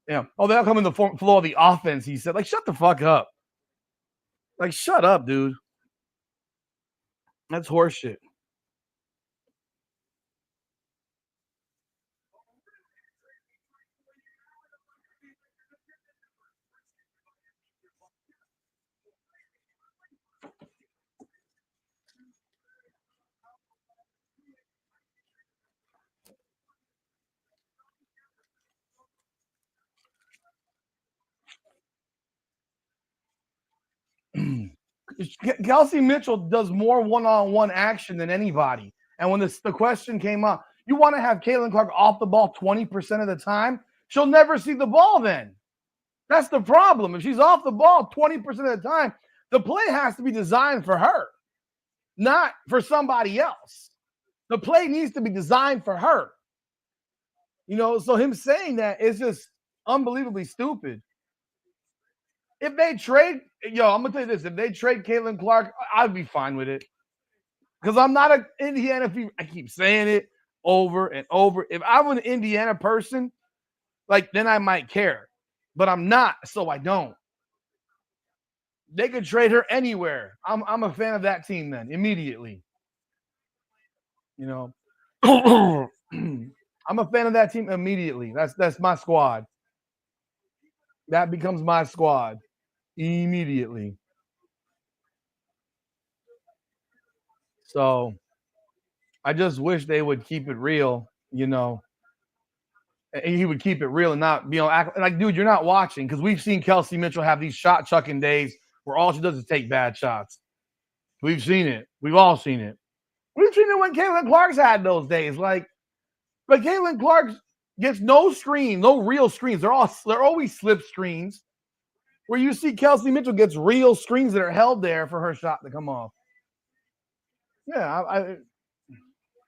Yeah. Oh, they'll come in the flow of the offense, he said. Like, shut the fuck up. Like, shut up, dude. That's horseshit. Kelsey Mitchell does more one-on-one action than anybody. And when the question came up, you want to have Caitlin Clark off the ball 20% of the time, she'll never see the ball then. That's the problem. If she's off the ball 20% of the time, the play has to be designed for her, not for somebody else. The play needs to be designed for her. So him saying that is just unbelievably stupid. If they trade, I'm going to tell you this. If they trade Caitlin Clark, I'd be fine with it. Because I'm not an Indiana fever. I keep saying it over and over. If I'm an Indiana person, then I might care. But I'm not, so I don't. They could trade her anywhere. I'm a fan of that team then, immediately. I'm a fan of that team immediately. That's my squad. That becomes my squad immediately. So I just wish they would keep it real, And he would keep it real and not, act like, dude, you're not watching, because we've seen Kelsey Mitchell have these shot chucking days where all she does is take bad shots. We've seen it. We've all seen it. We've seen it when Caitlin Clark's had those days. But Caitlin Clark gets no screen, no real screens. They're always slip screens where you see Kelsey Mitchell gets real screens that are held there for her shot to come off. Yeah,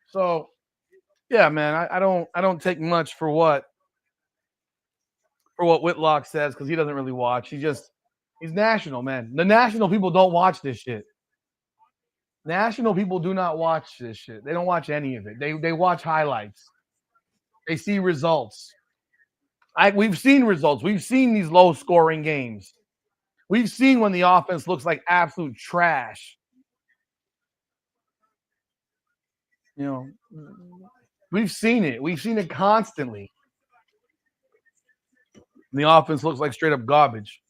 so yeah, man, I don't take much for what Whitlock says, because he doesn't really watch. He's national, man. The national people don't watch this shit. National people do not watch this shit. They don't watch any of it. They watch highlights. They see results. We've seen results. We've seen these low-scoring games. We've seen when the offense looks like absolute trash. We've seen it. We've seen it constantly. The offense looks like straight up garbage.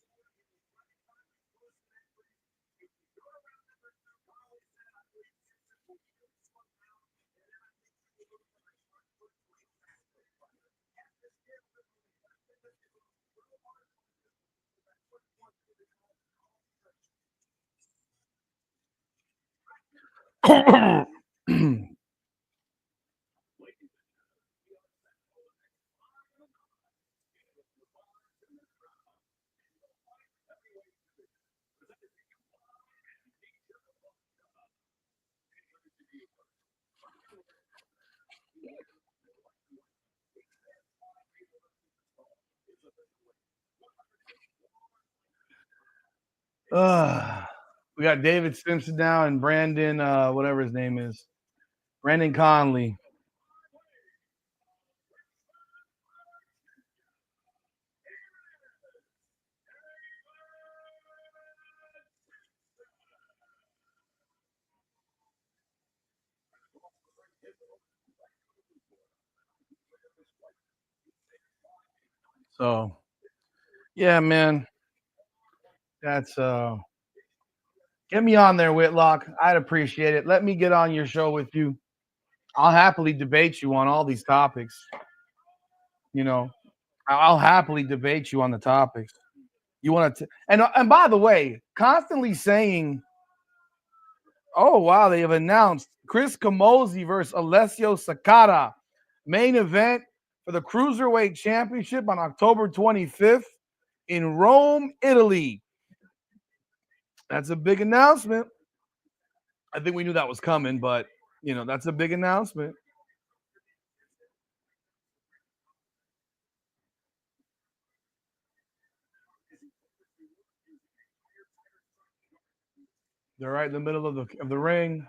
We got David Simpson now and Brandon, whatever his name is, Brandon Connley. So, yeah, man, that's get me on there, Whitlock. I'd appreciate it. Let me get on your show with you. I'll happily debate you on all these topics. I'll happily debate you on the topics. You want to, and by the way, constantly saying, oh wow, they have announced Chris Camozzi versus Alessio Sakata, main event for the Cruiserweight Championship on October 25th in Rome, Italy. That's a big announcement. I think we knew that was coming, but that's a big announcement. They're right in the middle of the ring.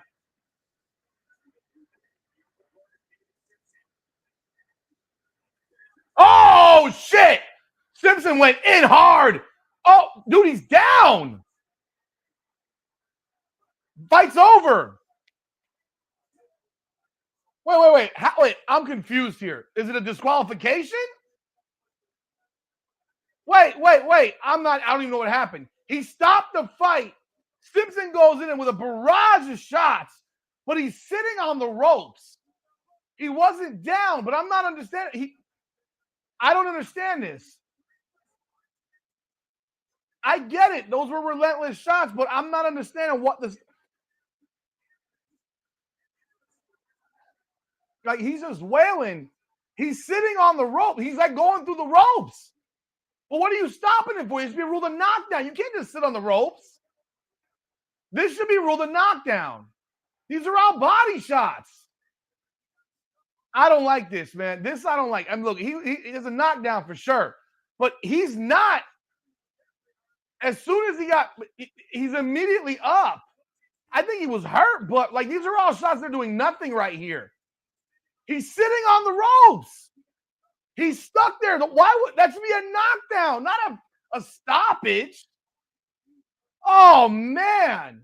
Oh shit! Simpson went in hard. Oh, dude, he's down. Fight's over. Wait. Wait, I'm confused here. Is it a disqualification? Wait. I don't even know what happened. He stopped the fight. Simpson goes in with a barrage of shots, but he's sitting on the ropes. He wasn't down, but I'm not understanding. I don't understand this. I get it. Those were relentless shots, but I'm not understanding what this. Like, he's just wailing. He's sitting on the rope. He's like going through the ropes. Well, what are you stopping him for? He should be ruled a knockdown. You can't just sit on the ropes. This should be ruled a knockdown. These are all body shots. I don't like this, man. This I don't like. I mean, look, he is a knockdown for sure, but he's not. As soon as he's immediately up. I think he was hurt, but like these are all shots that are doing nothing right here. He's sitting on the ropes. He's stuck there. Why would that should be a knockdown, not a stoppage? Oh man,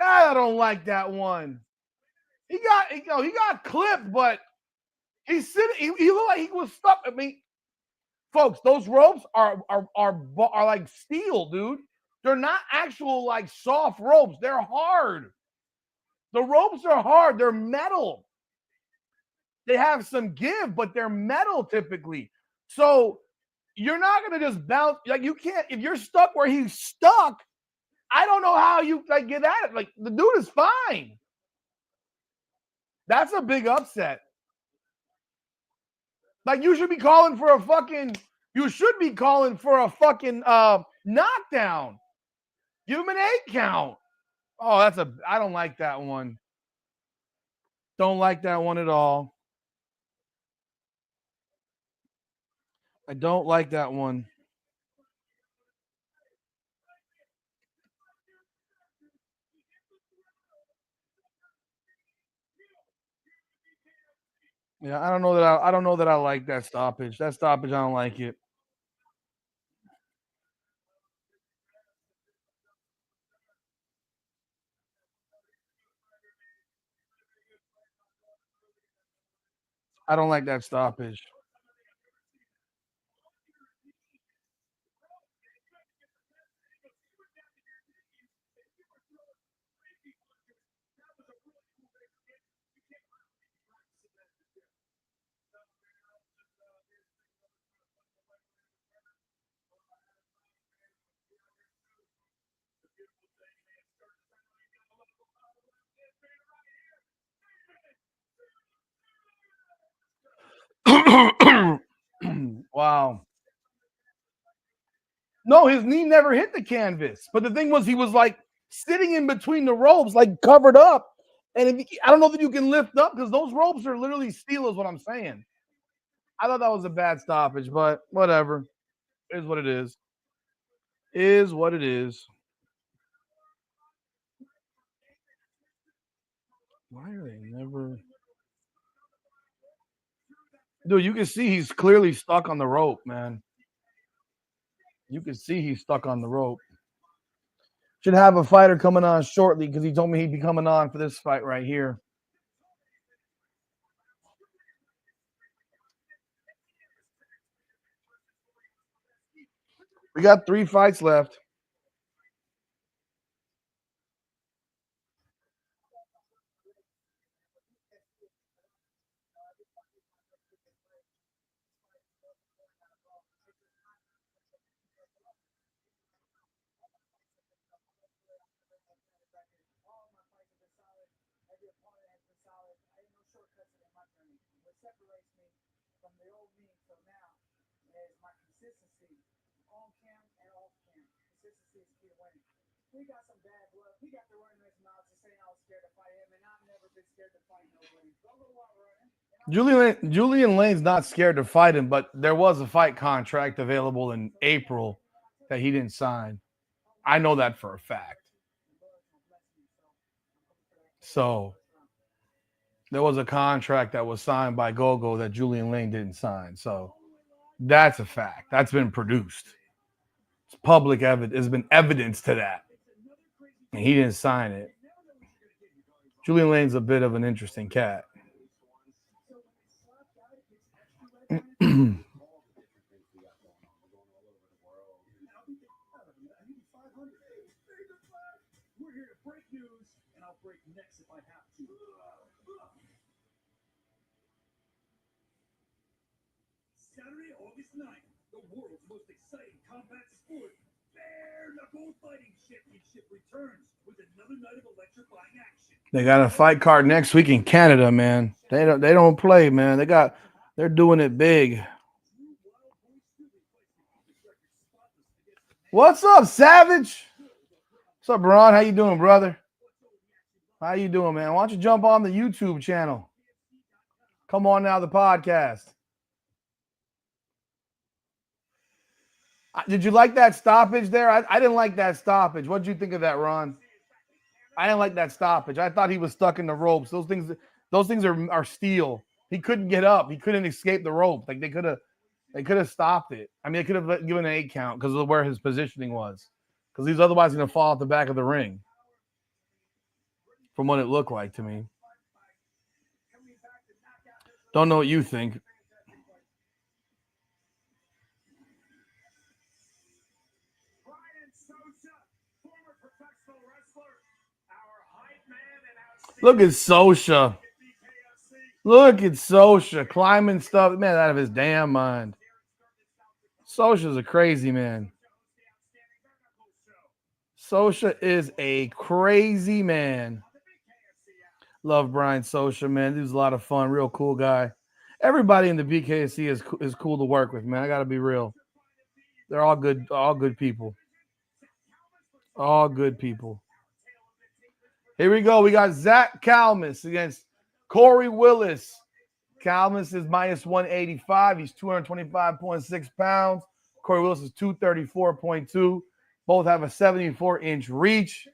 I don't like that one. He got clipped, but he's sitting. He looked like he was stuck. I mean, folks, those ropes are like steel, dude. They're not actual like soft ropes. They're hard. The ropes are hard. They're metal. They have some give, but they're metal typically. So you're not going to just bounce. Like you can't, if you're stuck where he's stuck, I don't know how you like get at it. Like the dude is fine. That's a big upset. Like you should be calling for a fucking knockdown. Give him an 8 count. Oh, I don't like that one. Don't like that one at all. I don't like that one. Yeah, I don't know that I like that stoppage. That stoppage, I don't like it. I don't like that stoppage. Wow. No, his knee never hit the canvas. But the thing was, he was like sitting in between the ropes, like covered up. And I don't know that you can lift up because those ropes are literally steel, is what I'm saying. I thought that was a bad stoppage, but whatever. Is what it is. Is what it is. Why are they never? Dude, you can see he's clearly stuck on the rope, man. You can see he's stuck on the rope. Should have a fighter coming on shortly because he told me he'd be coming on for this fight right here. We got 3 fights left. Julian Lane's not scared to fight him, but there was a fight contract available in April that he didn't sign. I know that for a fact. So there was a contract that was signed by Gogo that Julian Lane didn't sign. So that's a fact. That's been produced. It's public evidence. There's been evidence to that. And he didn't sign it. Julian Lane's a bit of an interesting cat. Saturday, August 9th, The world's most exciting combat sport, Bare Knuckle Fighting Championship returns with another night of electrifying action. They got a fight card next week in Canada, man. They don't play, man. They're doing it big. What's up, Savage? What's up, Ron? How you doing, brother? How you doing, man? Why don't you jump on the YouTube channel? Come on now, the podcast. Did you like that stoppage there? I didn't like that stoppage. What did you think of that, Ron? I didn't like that stoppage. I thought he was stuck in the ropes. Those things are steel. He couldn't get up. He couldn't escape the rope. Like they could have stopped it. I mean, they could have given an 8 count because of where his positioning was. Because he's otherwise going to fall at the back of the ring. From what it looked like to me. Don't know what you think. Look at Sosha. Look at Sosha climbing stuff. Man, out of his damn mind. Sosha's a crazy man. Sosha is a crazy man. Love Brian Sosha, man. He was a lot of fun. Real cool guy. Everybody in the BKFC is cool to work with, man. I got to be real. They're all good people. All good people. Here we go. We got Zach Calmus against Corey Willis. Calmus is minus 185. He's 225.6 pounds. Corey Willis is 234.2. Both have a 74-inch reach.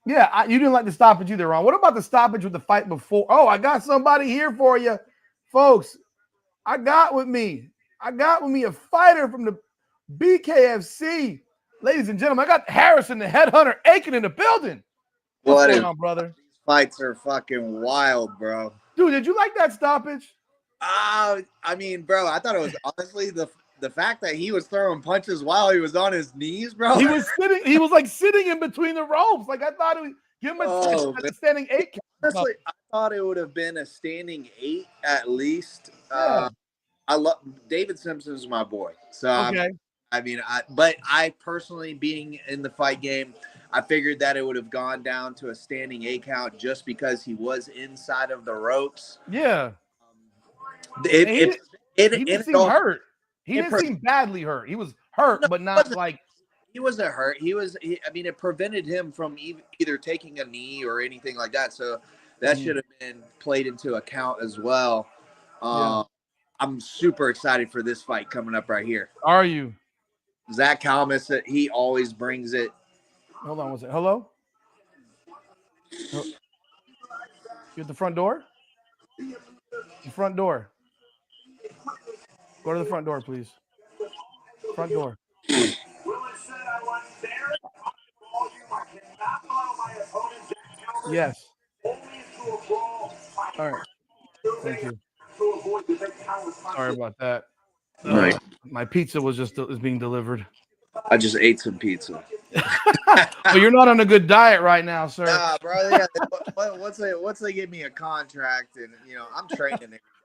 Yeah, you didn't like the stoppage either, Ron. What about the stoppage with the fight before? Oh, I got somebody here for you, folks. I got with me a fighter from the BKFC. Ladies and gentlemen, I got Harrison, the headhunter, Aiken in the building. What's going on, brother? These fights are fucking wild, bro. Dude, did you like that stoppage? I mean, bro, I thought it was honestly the fact that he was throwing punches while he was on his knees, bro. He was sitting in between the ropes. Like I thought it would give him a standing 8 count. Honestly, I thought it would have been a standing 8 at least. Yeah. I love David Simpson's my boy. So okay. But I personally, being in the fight game, I figured that it would have gone down to a standing 8 count just because he was inside of the ropes. Yeah. He didn't seem hurt. He didn't seem badly hurt. He was hurt, but not like he wasn't hurt. It prevented him from either taking a knee or anything like that. So that should have been played into account as well. I'm super excited for this fight coming up right here. Are you? Zach Calmus, he always brings it. Hold on, was it? Hello? You at the front door? The front door. Go to the front door, please. Front door. Yes. All right. Thank you. Sorry about that. Right. My pizza is being delivered. I just ate some pizza. Well, you're not on a good diet right now, sir. Nah, bro. Yeah, once they give me a contract, and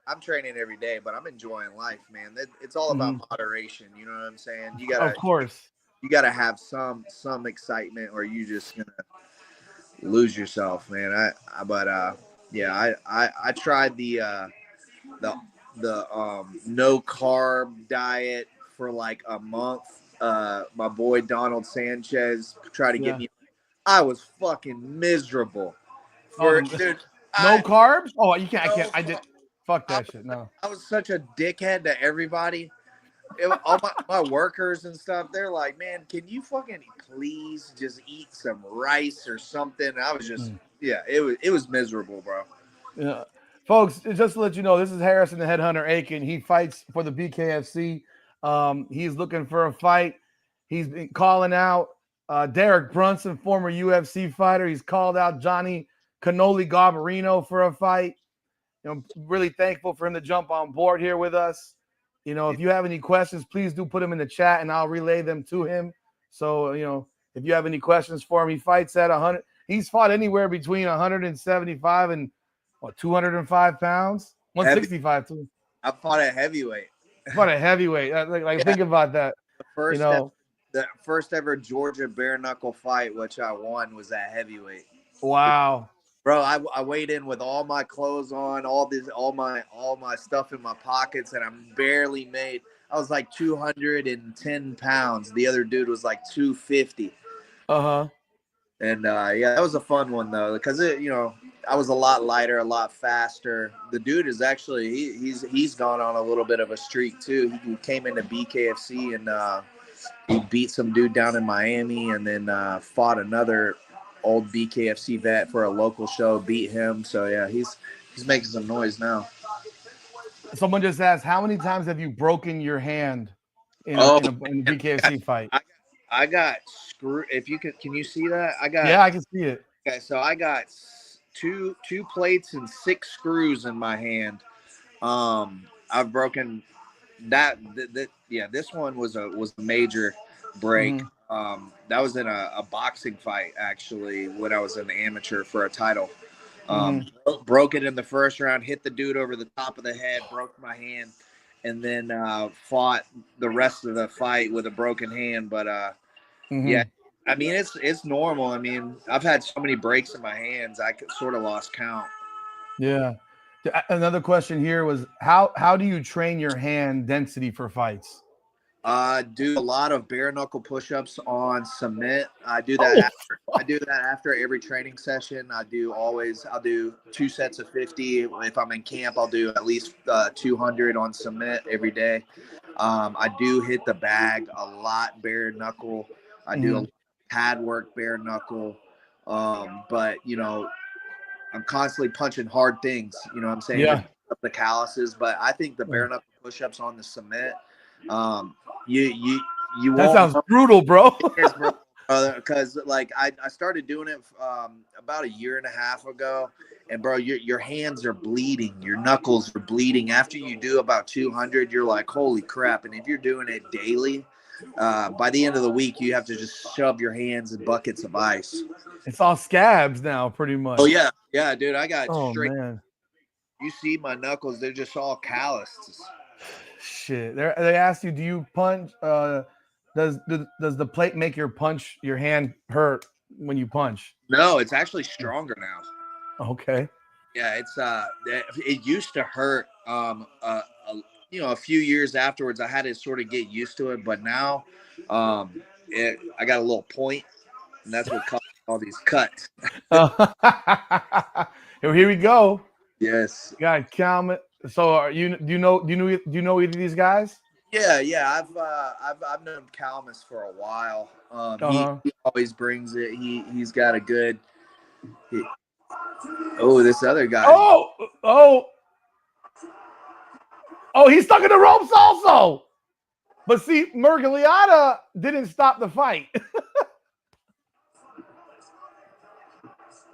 I'm training every day, but I'm enjoying life, man. It's all about moderation. You know what I'm saying? Of course. You gotta have some excitement, or you just gonna lose yourself, man. I tried the no carb diet for like a month. My boy Donald Sanchez tried to get me. I was fucking miserable. Dude, no carbs? Oh, you can't. I can't. I did. Fuck that shit. No. I was such a dickhead to everybody. All my workers and stuff, they're like, man, can you fucking please just eat some rice or something? I was just, it was miserable, bro. Yeah. Folks, just to let you know, this is Harrison, the headhunter Aiken. He fights for the BKFC. He's looking for a fight. He's been calling out Derek Brunson, former UFC fighter. He's called out Johnny Connolly Garbarino for a fight. Really thankful for him to jump on board here with us. If you have any questions, please do put them in the chat and I'll relay them to him. So, if you have any questions for him, he fights at 100. He's fought anywhere between 175 and 205 pounds, 165 too. I fought at heavyweight. What a heavyweight. Like Yeah, think about that. the You first ever, know, the first ever Georgia bare knuckle fight, which I won, was at heavyweight. wow. Bro, I weighed in with all my clothes on, all my stuff in my pockets, and I'm barely made. I was like 210 pounds. The other dude was like 250. Uh-huh. And yeah, that was a fun one though, because I was a lot lighter, a lot faster. The dude is actually he's gone on a little bit of a streak too. He came into BKFC and he beat some dude down in Miami, and then fought another old BKFC vet for a local show, beat him. So yeah, he's making some noise now. Someone just asked, how many times have you broken your hand in Oh, a BKFC fight? I got screwed. If you can you see that? Yeah, I can see it. Okay, so I got two plates and 6 screws in my hand. I've broken that. Yeah, this one was a major break. That was in a boxing fight actually when I was an amateur for a title. Broke it in the first round, hit the dude over the top of the head, broke my hand, and then fought the rest of the fight with a broken hand. But yeah, I mean it's normal. I mean, I've had so many breaks in my hands, I sort of lost count. Yeah. Another question here was how do you train your hand density for fights? Do a lot of bare knuckle push-ups on cement. I do that after every training session. I'll do 2 sets of 50. If I'm in camp, I'll do at least 200 on cement every day. I do hit the bag a lot bare knuckle. I do a lot of pad work bare knuckle. But I'm constantly punching hard things, you know what I'm saying? Yeah. Just up the calluses. But I think the bare knuckle push-ups on the cement, you That won't sounds brutal, bro. because like I started doing it about a year and a half ago, and bro, your hands are bleeding, your knuckles are bleeding. After you do about 200, you're like, holy crap. And if you're doing it daily, by the end of the week, you have to just shove your hands in buckets of ice. It's all scabs now, pretty much. Oh yeah, dude, I got straight. Man. You see my knuckles, they're just all calloused. Shit. They asked you, do you punch? Does the plate make your hand hurt when you punch? No, it's actually stronger now. Okay. Yeah, it used to hurt. A few years afterwards, I had to sort of get used to it, but now, I got a little point, and that's what caused all these cuts. Here we go. Yes. Got Calmus. So do you know either of these guys? Yeah. I've known Calmus for a while. He always brings it. He's got a good. This other guy. He's stuck in the ropes also. But see, Murgliata didn't stop the fight.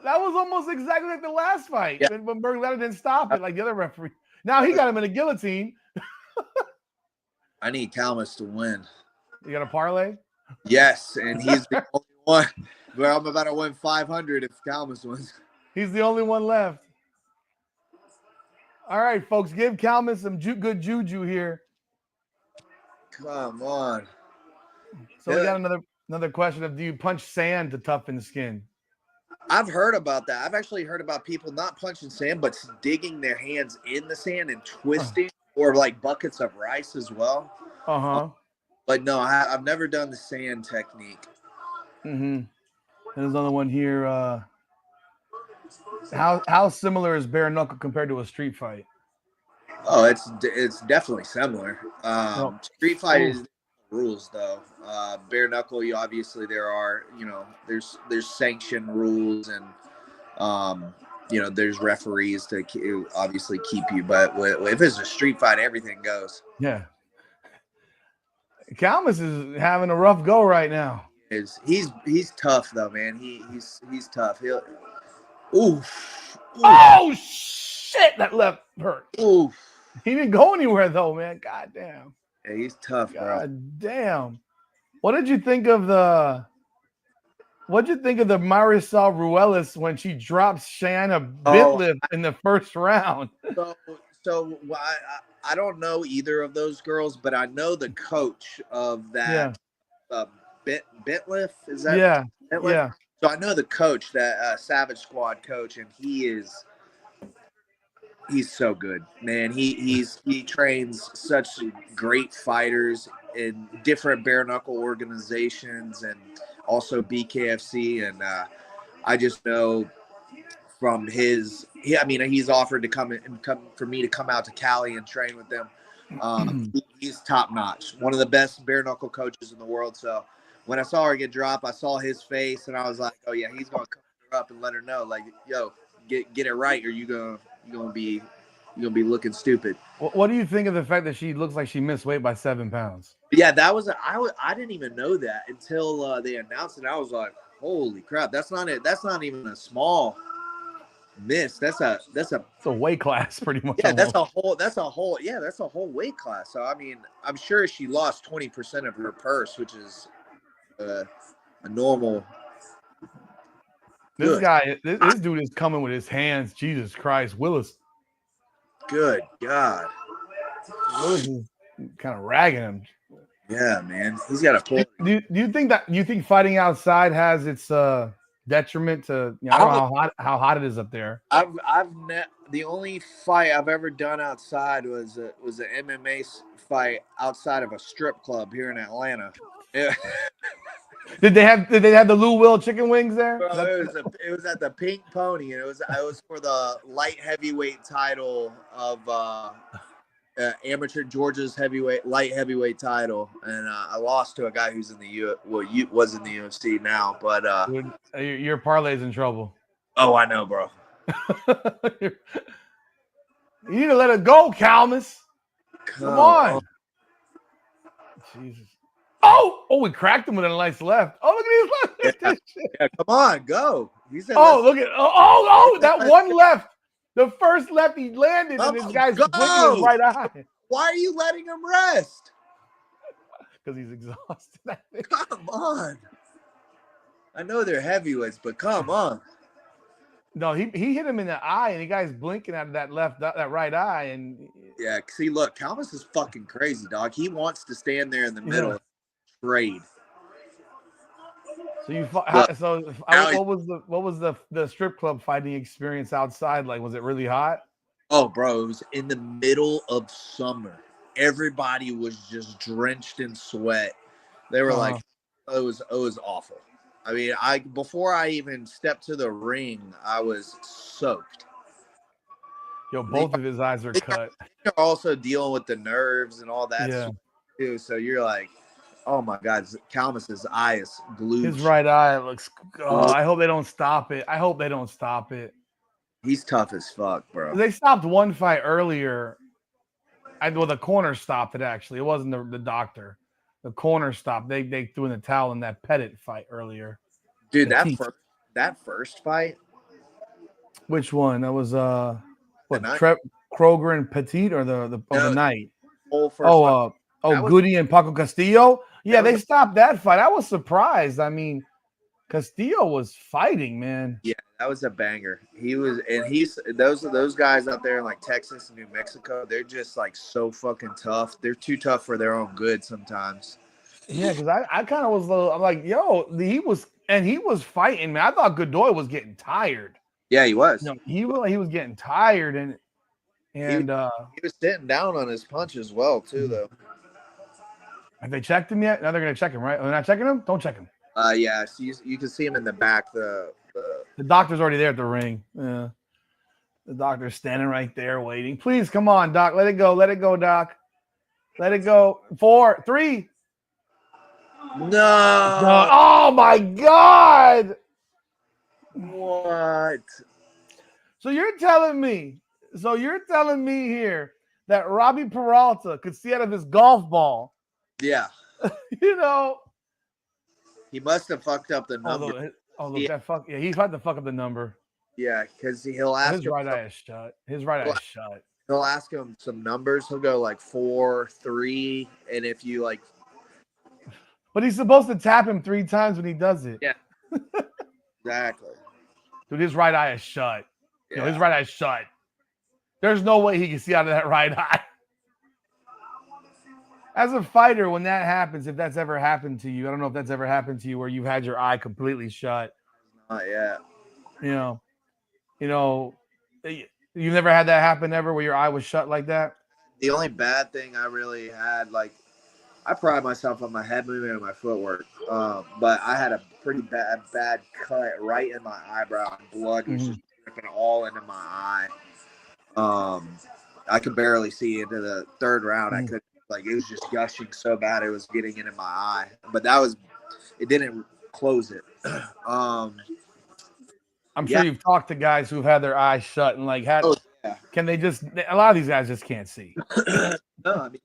That was almost exactly like the last fight. Yeah. But Murgliata didn't stop it like the other referee. Now he got him in a guillotine. I need Calmus to win. You got a parlay? Yes, and he's the only one. But I'm about to win 500 if Calmus wins. He's the only one left. All right, folks, give Calmus some good juju here. Come on. So we got another question of, do you punch sand to toughen skin? I've heard about that. I've actually heard about people not punching sand, but digging their hands in the sand and twisting, or like buckets of rice as well. But no, I've never done the sand technique. There's another one here. How similar is bare knuckle compared to a street fight? Oh, it's definitely similar. Street fight is rules though. Bare knuckle, obviously there are, there's sanction rules, and there's referees to obviously keep you. But if it's a street fight, everything goes. Yeah. Calmus is having a rough go right now. He's tough though, man. He's tough. Oof. Oh shit! That left hurt. Oof. He didn't go anywhere though, man. God damn. Yeah, he's tough, bro. God damn. What did you think of the Marisol Ruelas when she dropped Shanna Bitlip in the first round? So I don't know either of those girls, but I know the coach of that. Bentliff, is that? Yeah. Bentliff? Yeah. So I know the coach, that Savage Squad coach, and he's so good, man. He trains such great fighters in different bare knuckle organizations and also BKFC, and I just know from his, he's offered to come for me to come out to Cali and train with them. He's top notch, one of the best bare knuckle coaches in the world. So when I saw her get dropped, I saw his face, and I was like, oh yeah, he's gonna come her up and let her know, like, yo, get it right, or you're gonna be looking stupid. What do you think of the fact that she looks like she missed weight by 7 pounds? Yeah, that was I didn't even know that until they announced it. I was like, holy crap, that's not it. That's not even a small miss. That's a It's a weight class, pretty much. yeah. Almost. That's a whole weight class. So I mean, I'm sure she lost 20% of her purse, which is a normal. This guy, this dude is coming with his hands. Jesus Christ, Willis. Good God. Willis is kind of ragging him. Yeah, man. He's got a pull. Do you think fighting outside has its detriment to, I don't know how hot it is up there? The only fight I've ever done outside was an MMA fight outside of a strip club here in Atlanta. Yeah. Did they have the Lou Will chicken wings there? Bro, it was at the Pink Pony, and it was for the light heavyweight title of amateur Georgia's light heavyweight title, and I lost to a guy who's in the was in the UFC now, but Dude, your parlay's in trouble. Oh, I know, bro. You need to let it go, Calmus. Come on. Jesus. Oh, we cracked him with a nice left. Oh, look at his left. Yeah, come on, go. Look at that one left. The first left he landed, and this guy's blinking his right eye. Why are you letting him rest? Because he's exhausted. Come on. I know they're heavyweights, but come on. No, he hit him in the eye, and the guy's blinking out of that right eye, and yeah. See, look, Calmus is fucking crazy, dog. He wants to stand there in the middle and trade. So what was the strip club fighting experience outside like? Was it really hot? Oh, bro, it was in the middle of summer. Everybody was just drenched in sweat. They were like, it was awful. I mean, before I even stepped to the ring, I was soaked. Yo, both of his eyes are cut. You're also dealing with the nerves and all that stuff too. So you're like, oh my God, Calmus's eye is glued. His right eye looks. Oh, I hope they don't stop it. He's tough as fuck, bro. They stopped one fight earlier. The corner stopped it. Actually, it wasn't the doctor. The corner stopped. They threw in the towel in that Pettit fight earlier. Dude, that first fight. Which one? That was Kroger and Pettit, or the night. Goody and Paco Castillo. Yeah, they stopped that fight. I was surprised. I mean, Castillo was fighting, man. Yeah, that was a banger. He's those guys out there in like Texas and New Mexico. They're just like so fucking tough. They're too tough for their own good sometimes. Yeah, because I kind of was. I'm like, yo, he was fighting, man. I thought Gdoy was getting tired. Yeah, he was. No, he was getting tired, and he was sitting down on his punch as well too, though. Have they checked him yet? Now they're gonna check him, right? They're not checking him. Don't check him. Yeah. So you can see him in the back. The doctor's already there at the ring. Yeah. The doctor's standing right there waiting. Please, come on, Doc. Let it go. Let it go, Doc. Let it go. 4, 3. No. Oh my God. What? So you're telling me here that Robbie Peralta could see out of his golf ball? Yeah. He must have fucked up the number. He had to fuck up the number. Yeah, because he'll ask his right eye is shut. His right eye is shut. He'll ask him some numbers. He'll go like 4, 3, and if you like. But he's supposed to tap him 3 times when he does it. Yeah. Exactly. Dude, his right eye is shut. Yeah. His right eye is shut. There's no way he can see out of that right eye. As a fighter, when that happens, if that's ever happened to you, I don't know if that's ever happened to you where you've had your eye completely shut. Not yet. You know, you know, you've never had that happen ever where your eye was shut like that. The only bad thing I really had, like, I pride myself on my head movement and my footwork, but I had a pretty bad cut right in my eyebrow, and blood was just dripping all into my eye. I could barely see into the third round. I could, like, it was just gushing so bad it was getting into my eye, but it didn't close it. I'm sure you've talked to guys who've had their eyes shut and like had. Oh, yeah. Can they just? A lot of these guys just can't see. No, I mean,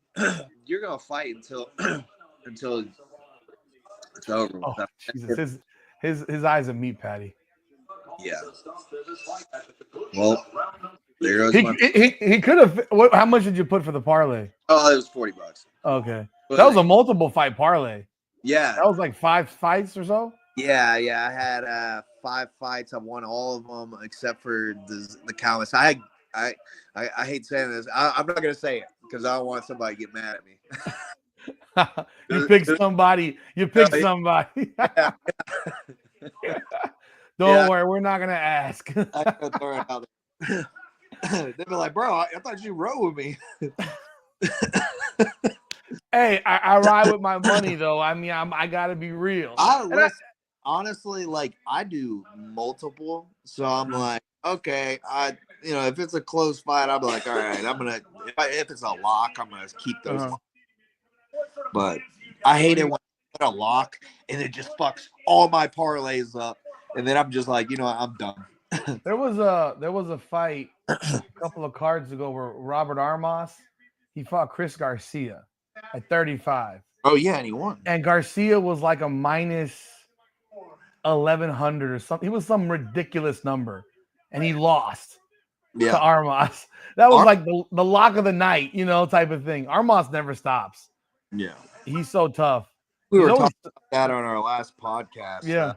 you're gonna fight until it's over. Oh, Jesus. His eyes a meat patty. Yeah. Well, there goes he could have. How much did you put for the parlay? Oh, it was $40. Okay, that was a multiple fight parlay. Yeah, that was like 5 fights or so. Yeah. I had 5 fights. I won all of them except for the Calmus. I hate saying this. I'm not gonna say it because I don't want somebody to get mad at me. You pick somebody. Somebody. Don't worry, we're not gonna ask. I gotta throw it out there. They'd be like, "Bro, I thought you rode with me." Hey, I ride with my money though. I mean, I gotta be real. Honestly, like, I do multiple, so I'm like, okay, if it's a close fight, I'm like, all right, I'm gonna if it's a lock, I'm gonna keep those. But I hate it when I put a lock and it just fucks all my parlays up, and then I'm just like, I'm done. There was a fight a couple of cards ago where Robert Armas, he fought Chris Garcia at 35. Oh yeah, and he won. And Garcia was like a minus 1,100 or something. He was some ridiculous number, and he lost to Armas. That was like the lock of the night, type of thing. Armas never stops. Yeah, he's so tough. We were talking about that on our last podcast. Yeah,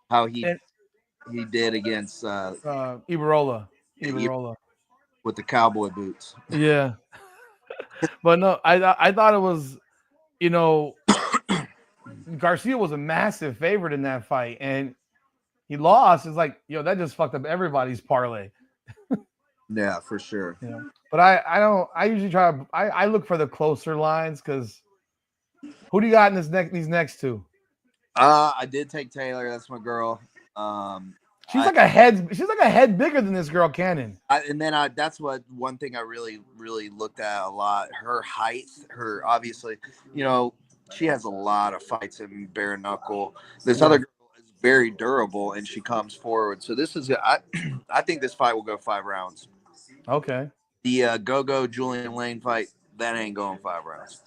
how he did against Ibarola with the cowboy boots. Yeah, but no, I thought it was, Garcia was a massive favorite in that fight, and he lost. It's like, that just fucked up everybody's parlay. Yeah, for sure. But I usually I look for the closer lines because who do you got in these next two? I did take Taylor. That's my girl. She's like a head bigger than this girl Cannon. That's one thing I really, really looked at a lot. Her height, obviously, she has a lot of fights in bare knuckle. This other girl is very durable and she comes forward. So this is, I think this fight will go 5 rounds. Okay. The Gogo Julian Lane fight, that ain't going 5 rounds.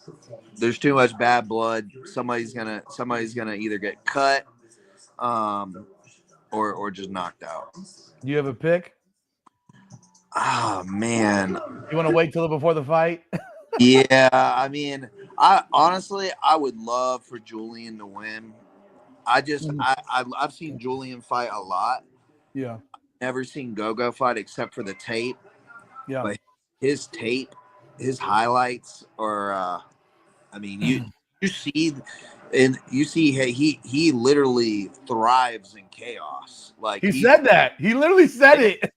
There's too much bad blood. Somebody's gonna either get cut, or just knocked out. Do you have a pick? Oh man. You want to wait till before the fight? Yeah, I mean, I would love for Julian to win. I've seen Julian fight a lot. Yeah. Never seen Gogo fight except for the tape. Yeah. But his tape, his highlights are you see he literally thrives in chaos. Like he said that. He literally said it.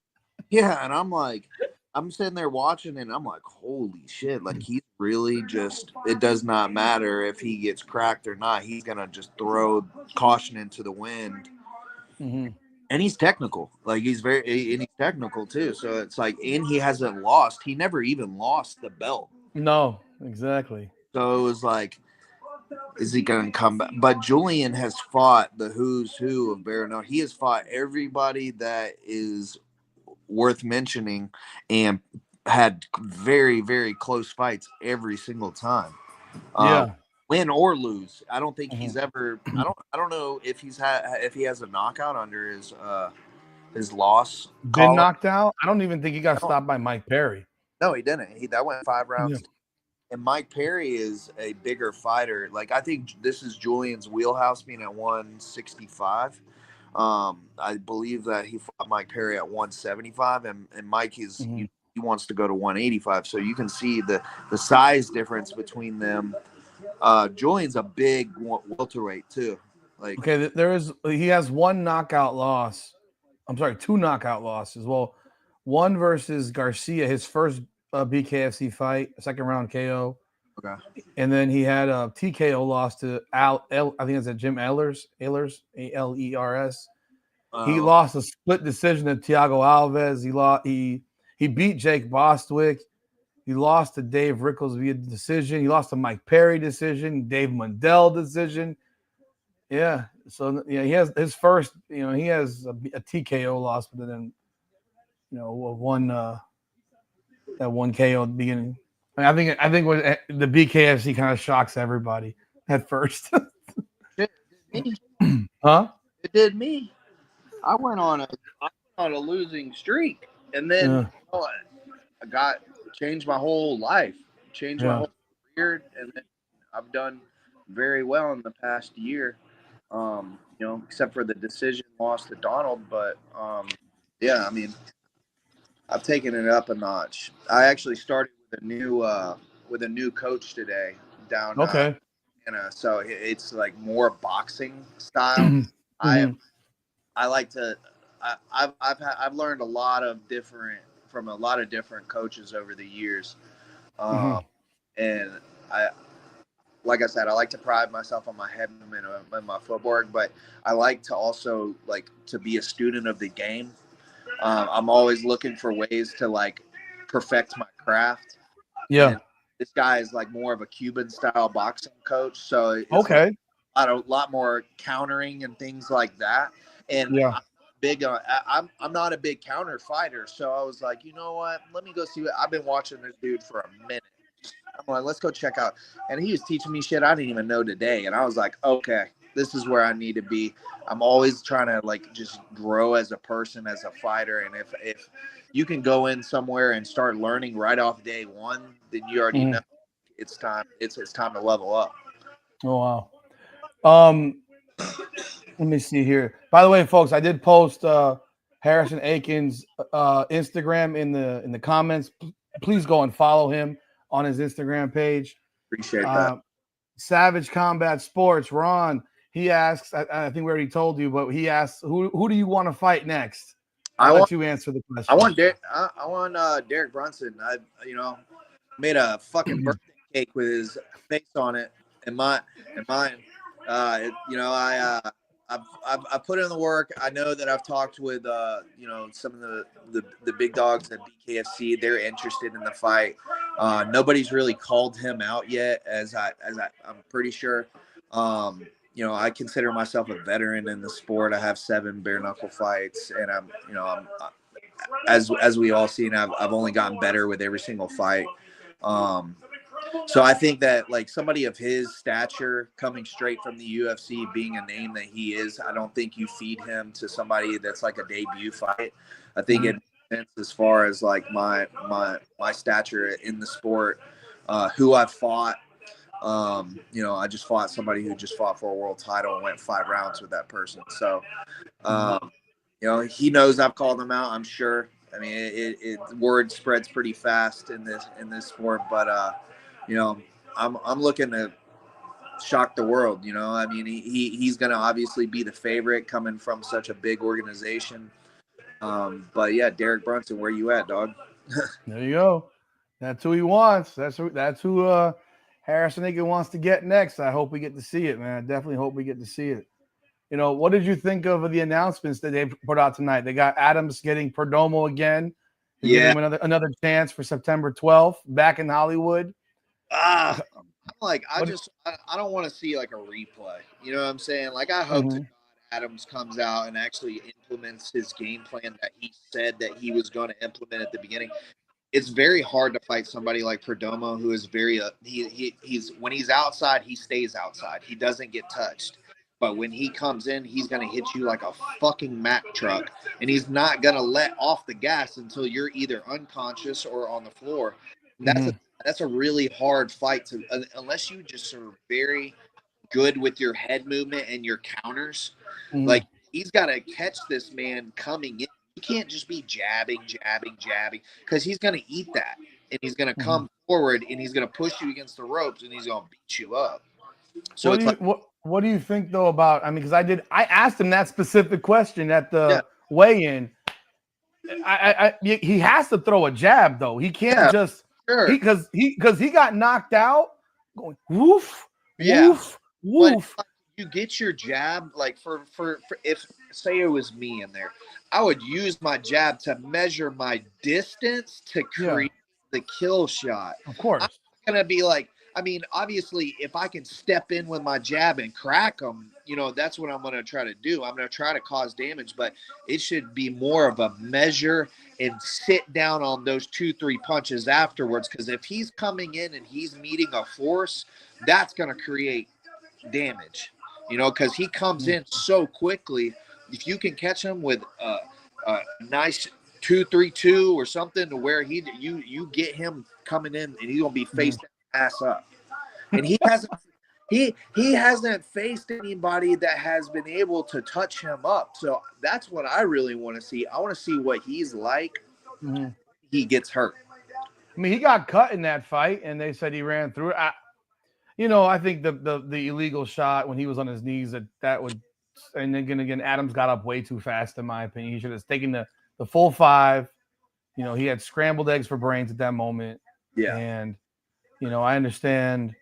Yeah, and I'm sitting there watching and I'm like, holy shit, like he's really just, it does not matter if he gets cracked or not. He's going to just throw caution into the wind. Mm-hmm. And he's technical. Like he's technical too. So it's like, and he hasn't lost. He never even lost the belt. No, exactly. So it was like, is he going to come back? But Julian has fought the who's who of Breto. He has fought everybody that is worth mentioning and had very, very close fights every single time. Win or lose. I don't think he's ever. I don't know if he has a knockout under his loss. Been knocked out. I don't even think he got stopped by Mike Perry. No, he didn't. That went 5 rounds. Yeah. And Mike Perry is a bigger fighter. Like I think this is Julian's wheelhouse, being at 165. I believe that he fought Mike Perry at 175, and Mike is he wants to go to 185. So you can see the size difference between them. Julian's a big welterweight too. Like, okay, he has one knockout loss. I'm sorry, 2 knockout losses. Well, one versus Garcia, his first BKFC fight, second round KO. okay. And then he had a TKO loss to I think it's at Jim Ehlers, Alers. He lost a split decision to Thiago Alves. He beat Jake Bostwick. He lost to Dave Rickles via decision. He lost to Mike Perry decision, Dave Mundell decision. Yeah. So yeah, he has his first, he has a TKO loss, but then one that one KO at the beginning. I think when the BKFC kind of shocks everybody at first. Huh? It did me. I went on a losing streak, and then I changed my whole life, changed my whole career, and then I've done very well in the past year. Except for the decision loss to Donald, but yeah, I mean, I've taken it up a notch. I actually started with a new coach today down. Okay. So it's like more boxing style. I like to. I've learned a lot of from a lot of different coaches over the years, and like I said, I like to pride myself on my head and my footwork, but I like to also to be a student of the game. I'm always looking for ways to perfect my craft. Yeah. And this guy is more of a Cuban style boxing coach, so it's okay. A lot more countering and things like that. And I'm not a big counter fighter, so I was like, you know what? Let me go see what I've been watching this dude for a minute. I'm like, let's go check out. And he was teaching me shit I didn't even know today. And I was like, okay, this is where I need to be. I'm always trying to just grow as a person, as a fighter. And if you can go in somewhere and start learning right off day one, then you already know it's time. It's time to level up. Oh wow. Let me see here. By the way, folks, I did post Harrison Aiken's Instagram in the comments. Please go and follow him on his Instagram page. Appreciate that. Savage Combat Sports, Ron. He asks, I think we already told you, but he asks, who do you want to fight next? I'll let you answer the question. I want Derek Brunson. I made a fucking birthday cake with his face on it and mine. I've put in the work. I know that I've talked with some of the big dogs at BKFC. They're interested in the fight. Nobody's really called him out yet, I'm pretty sure. I consider myself a veteran in the sport. I have 7 bare knuckle fights, and I'm as we all seen, I've only gotten better with every single fight. So I think that somebody of his stature coming straight from the UFC, being a name that he is, I don't think you feed him to somebody that's a debut fight. I think it makes sense as far as my stature in the sport, who I've fought. I just fought somebody who just fought for a world title and went 5 rounds with that person. So, he knows I've called him out, I'm sure. I mean, it word spreads pretty fast in this sport, but I'm looking to shock the world. I mean, he's going to obviously be the favorite coming from such a big organization. But yeah, Derek Brunson, where you at, dog? There you go. That's who he wants. That's who Harrison Aiken wants to get next. I hope we get to see it, man. I definitely hope we get to see it. What did you think of the announcements that they put out tonight? They got Adams getting Perdomo again. They give him another chance for September 12th back in Hollywood. I don't want to see a replay. You know what I'm saying? I hope to God Adams comes out and actually implements his game plan that he said that he was going to implement at the beginning. It's very hard to fight somebody like Perdomo, who is very he's when he's outside, he stays outside. He doesn't get touched. But when he comes in, he's going to hit you like a fucking Mack truck. And he's not going to let off the gas until you're either unconscious or on the floor. That's a really hard fight to, unless you just are very good with your head movement and your counters. He's got to catch this man coming in. You can't just be jabbing, because he's going to eat that, and he's going to come forward, and he's going to push you against the ropes, and he's going to beat you up. So what do you think though about? I mean, because I asked him that specific question at the weigh-in. He has to throw a jab though. He can't just because he got knocked out going woof woof. But you get your jab like for if say it was me in there, I would use my jab to measure my distance to create the kill shot. Of course, I'm not gonna be like. I mean, obviously, if I can step in with my jab and crack them, that's what I'm going to try to do. I'm going to try to cause damage, but it should be more of a measure and sit down on those 2-3 punches afterwards. Because if he's coming in and he's meeting a force, that's going to create damage, because he comes in so quickly. If you can catch him with a nice 2-3-2 or something to where you get him coming in and he's going to be face down, ass up, and he hasn't faced anybody that has been able to touch him up. So that's what I really want to see. I want to see what he's like. He gets hurt. I mean, he got cut in that fight, and they said he ran through it. I think the illegal shot when he was on his knees that would, and then again Adams got up way too fast in my opinion. He should have taken the full 5. He had scrambled eggs for brains at that moment. Yeah, and. I understand.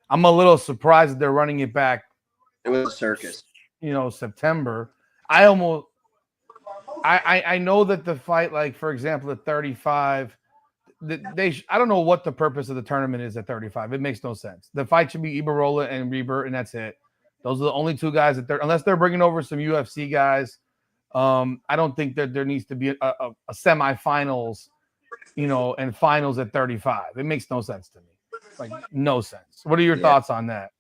I'm a little surprised that they're running it back. It was a circus. September. I know that the fight, like for example, at 35, I don't know what the purpose of the tournament is at 35. It makes no sense. The fight should be Ibarola and Reber, and that's it. Those are the only 2 guys unless they're bringing over some UFC guys. I don't think that there needs to be a semifinals, and finals at 35. It makes no sense to me. Like no sense. What are your thoughts on that?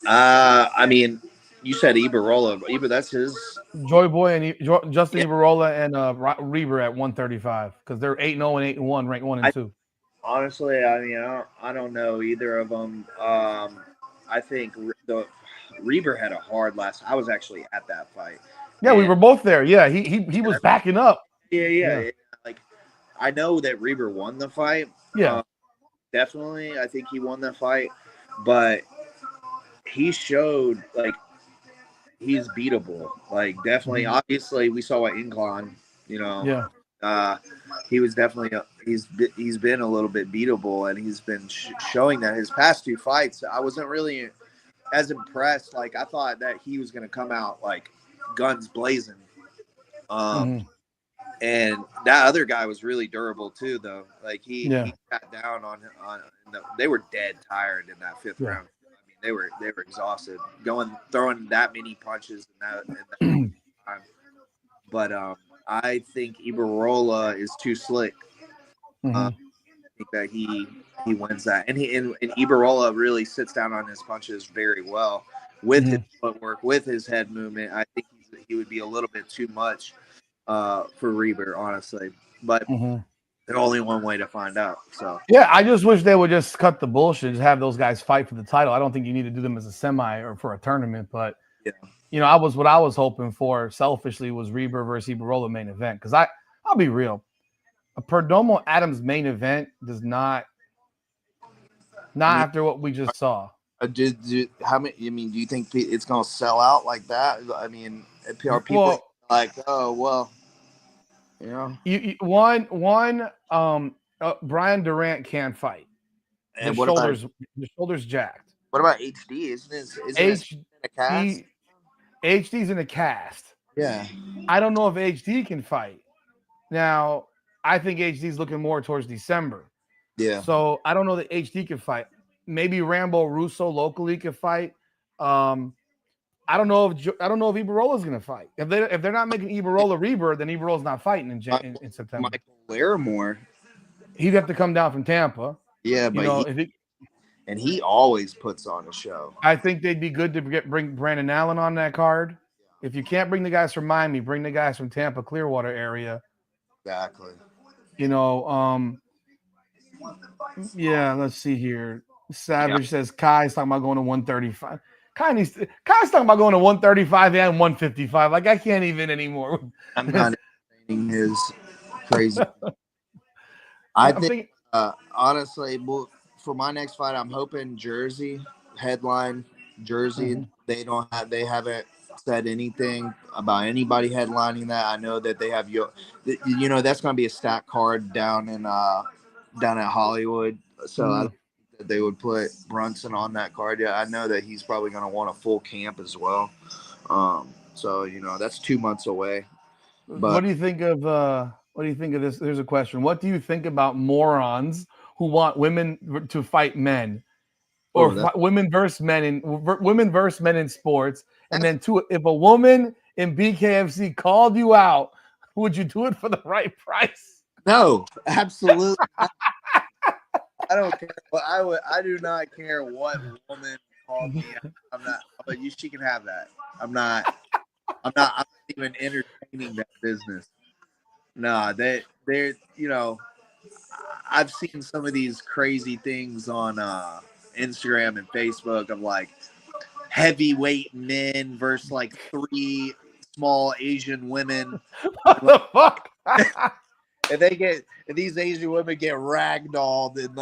I mean, you said Ibarola. That's his Joy Boy and Justin Ibarola and Reber at 135 because they're 8-0 and 8-1, ranked 1 and 2. Honestly, I mean, I don't know either of them. I think the Reber had a hard last. I was actually at that fight. Yeah, we were both there. Yeah, he was backing up. Yeah. Like I know that Reber won the fight. Yeah. Definitely, I think he won that fight, but he showed like he's beatable. Like definitely, obviously, we saw what Inclon, he was definitely he's been a little bit beatable, and he's been showing that his past 2 fights. I wasn't really as impressed. Like I thought that he was going to come out like guns blazing. And that other guy was really durable too, though. Like he sat down on they were dead tired in that 5th round. I mean, they were exhausted, throwing that many punches in that time. But I think Ibarola is too slick. I think that he wins that, and Ibarola really sits down on his punches very well with his footwork, with his head movement. I think he would be a little bit too much for Reber, honestly, but there's only one way to find out. So yeah, I just wish they would just cut the bullshit, just have those guys fight for the title. I don't think you need to do them as a semi or for a tournament, but what I was hoping for selfishly was Reber versus Ibarola main event, because I'll be real, a Perdomo Adams main event does not after what we just saw. Do you think it's gonna sell out like that? I mean, are people like, oh well, Brian Durant can't fight. And his shoulders jacked. What about HD? Isn't it in a cast? HD's in a cast. Yeah. I don't know if HD can fight. Now, I think HD's looking more towards December. Yeah. So I don't know that HD can fight. Maybe Rambo Russo locally could fight. I don't know if Ibarola's going to fight. If they're not making Ibarola Reber, then Ibarola's not fighting in September. Michael Larimore, he'd have to come down from Tampa. Yeah, but he always puts on a show. I think they'd be good to bring Brandon Allen on that card. If you can't bring the guys from Miami, bring the guys from Tampa, Clearwater area. Exactly. Let's see here. Savage says Kai's talking about going to 135. Kai's talking about going to 135 and 155. Like, I can't even anymore. I'm not his crazy. I think honestly, for my next fight, I'm hoping Jersey headline Jersey. Mhm. They haven't said anything about anybody headlining that. I know that they have that's going to be a stack card down at Hollywood. So I don't think that they would put Brunson on that card. Yeah, I know that he's probably going to want a full camp as well. So that's 2 months away. But What do you think of this? There's a question. What do you think about morons who want women to fight men, or women versus men in sports? And then if a woman in BKFC called you out, would you do it for the right price? no, absolutely. I don't care. I do not care what woman called me. I'm not. But she can have that. I'm not even entertaining that business. No, they're. I've seen some of these crazy things on Instagram and Facebook of like heavyweight men versus like 3 small Asian women. What the fuck? And these Asian women get ragdolled, and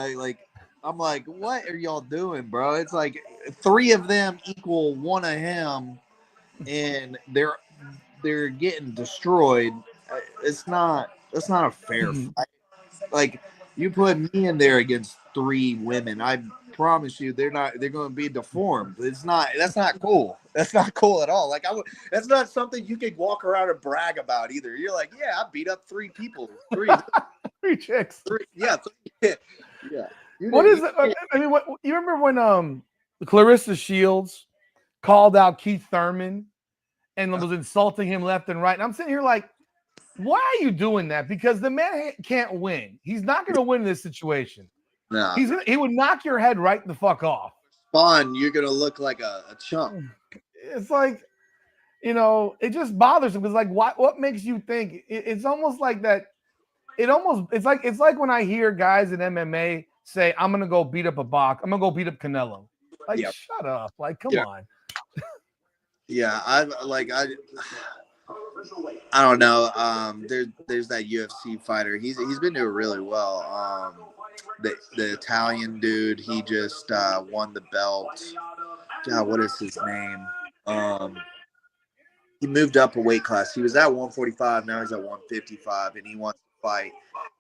I'm like, what are y'all doing, bro? It's like 3 of them equal 1 of him, and they're getting destroyed. It's not a fair fight. Like, you put me in there against 3 women, I promise you they're going to be deformed. That's not cool. That's not cool at all. Like, that's not something you could walk around and brag about either. You're like, yeah, I beat up 3 people. 3 chicks. 3, yeah. 3, yeah. What is it? I mean, what you remember when Clarissa Shields called out Keith Thurman and was insulting him left and right? And I'm sitting here like, why are you doing that? Because the man can't win. He's not going to win in this situation. No. He would knock your head right the fuck off. Fun, you're going to look like a chump. It's like, it just bothers him because, like, what makes you think? It's almost like that. It's like when I hear guys in MMA say, I'm going to go beat up I'm going to go beat up Canelo. Like, shut up. Like, come on. Yeah, I don't know. There's that UFC fighter. He's been doing really well. The Italian dude, he just won the belt. God, what is his name? He moved up a weight class. He was at 145. Now he's at 155, and he wants to fight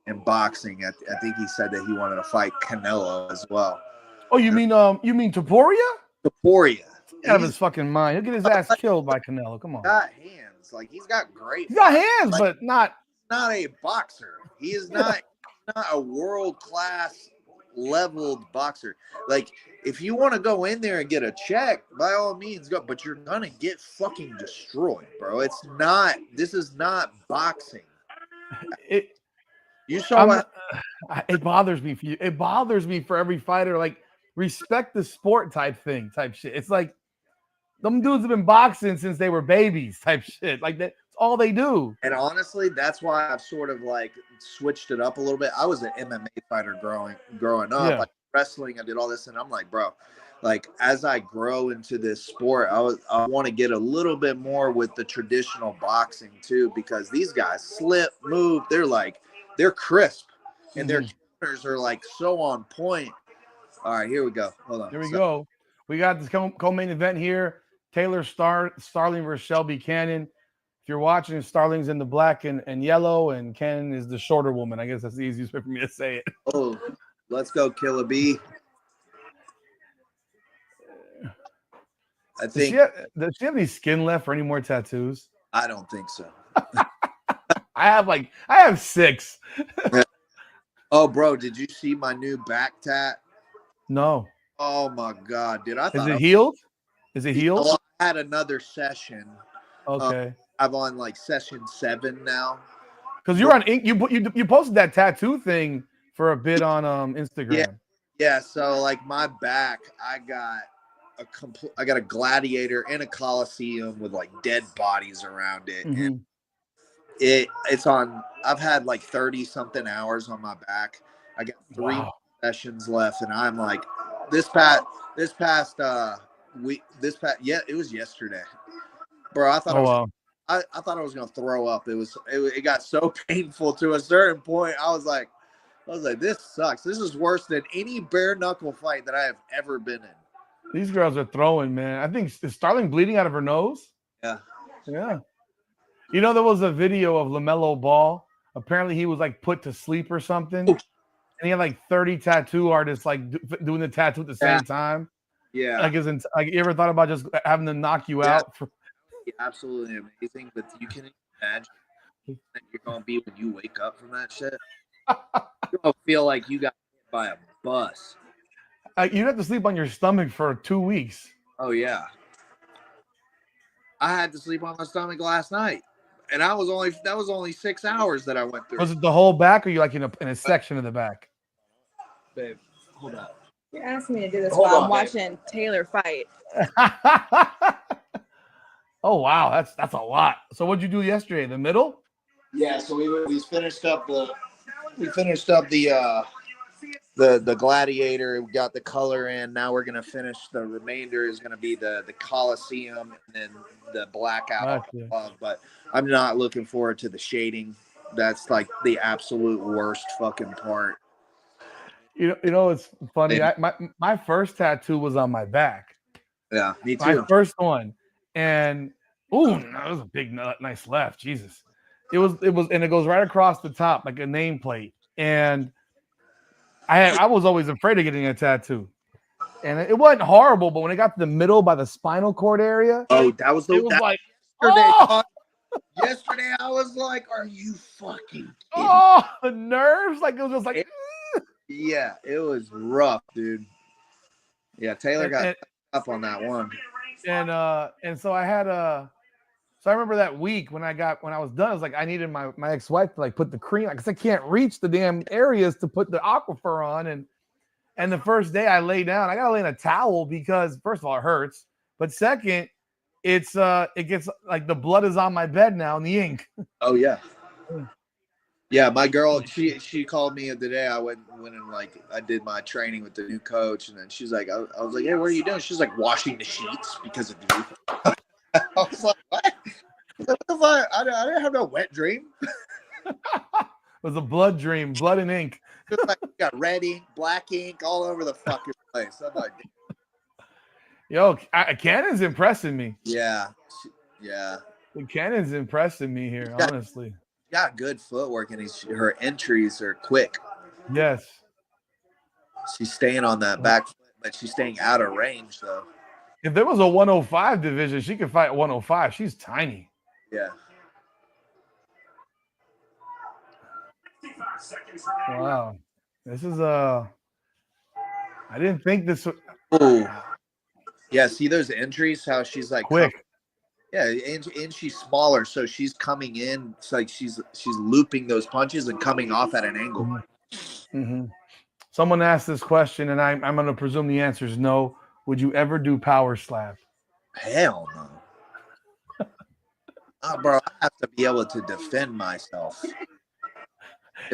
in boxing. I think he said that he wanted to fight Canelo as well. Oh, you mean Topuria? Topuria. Out of his fucking mind. He'll get his ass killed by Canelo. Come on. He's got hands. Like, he's got great. He's got hands, but not a boxer. He is not a world-class leveled boxer. Like, if you want to go in there and get a check, by all means go, but you're gonna get fucking destroyed, bro. This is not boxing. It bothers me for you. It bothers me for every fighter. Like, respect the sport type shit. It's like them dudes have been boxing since they were babies type shit. Like, that's all they do. And honestly, that's why I've sort of like switched it up a little bit. I was an MMA fighter growing up. Yeah. Like, wrestling, I did all this, and I'm like, bro, like, as I grow into this sport, I want to get a little bit more with the traditional boxing too, because these guys slip, move, they're crisp, and their counters are like so on point. All right, here we go. Hold on. Here we go. We got this co-main event here. Taylor Starling versus Shelby Cannon. If you're watching, Starling's in the black and yellow, and Cannon is the shorter woman. I guess that's the easiest way for me to say it. Oh, let's go, Killer B. I think. Does she have any skin left for any more tattoos? I don't think so. I have 6. Oh, bro, did you see my new back tat? No. Oh my God, dude! Is it healed? Is it healed? Well, I had another session. Okay. I'm on like session 7 now. Because you're on you posted that tattoo thing for a bit on Instagram. Yeah. So like my back, I got a gladiator and a coliseum with like dead bodies around it. Mm-hmm. And it's on. I've had like 30 something hours on my back. I got 3 sessions left, and I'm like, it was yesterday, bro. I thought I thought I was gonna throw up. It got so painful to a certain point. I was like, this sucks. This is worse than any bare knuckle fight that I have ever been in. These girls are throwing, man. I think is Starling bleeding out of her nose? Yeah. Yeah. You know, there was a video of LaMelo Ball. Apparently, he was like put to sleep or something, and he had like 30 tattoo artists like doing the tattoo at the same time. Yeah. Like, you ever thought about just having them knock you out? Absolutely amazing, but you can imagine that you're gonna be when you wake up from that shit. You're gonna feel like you got hit by a bus. You'd have to sleep on your stomach for 2 weeks. Oh yeah. I had to sleep on my stomach last night. And that was only 6 hours that I went through. Was it the whole back, or you like in a section of the back? Babe, hold on. You're asking me to do this while I'm watching Taylor fight. Oh wow, that's a lot. So what'd you do yesterday? The middle? Yeah, so we finished up the gladiator. We got the color in. Now we're gonna finish the remainder. Is gonna be the Coliseum and then the blackout. Gotcha. But I'm not looking forward to the shading. That's like the absolute worst fucking part. You know, it's funny. My first tattoo was on my back. Yeah, me too. My first one, and that was a big, nice left. Jesus, it was, and it goes right across the top like a nameplate. And I was always afraid of getting a tattoo, and it wasn't horrible. But when it got to the middle by the spinal cord area, that was like, yesterday I was like, are you fucking kidding? The nerves, like it was just like. Yeah, it was rough, dude. Yeah, Taylor got up on that one. And so I had so I remember that week when I was done, I was like, I needed my ex-wife to like put the cream, because I can't reach the damn areas to put the Aquaphor on. And the first day I lay down, I gotta lay in a towel because first of all, it hurts. But second, it gets like the blood is on my bed now and the ink. Oh yeah. Yeah, my girl, she called me the day I went and like I did my training with the new coach, and then she's like, I was like, hey, what are you doing? She's like washing the sheets because of you. I was like, what? What the fuck? I didn't have no wet dream. It was a blood dream, blood and ink. Just like you got red ink, black ink all over the fucking place. I'm like, yo, Cannon's impressing me. Yeah. The Cannon's impressing me here, honestly. Got good footwork, and her entries are quick. Yes. She's staying on that back foot, but she's staying out of range, though. If there was a 105 division, she could fight 105. She's tiny. Yeah. Wow. This is I didn't think this would. Ooh. Yeah, see those entries, how she's like quick. Yeah, and she's smaller, so she's coming in. It's like she's looping those punches and coming off at an angle. Mm-hmm. Someone asked this question, and I'm going to presume the answer is no. Would you ever do power slap? Hell no. Bro, I have to be able to defend myself.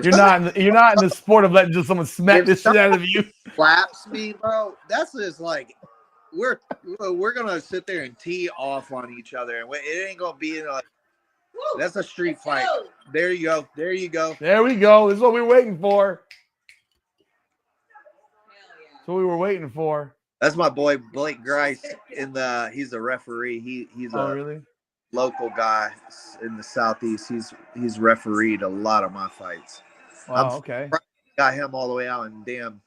You're not in the sport of letting just someone smack this shit out of you. Slaps me, bro. That's just like. We're gonna sit there and tee off on each other, and it ain't gonna be like that's a street fight. There you go. There we go. This is what we were waiting for. That's what we were waiting for. That's my boy Blake Grice. He's a referee. He's a really local guy in the Southeast. He's refereed a lot of my fights. Wow, okay. Got him all the way out, and damn.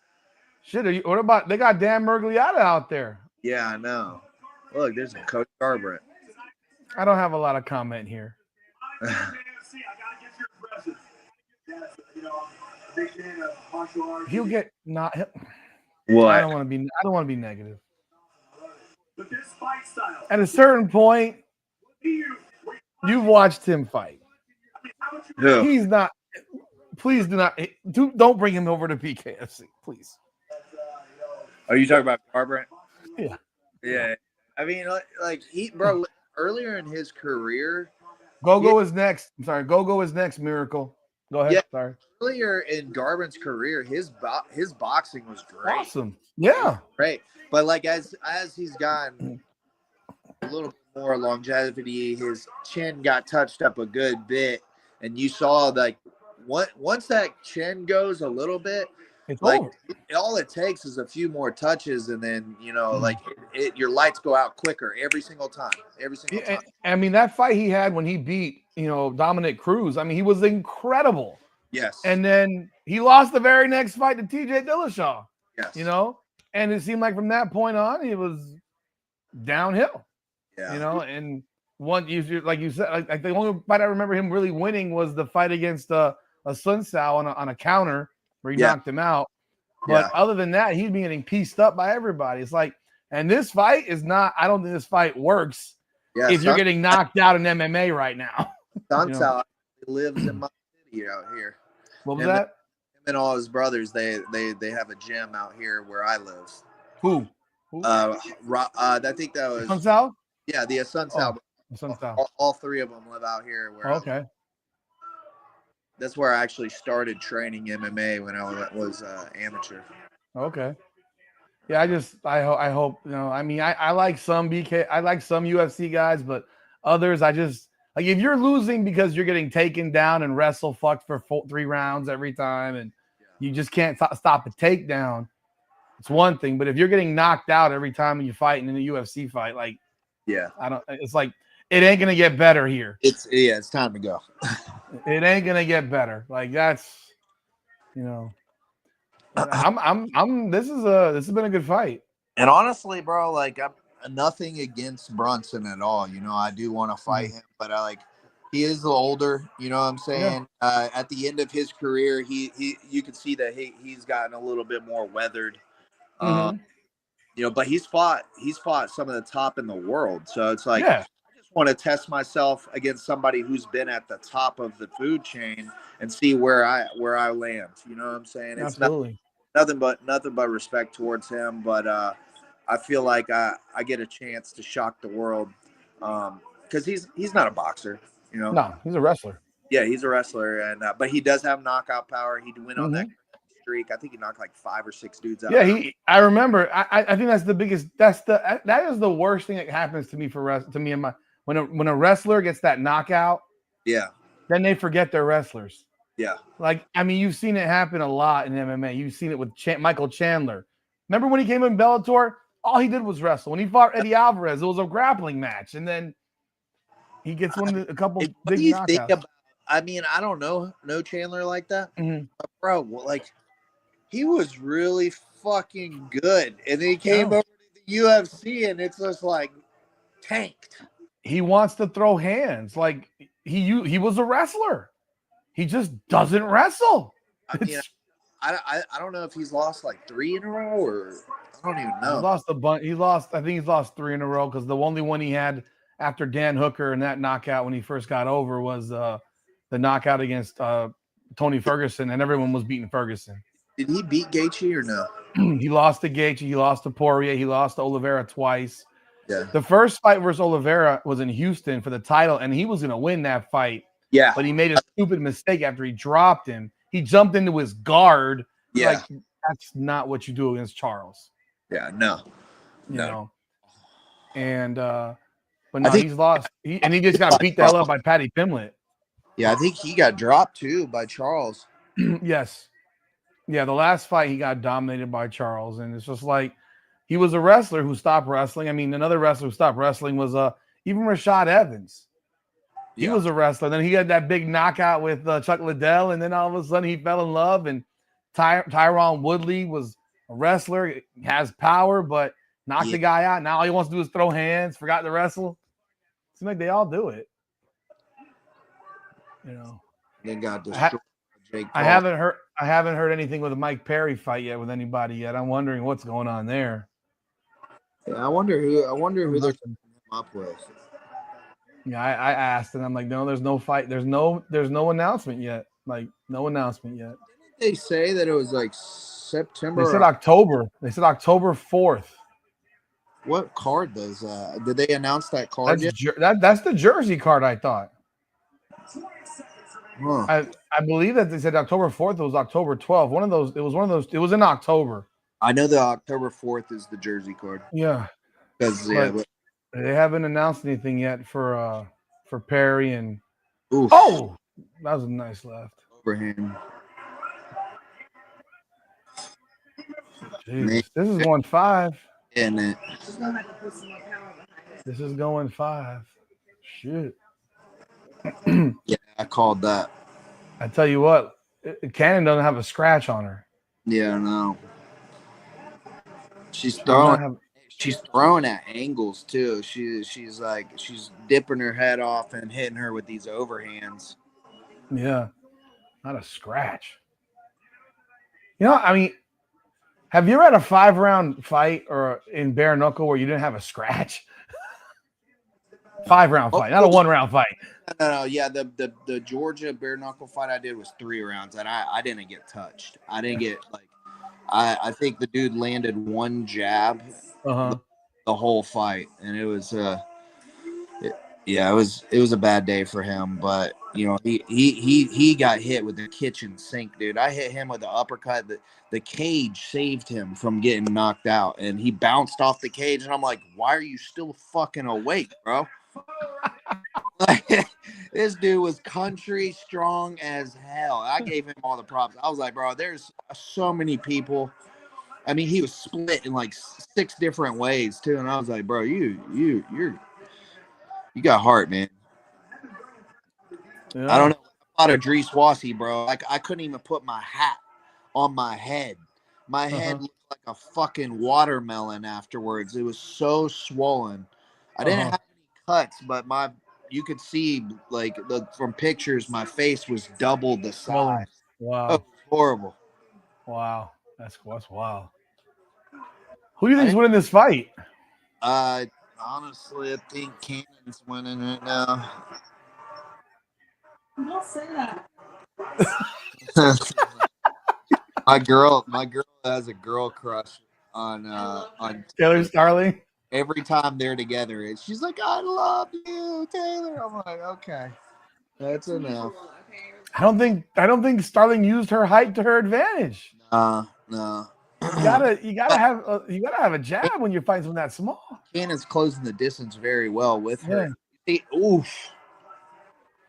Shit, what about they got Dan Mergliata out there? Yeah, I know. Look, there's a Coach Garbrandt. I don't have a lot of comment here. He'll get not. What? I don't want to be negative. At a certain point, you've watched him fight. Who? He's not. Please don't bring him over to BKFC, please. Are you talking about Garbrandt? Yeah. I mean, like bro, earlier in his career, Gogo is next. I'm sorry, Gogo is next. Miracle. Go ahead. Yeah. Sorry. Earlier in Garbrandt's career, his boxing was great. Awesome. Yeah. Great. But like as he's gotten a little more longevity. His chin got touched up a good bit, and you saw like once that chin goes a little bit, It's like over. all it takes is a few more touches, and then like your lights go out quicker every single time. Yeah, I mean, that fight he had when he beat Dominic Cruz. I mean, he was incredible. Yes. And then he lost the very next fight to TJ Dillashaw. Yes. And it seemed like from that point on, he was downhill. Yeah. And like you said, like the only fight I remember him really winning was the fight against a Sun Sao on a counter where he knocked him out. But other than that, he's been getting pieced up by everybody. It's like, and this fight is not. I don't think this fight works if you're getting knocked out in MMA right now. Sun Sao lives in my city out here. What was that? Him and all his brothers, they have a gym out here where I live. Who? I think that was Sun Sao? Yeah, the Sun Sao. Sun Sao. All three of them live out here. Okay. That's where I actually started training MMA when I was amateur. Okay. Yeah, I hope I mean, I like some UFC guys, but others I just like if you're losing because you're getting taken down and wrestle fucked for 3 rounds every time, and you just can't stop a takedown. It's one thing, but if you're getting knocked out every time you fight in a UFC fight, like it's like it ain't gonna get better here. It's time to go. It ain't gonna get better. Like that's this has been a good fight. And honestly, bro, like I'm nothing against Brunson at all. I do want to fight him, but he is a little older, you know what I'm saying? Yeah. At the end of his career, you can see that he's gotten a little bit more weathered. But he's fought some of the top in the world. So it's like I just want to test myself against somebody who's been at the top of the food chain and see where I land. You know what I'm saying? Absolutely. It's nothing but respect towards him, but I feel like I get a chance to shock the world because he's not a boxer. No, he's a wrestler. Yeah, he's a wrestler, and but he does have knockout power. He went on that streak. I think he knocked like 5 or 6 dudes out. Yeah, I remember. I think that's the biggest. That is the worst thing that happens to me when a wrestler gets that knockout. Yeah. Then they forget they're wrestlers. Yeah. Like I mean, you've seen it happen a lot in MMA. You've seen it with Michael Chandler. Remember when he came in Bellator? All he did was wrestle. When he fought Eddie Alvarez, it was a grappling match, and then he gets a couple big knockouts. I mean, I don't know Chandler like that, but bro. Like, he was really fucking good, and then he came over to the UFC, and it's just like tanked. He wants to throw hands, like he was a wrestler. He just doesn't wrestle. I mean, I don't know if he's lost like 3 in a row or I don't even know. He lost a bunch. I think he's lost 3 in a row because the only one he had after Dan Hooker and that knockout when he first got over was the knockout against Tony Ferguson, and everyone was beating Ferguson. Did he beat Gaethje or no? He lost to Gaethje. He lost to Poirier. He lost to Oliveira twice. Yeah. The first fight versus Oliveira was in Houston for the title, and he was going to win that fight. Yeah. But he made a stupid mistake after he dropped him. He jumped into his guard. Yeah. Like, that's not what you do against Charles. Yeah, no. You know. And but no, he's lost. He just got beat the hell up by Paddy Pimblett. Yeah, I think he got dropped too by Charles. Yes. Yeah, the last fight he got dominated by Charles, and it's just like he was a wrestler who stopped wrestling. I mean, another wrestler who stopped wrestling was even Rashad Evans. He was a wrestler. Then he had that big knockout with Chuck Liddell, and then all of a sudden he fell in love. And Tyron Woodley was a wrestler, has power, but knocked the guy out. Now all he wants to do is throw hands, forgot to wrestle. Seems like they all do it. They got destroyed. I haven't heard anything with the Mike Perry fight yet with anybody yet. I'm wondering what's going on there. Yeah, I wonder who they're coming up with. Yeah, I asked, and I'm like, no, there's no fight. There's no announcement yet. Like, no announcement yet. Didn't they say that it was like September? They said October. They said October 4th. What card does did they announce that card yet? That's the Jersey card, I thought. Huh. I believe that they said October 4th. It was October 12th. It was in October. I know the October 4th is the Jersey card. Yeah. Because They haven't announced anything yet for Perry and. Oof. Oh, that was a nice left. Overhand. Jesus, this is going 5. In it. This is going 5. Shit. Yeah, I called that. I tell you what, Cannon doesn't have a scratch on her. Yeah, I know. She's She does not throwing. have. She's throwing at angles too. She's dipping her head off and hitting her with these overhands. Yeah, not a scratch. You know, I mean, have you ever had a 5-round fight or in bare knuckle where you didn't have a scratch? 5-round fight, not a 1-round fight. No. Yeah, the Georgia bare knuckle fight I did was 3 rounds, and I didn't get touched. I didn't get I think the dude landed 1 jab the whole fight, and it was it was a bad day for him. But you know, he got hit with the kitchen sink, dude. I hit him with the uppercut. The cage saved him from getting knocked out, and he bounced off the cage. And I'm like, why are you still fucking awake, bro? This dude was country strong as hell. I gave him all the props. I was like, bro, there's so many people. I mean, he was split in like 6 different ways too, and I was like, bro, you got heart, man. Yeah. I don't know about Idris Wassi, bro. Like, I couldn't even put my hat on my head. My head looked like a fucking watermelon afterwards. It was so swollen. I didn't have any cuts, but you could see like from pictures, my face was double the size. Wow. Oh, horrible. Wow. That's wild. Who do you think's winning this fight? Honestly, I think Cannon's winning right now. Don't say that. my girl has a girl crush on Taylor Starling. Every time they're together, and she's like, "I love you, Taylor." I'm like, "Okay, that's enough." I don't think Starling used her height to her advantage. No. You gotta have a jab when you're fighting someone that small. Cannon's closing the distance very well with her. Yeah. Oof.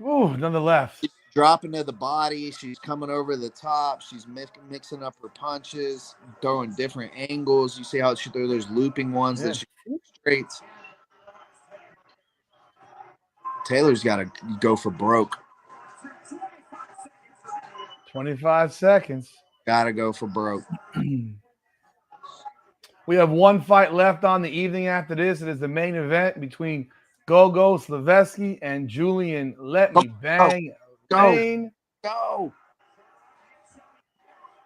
Ooh, none the left. She's dropping to the body. She's coming over the top. She's mixing up her punches, throwing different angles. You see how she throws those looping ones that she straights. Taylor's got to go for broke. 25 seconds. Got to go for broke. We have 1 fight left on the evening after this. It is the main event between Gogo, Slaveski, and Julian. Let me bang. Go. Go.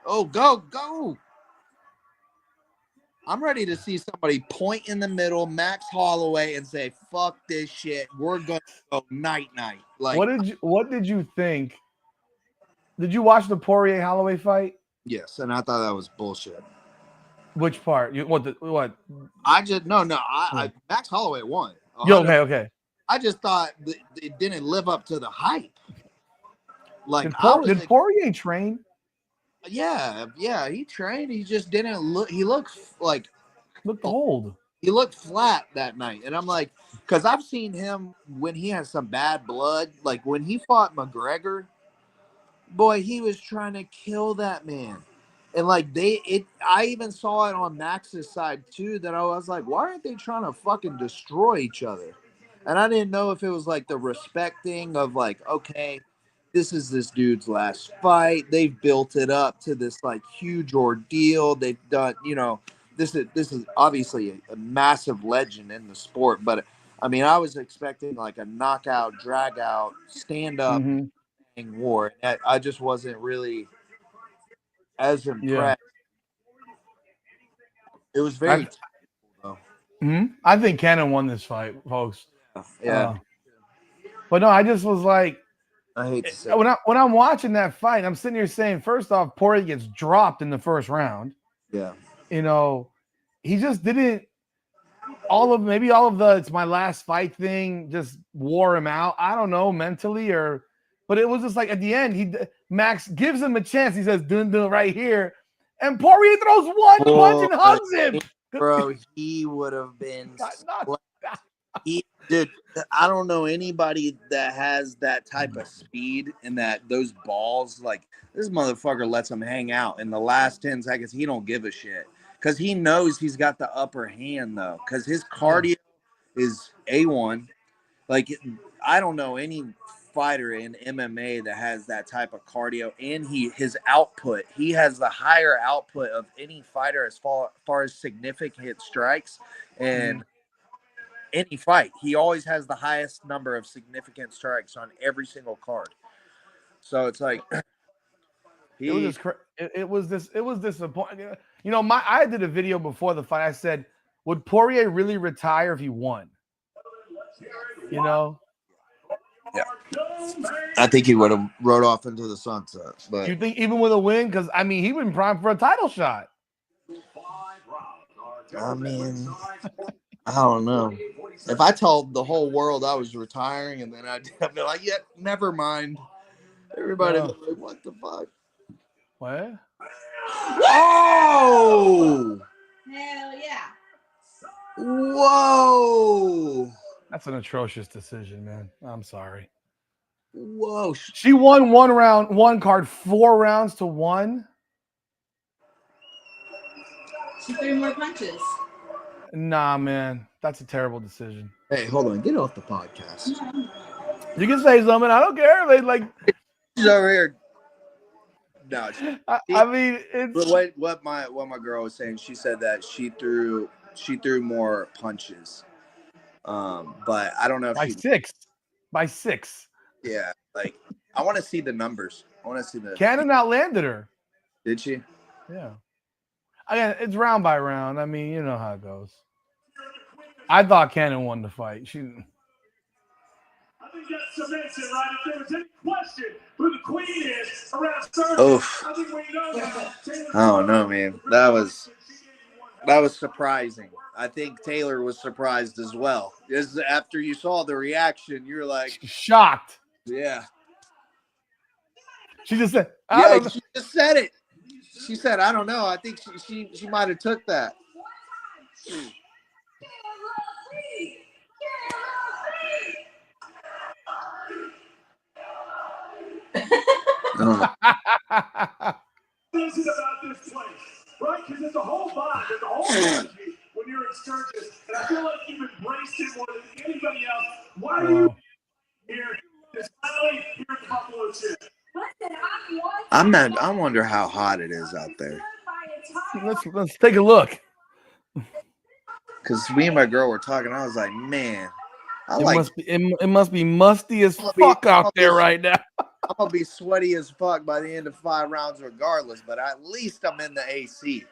Oh, go. I'm ready to see somebody point in the middle, Max Holloway, and say, fuck this shit. We're going to go night-night. Like, what did you think? Did you watch the Poirier-Holloway fight? Yes, and I thought that was bullshit. Which part? What? I just Max Holloway won. Okay. I just thought it didn't live up to the hype. Like, did Poirier train? Yeah, he trained. He just didn't look. He looked old. He looked flat that night, and I'm like, because I've seen him when he has some bad blood. Like when he fought McGregor, boy, he was trying to kill that man. And like I even saw it on Max's side too. That I was like, why aren't they trying to fucking destroy each other? And I didn't know if it was like the respect thing of like, okay, this is this dude's last fight. They've built it up to this like huge ordeal. They've done, this is obviously a massive legend in the sport. But I mean, I was expecting like a knockout, drag out, stand up war. I just wasn't really as impressed. It was very though. I think Cannon won this fight, folks. Yeah. But no, I just was like, I hate to say when I'm watching that fight, I'm sitting here saying, first off, Poirier gets dropped in the first round. Yeah. He just didn't. All of the it's my last fight thing just wore him out. I don't know, mentally but it was just like at the end, Max gives him a chance. He says, dun right here. And Poirier throws one punch and hugs him. Bro, he would have been Dude, I don't know anybody that has that type of speed and those balls. Like, this motherfucker lets him hang out in the last 10 seconds. He don't give a shit because he knows he's got the upper hand, though, because his cardio is A1. Like, I don't know any fighter in MMA that has that type of cardio, and his output. He has the higher output of any fighter as far as significant strikes and any fight. He always has the highest number of significant strikes on every single card. So it's like it was disappointing. You know, I did a video before the fight. I said, would Poirier really retire if he won? You know? Yeah. I think he would have rode off into the sunset. But do you think even with a win? Because I mean, he would be primed for a title shot. I mean, I don't know. If I told the whole world I was retiring and then I'd be like, yeah, never mind. Everybody would be like, what the fuck? What? Oh! Hell yeah. Whoa! That's an atrocious decision, man. I'm sorry. Whoa. She won one card, 4 rounds to 1. She threw more punches. Nah, man. That's a terrible decision. Hey, hold on. Get off the podcast. You can say something. I don't care. They like. She's over here. No. I mean, it's what my girl was saying. She said that she threw more punches. But I don't know if by six. Yeah, like I want to see the numbers. I want to see the. Cannon outlanded her. Did she? Yeah. Again, it's round by round. I mean, you know how it goes. I thought Cannon won the fight. I think that cements it, right? If there was any question who the queen is around Sturgis, Oof. I think we know that. I don't know, man. That was surprising. I think Taylor was surprised as well. Just after you saw the reaction, you're like shocked. Yeah. She just said, she just said it. She said, I don't know. I think she might have took that. This is about this place, right? Because it's a whole vibe, it's a whole energy when you're in Sturgis, and I feel like you've embraced it more than anybody else. Why are you here? It's finally here at the Buffalo Chip. I wonder how hot it is out there. Let's take a look. Because me and my girl were talking, I was like, man, it must be musty as fuck out there right now. I'm gonna be sweaty as fuck by the end of 5 rounds, regardless. But at least I'm in the AC.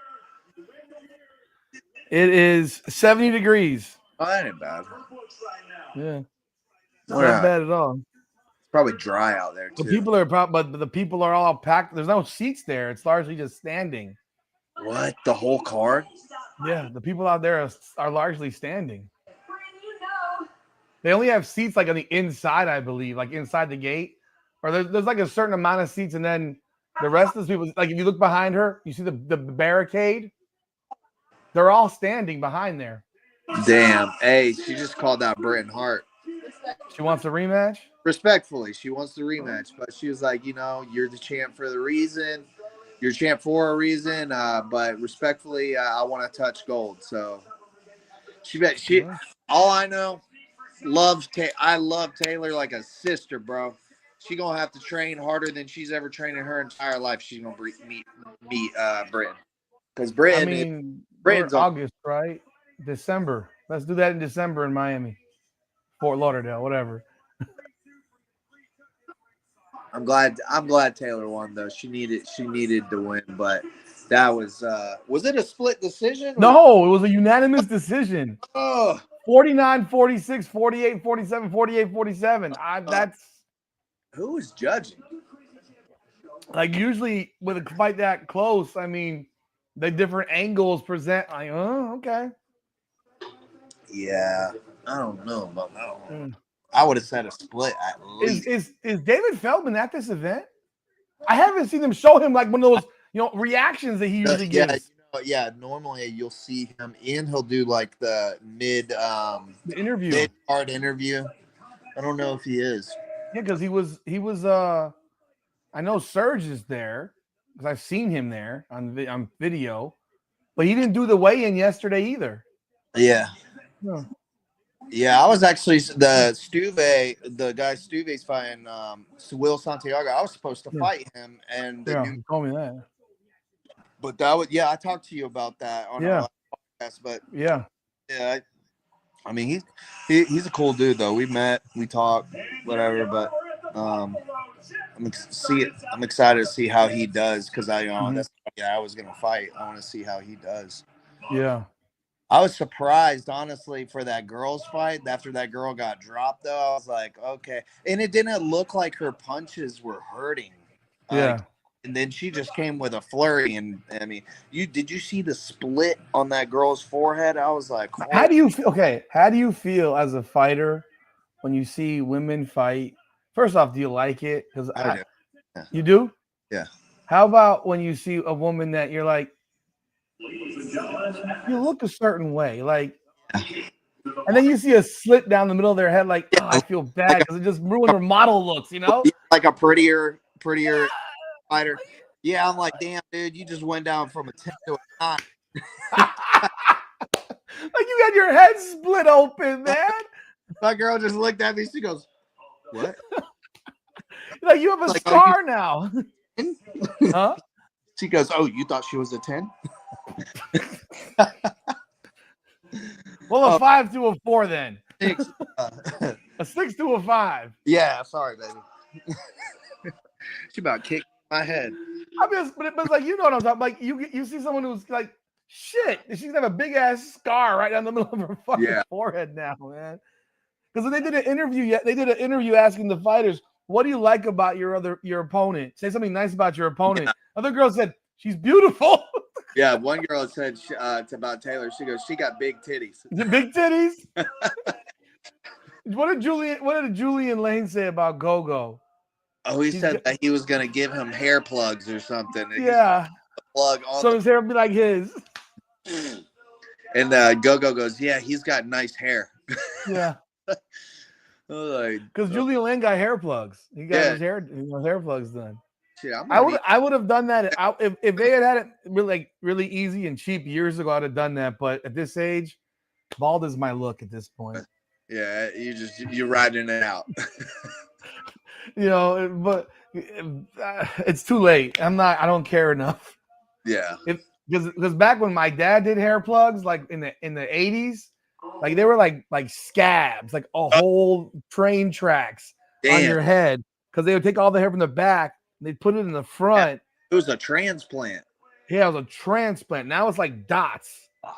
It is 70 degrees. Oh, that ain't bad. Yeah, not bad at all. It's probably dry out there too. But the people are all packed. There's no seats there. It's largely just standing. What? The whole card? Yeah, the people out there are largely standing. They only have seats like on the inside, I believe, like inside the gate. Or there's like a certain amount of seats, and then the rest of the people, like if you look behind her, you see the barricade. They're all standing behind there. Damn. Hey, she just called out Bret Hart. She wants a rematch? Respectfully, she wants the rematch, but she was like, you're the champ for the reason. You're champ for a reason, but respectfully, I want to touch gold. So all I know, I love Taylor like a sister, bro. She gonna have to train harder than she's ever trained in her entire life. She's gonna meet Britain, because Britain's August, right? December. Let's do that in December in Miami, Fort Lauderdale, whatever. I'm glad Taylor won though. She needed to win, but that was it a split decision? No, it was a unanimous decision. Oh. 49-46, 48-47, 48-47. That's who is judging? Like usually with a fight that close, I mean, the different angles present. Like, oh, okay. Yeah, I don't know about that one. I would have said a split at least. Is David Feldman at this event? I haven't seen them show him like one of those reactions that he usually gives. Yeah, normally you'll see him and he'll do like the The interview. mid card interview. I don't know if he is. Yeah, because he was I know Surge is there because I've seen him there on video, but he didn't do the weigh-in yesterday either. Yeah. No. Yeah, I was actually the guy Stuve's fighting Will Santiago. I was supposed to fight him, and You told me that. but that was I talked to you about that on our last podcast. But yeah, I mean he's a cool dude though. We met, we talked, whatever. But I'm excited to see how he does because that's I was gonna fight. I want to see how he does. Yeah. I was surprised, honestly, for that girls' fight. After that girl got dropped, though, I was like, okay. And it didn't look like her punches were hurting. Yeah. And then she just came with a flurry. And, I mean, did you see the split on that girl's forehead? I was like, oh. How do you feel? Okay. How do you feel as a fighter when you see women fight? First off, do you like it? Because I do. Yeah. You do? Yeah. How about when you see a woman that you're like, you look a certain way, like, and then you see a slit down the middle of their head, like, oh, I feel bad because it just ruined her model looks, like a prettier fighter. Yeah, I'm like, damn, dude, you just went down from a 10 to a 9. Like you had your head split open, man. My girl just looked at me. She goes, "What?" Like you have a scar now. Huh? She goes, "Oh, you thought she was a 10?" Well, a 5 to a 4 then. 6. A 6 to a 5. Yeah, sorry, baby. She about kicked my head. But it's like, you know what I'm talking. Like you see someone who's like, shit, she's gonna have a big ass scar right down the middle of her fucking forehead now, man. Because when they did an interview asking the fighters, what do you like about your opponent? Say something nice about your opponent. Yeah. Other girl said, she's beautiful. Yeah, one girl said it's about Taylor. She goes, she got big titties. Big titties? What did Julian Lane say about Gogo? Oh, he said that he was going to give him hair plugs or something. Yeah. Plug on so his hair would be like his. And Gogo goes, yeah, he's got nice hair. Yeah. Because Julian Lane got hair plugs. He got his hair plugs done. Shit, I would have done that if they had it really easy and cheap years ago. I'd have done that. But at this age, bald is my look at this point. Yeah, you're riding it out. But it's too late. I don't care enough. Yeah. Because back when my dad did hair plugs, like in the 80s, like they were like scabs, like a whole train tracks on your head. Because they would take all the hair from the back and they'd put it in the front. Yeah, it was a transplant. Yeah, it was a transplant. Now it's like dots. Oh,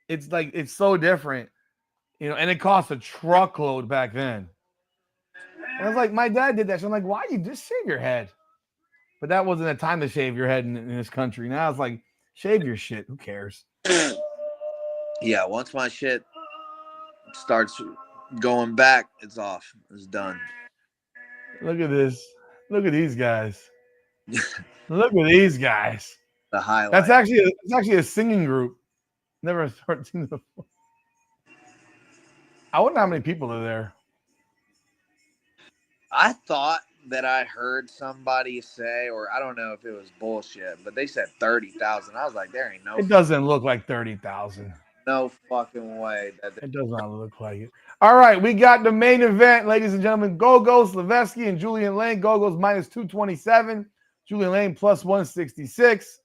it's so different. And it cost a truckload back then. And I was like, my dad did that. So I'm like, why you just shave your head? But that wasn't a time to shave your head in this country. Now it's like, shave your shit. Who cares? Yeah, once my shit starts going back, it's off. It's done. Look at this. Look at these guys. Look at these guys. The highlight. That's actually a singing group. Never heard seen before. I wonder how many people are there. I thought that I heard somebody say, or I don't know if it was bullshit, but they said 30,000. I was like, there ain't no. It doesn't look like 30,000. No fucking way. It does not look like it. All right, we got the main event, ladies and gentlemen. Gogo, Slaveski, and Julian Lane. Gogo's minus 227. Julian Lane plus 166.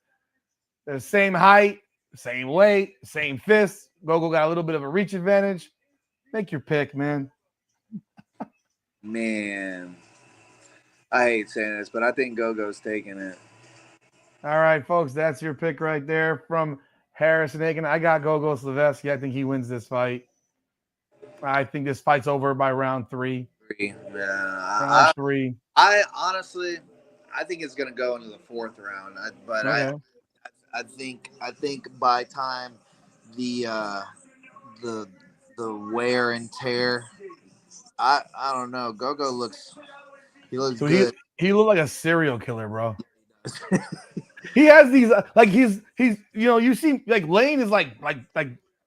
They're the same height, same weight, same fists. Gogo got a little bit of a reach advantage. Make your pick, man. Man, I hate saying this, but I think Gogo's taking it. All right, folks, that's your pick right there from Harrison Aiken. I got Gogo Slaveski. I think he wins this fight. I think this fight's over by round 3. Yeah, round 3. I honestly, I think it's gonna go into the 4th round. I think by time the wear and tear, I don't know. Gogo looks good. He looked like a serial killer, bro. He has these like he's you see like Lane is like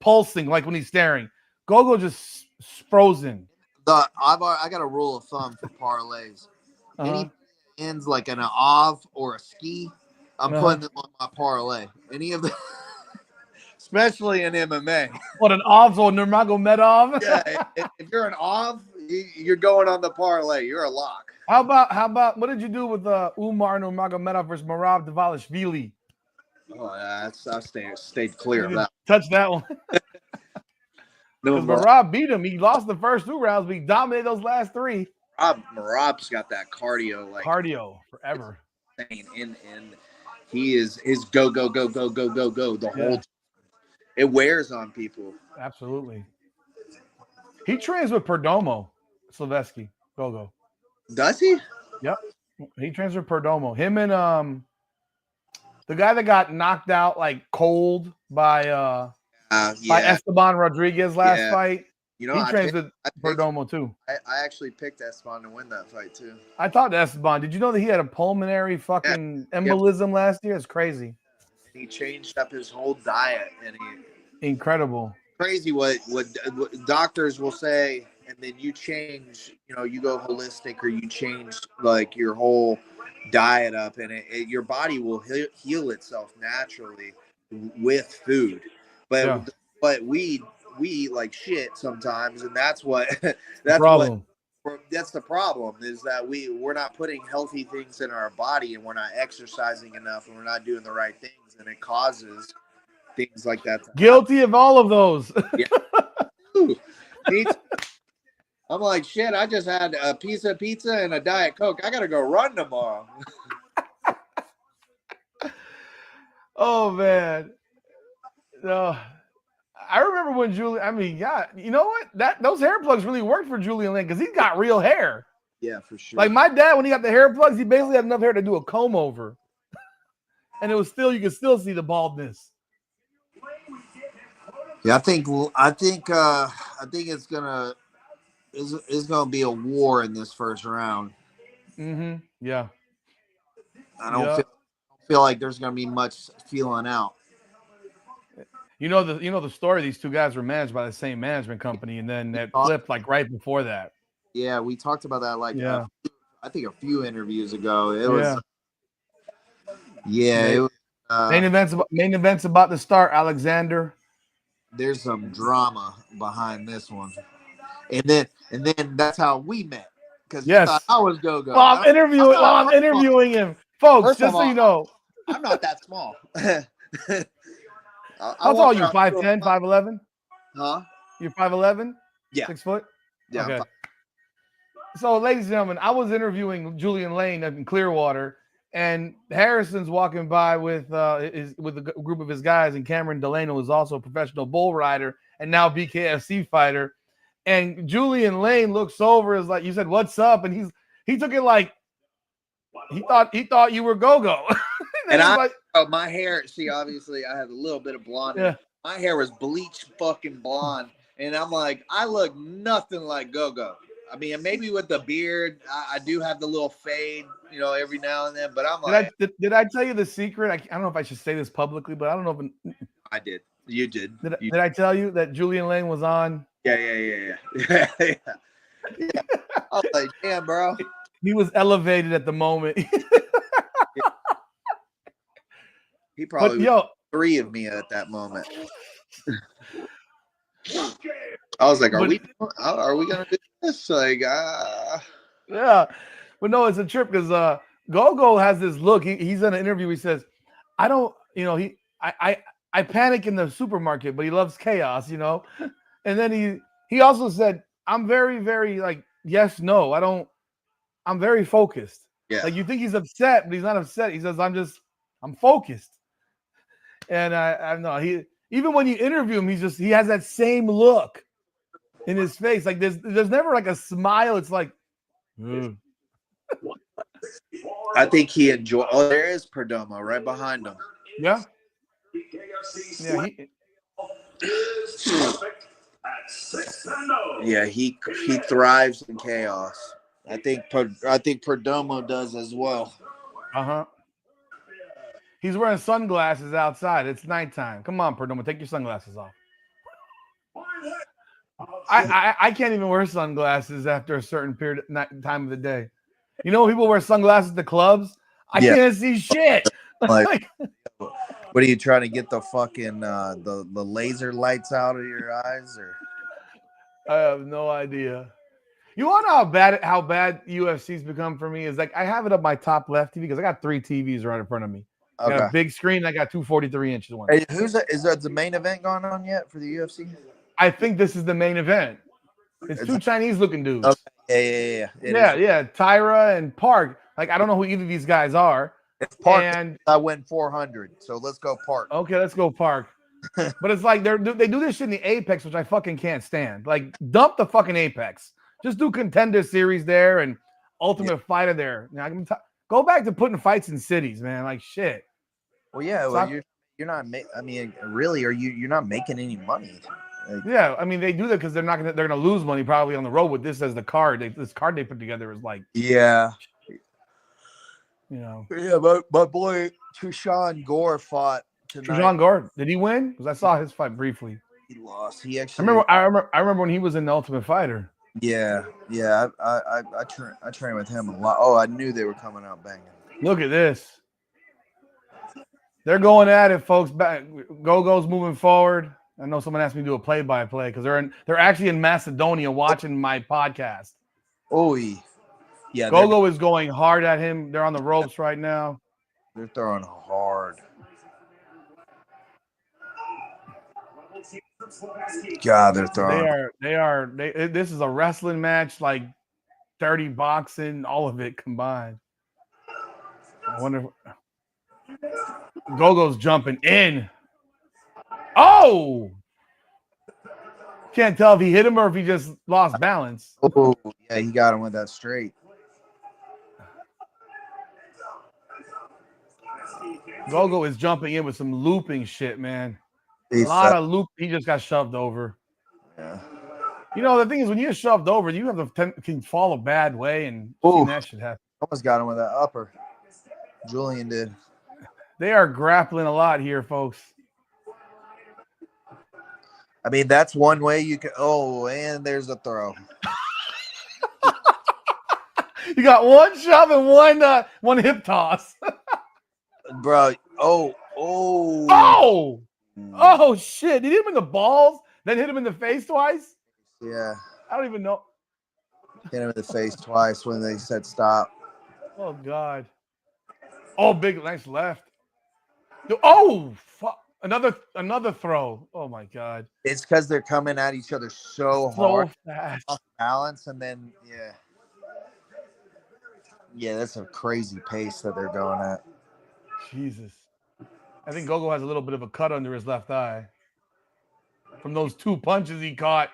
pulsing like when he's staring. Gogo just frozen. I got a rule of thumb for parlays. Any ends like an ov or a ski, I'm putting them on my parlay. Any of the, especially in MMA. What, an Ovs or Nurmagomedov? Yeah, if you're an ov, you're going on the parlay. You're a lock. How about what did you do with Umar Nurmagomedov versus Merab Dvalishvili? Oh, yeah, I stayed clear of that. Touch that one. No, Because Merab beat him. He lost the first 2 rounds, but he dominated those last 3. Merab's got that cardio, like cardio forever. And he is his go the whole time. It wears on people. Absolutely. He trains with Perdomo, Slaveski, Gogo. Does he? Yep. He trains with Perdomo. Him and the guy that got knocked out like cold by Esteban Rodriguez last fight. You know, he trains with Perdomo too. I actually picked Esteban to win that fight too. I thought Esteban. Did you know that he had a pulmonary fucking embolism last year? It's crazy. He changed up his whole diet, and incredible. Crazy what doctors will say, and then you change. You know, you go holistic, or you change like your whole diet up, and your body will heal itself naturally with food. But we eat like shit sometimes, and that's the problem is that we're not putting healthy things in our body, and we're not exercising enough, and we're not doing the right things, and it causes things like that. Guilty of all of those. Yeah. I'm like, shit, I just had a piece of pizza and a Diet Coke. I gotta go run tomorrow. Oh man. No. I remember when Julian, I mean, yeah, you know what? Those hair plugs really worked for Julian Lane because he's got real hair. Yeah, for sure. Like my dad, when he got the hair plugs, he basically had enough hair to do a comb over. And it was still, you could still see the baldness. Yeah, I think it's gonna be a war in this first round. Mm-hmm. Yeah. I don't feel like there's gonna be much feeling out. You know the story. These 2 guys were managed by the same management company, and then that flipped like right before that. Yeah, we talked about that I think a few interviews ago. It was main events about to start. Alexander. There's some drama behind this one, and then that's how we met. Because I was Gogo. I'm interviewing him, folks. Just so you know, I'm not that small. How tall are you? 5'10", 5'11"? Huh? You're 5'11"? Yeah. 6 foot? Yeah. Okay. So, ladies and gentlemen, I was interviewing Julian Lane in Clearwater, and Harrison's walking by with a group of his guys, and Cameron Delano is also a professional bull rider and now BKFC fighter. And Julian Lane looks over, is like, you said, "What's up?" And he took it like he thought you were Gogo. And my hair, see, obviously I had a little bit of blonde. Yeah. My hair was bleached fucking blonde. And I'm like, I look nothing like Gogo. I mean, maybe with the beard, I do have the little fade, every now and then. But I'm like, did I tell you the secret? I don't know if I should say this publicly, but I don't know if I did. You did. Did I tell you that Julian Lane was on? Yeah. Yeah. I was like, damn, bro. He was elevated at the moment. He probably was 3 of me at that moment. I was like, are we gonna do this? Like, yeah, but no, it's a trip because Gogo has this look. He's in an interview. He says, "I don't, I panic in the supermarket, but he loves chaos, And then he also said, "I'm very, very like yes, no. I'm very focused. Yeah. Like you think he's upset, but he's not upset. He says, I'm focused." And I know even when you interview him, he has that same look in his face. Like there's never like a smile. It's like, I think he enjoyed. Oh, there is Perdomo right behind him. Yeah. Yeah. He thrives in chaos. I think Perdomo does as well. He's wearing sunglasses outside. It's nighttime. Come on, Perdomo, take your sunglasses off. I can't even wear sunglasses after a certain period time of the day. You know, people wear sunglasses at the clubs. I can't see shit. Like, what are you trying to get the fucking the laser lights out of your eyes, or? I have no idea. You want to know how bad UFC's become for me? Is like I have it up my top left TV because I got 3 TVs right in front of me. I got a big screen. I got 2 43-inch ones. Hey, is that the main event going on yet for the UFC? I think this is the main event. It's 2 Chinese-looking dudes. Okay. Yeah. Tyra and Park. Like I don't know who either of these guys are. It's Park. And I win 400. So let's go Park. Okay, let's go Park. But it's like they do this shit in the Apex, which I fucking can't stand. Like dump the fucking Apex. Just do Contender Series there and Ultimate Fighter there. Now, go back to putting fights in cities, man. Like shit. Well, yeah. Well, you're not. I mean, really, you're not making any money. Like, yeah, I mean they do that because they're gonna lose money probably on the road with this as the card. This card they put together is like Yeah, my boy Trishon Gore fought tonight. Trishon Gore, did he win? Because I saw his fight briefly. He lost. He actually. I remember when he was in the Ultimate Fighter. Yeah. I trained with him a lot. Oh, I knew they were coming out banging. Look at this. They're going at it, folks. Gogo's moving forward. I know someone asked me to do a play-by-play because they're actually in Macedonia watching my podcast. Oh, yeah. Gogo is going hard at him. They're on the ropes right now. They're throwing hard. God, they're throwing. This is a wrestling match, like dirty boxing, all of it combined. I wonder. Gogo's jumping in. Oh! Can't tell if he hit him or if he just lost balance. Oh, yeah, he got him with that straight. Gogo is jumping in with some looping shit, man. A lot of loop. He just got shoved over. Yeah. You know, the thing is, when you're shoved over, you have can fall a bad way, and that should happen. Almost got him with that upper. Julian did. They are grappling a lot here, folks. I mean, that's one way you can. Oh, and there's a throw. You got one shove and one hip toss. Bro, oh, shit. Did he hit him in the balls, then hit him in the face twice? Yeah. I don't even know. Hit him in the face twice when they said stop. Oh, God. Oh, big, nice left. Oh, fuck. Another throw. Oh, my God. It's because they're coming at each other so hard. Fast. Off balance, and then, yeah. Yeah, that's a crazy pace that they're going at. Jesus. I think Gogo has a little bit of a cut under his left eye from those 2 punches he caught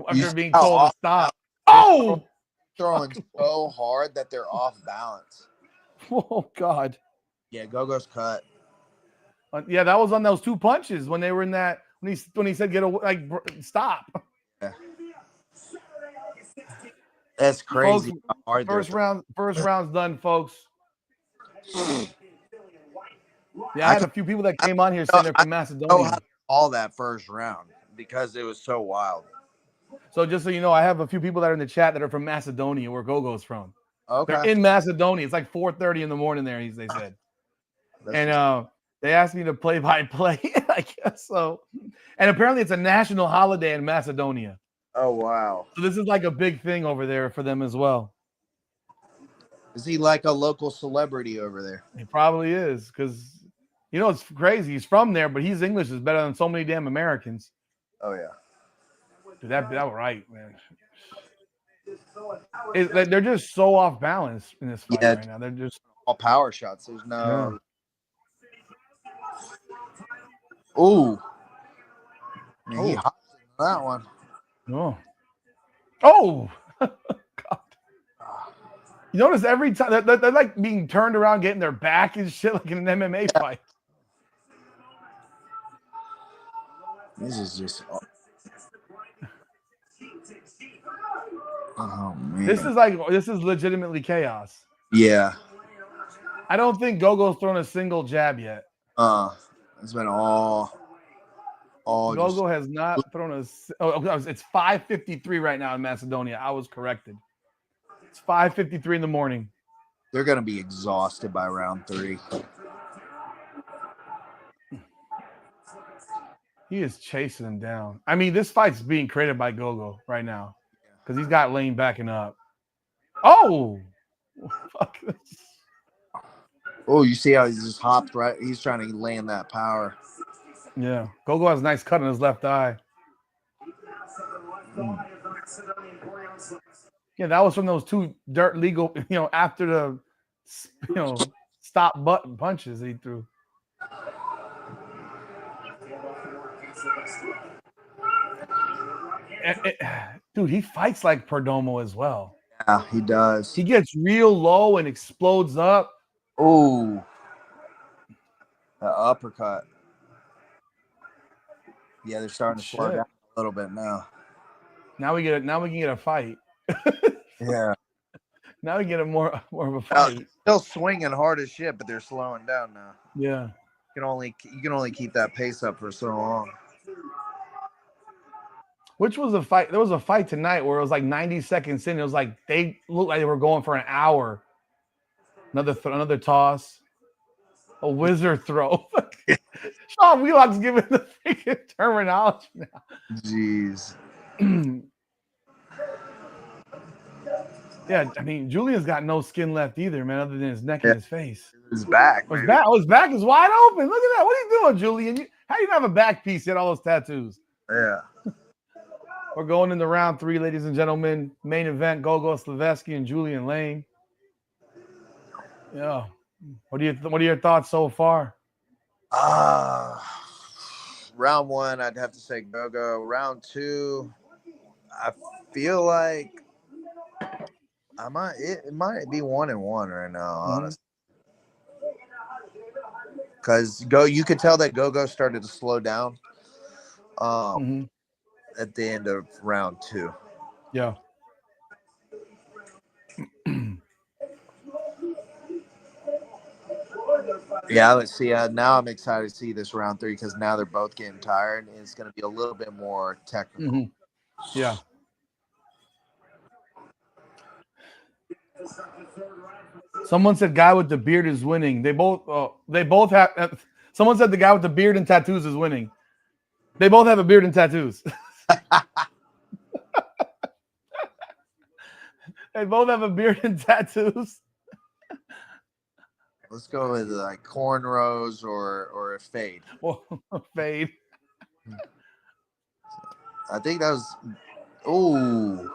after being told to stop. Oh! Throwing so hard that they're off balance. Oh, God. Yeah, Gogo's cut. Yeah, that was on those 2 punches when they were in that when he said get away, like stop. Yeah. That's crazy. Folks, first round's done, folks. Yeah, I had a few people that came on here saying they're from Macedonia. All that first round because it was so wild. So just so you know, I have a few people that are in the chat that are from Macedonia, where Gogo's from. Okay. They're in Macedonia. It's like 4:30 in the morning there. They said, and they asked me to play-by-play. I guess so. And apparently, it's a national holiday in Macedonia. Oh wow! So this is like a big thing over there for them as well. Is he like a local celebrity over there? He probably is, because you know it's crazy. He's from there, but his English is better than so many damn Americans. Oh yeah. Dude, that was right, man. They're just so off balance in this fight right now. They're just all power shots. There's no. Yeah. Ooh. He hopped in that one. Oh. God. You notice every time they're like being turned around, getting their back and shit like in an MMA fight. This is just. Oh man. This is legitimately chaos. Yeah. I don't think Gogo's thrown a single jab yet. It's been all Gogo has not thrown a. It's 5:53 right now in Macedonia. I was corrected. It's 5:53 in the morning. They're going to be exhausted by round 3. He is chasing him down. I mean, this fight's being created by Gogo right now because he's got Lane backing up. Oh, fuck this. Oh, you see how he just hopped right? He's trying to land that power. Yeah, Gogo has a nice cut on his left eye. Yeah, that was from those 2 dirt legal, after the, stop button punches he threw. Dude, he fights like Perdomo as well. Yeah, he does. He gets real low and explodes up. Oh, the uppercut. Yeah, they're starting to slow down a little bit now. Now we can get a fight. Yeah. Now we get a more of a fight. Still swinging hard as shit, but they're slowing down now. Yeah. You can only keep that pace up for so long. Which was a fight? There was a fight tonight where it was like 90 seconds in. It was like they looked like they were going for an hour. Another toss. A wizard throw. Sean Wheelock's giving the freaking terminology now. Jeez. Yeah, I mean, Julian's got no skin left either, man, other than his neck and his face. His back. His back is wide open. Look at that. What are you doing, Julian? How do you not have a back piece yet? All those tattoos. Yeah. We're going into round 3, ladies and gentlemen. Main event: Gogo Slaveski and Julian Lane. Yeah. What are your thoughts so far? Round 1, I'd have to say Gogo. Round 2, I feel like it might be 1-1 right now, honestly. Because you could tell that Gogo started to slow down at the end of round 2. Yeah. Yeah, let's see. Now I'm excited to see this round 3 because now they're both getting tired and it's going to be a little bit more technical. Yeah. Someone said guy with the beard is winning. They both have. Someone said the guy with the beard and tattoos is winning. They both have a beard and tattoos. They both have a beard and tattoos. Let's go with like cornrows or a fade. Well, a fade. I think that was. Oh.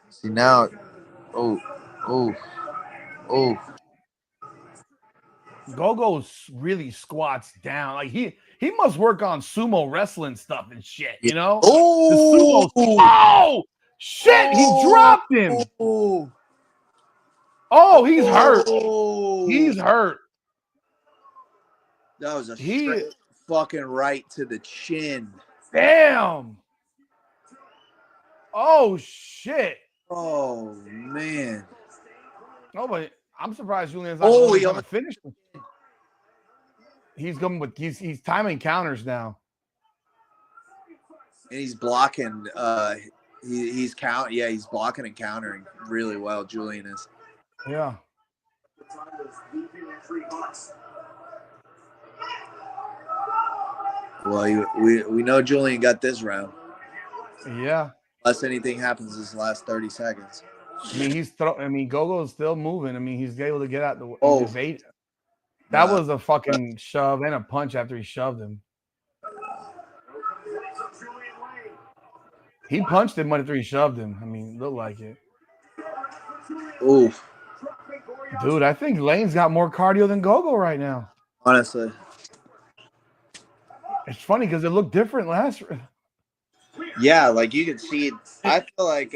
See now. Oh. Gogo really squats down. Like he must work on sumo wrestling stuff and shit, you know? Oh, oh shit, he dropped him. Oh, he's hurt. He's hurt. That was a straight fucking right to the chin. Damn. Oh shit. Oh man. Oh, but I'm surprised Julian's not going to finish him. He's going with he's timing counters now. And he's blocking. He's blocking and countering really well. Julian is. Yeah. Well, we know Julian got this round. Yeah. Unless anything happens this last 30 seconds. I mean, Gogo is still moving. I mean, he's able to get out the evade. That was a fucking shove and a punch after he shoved him. He punched him after he shoved him. I mean, looked like it. Oof. Dude, I think Lane's got more cardio than Gogo right now. Honestly. It's funny because it looked different last. Yeah, like you can see it. I feel like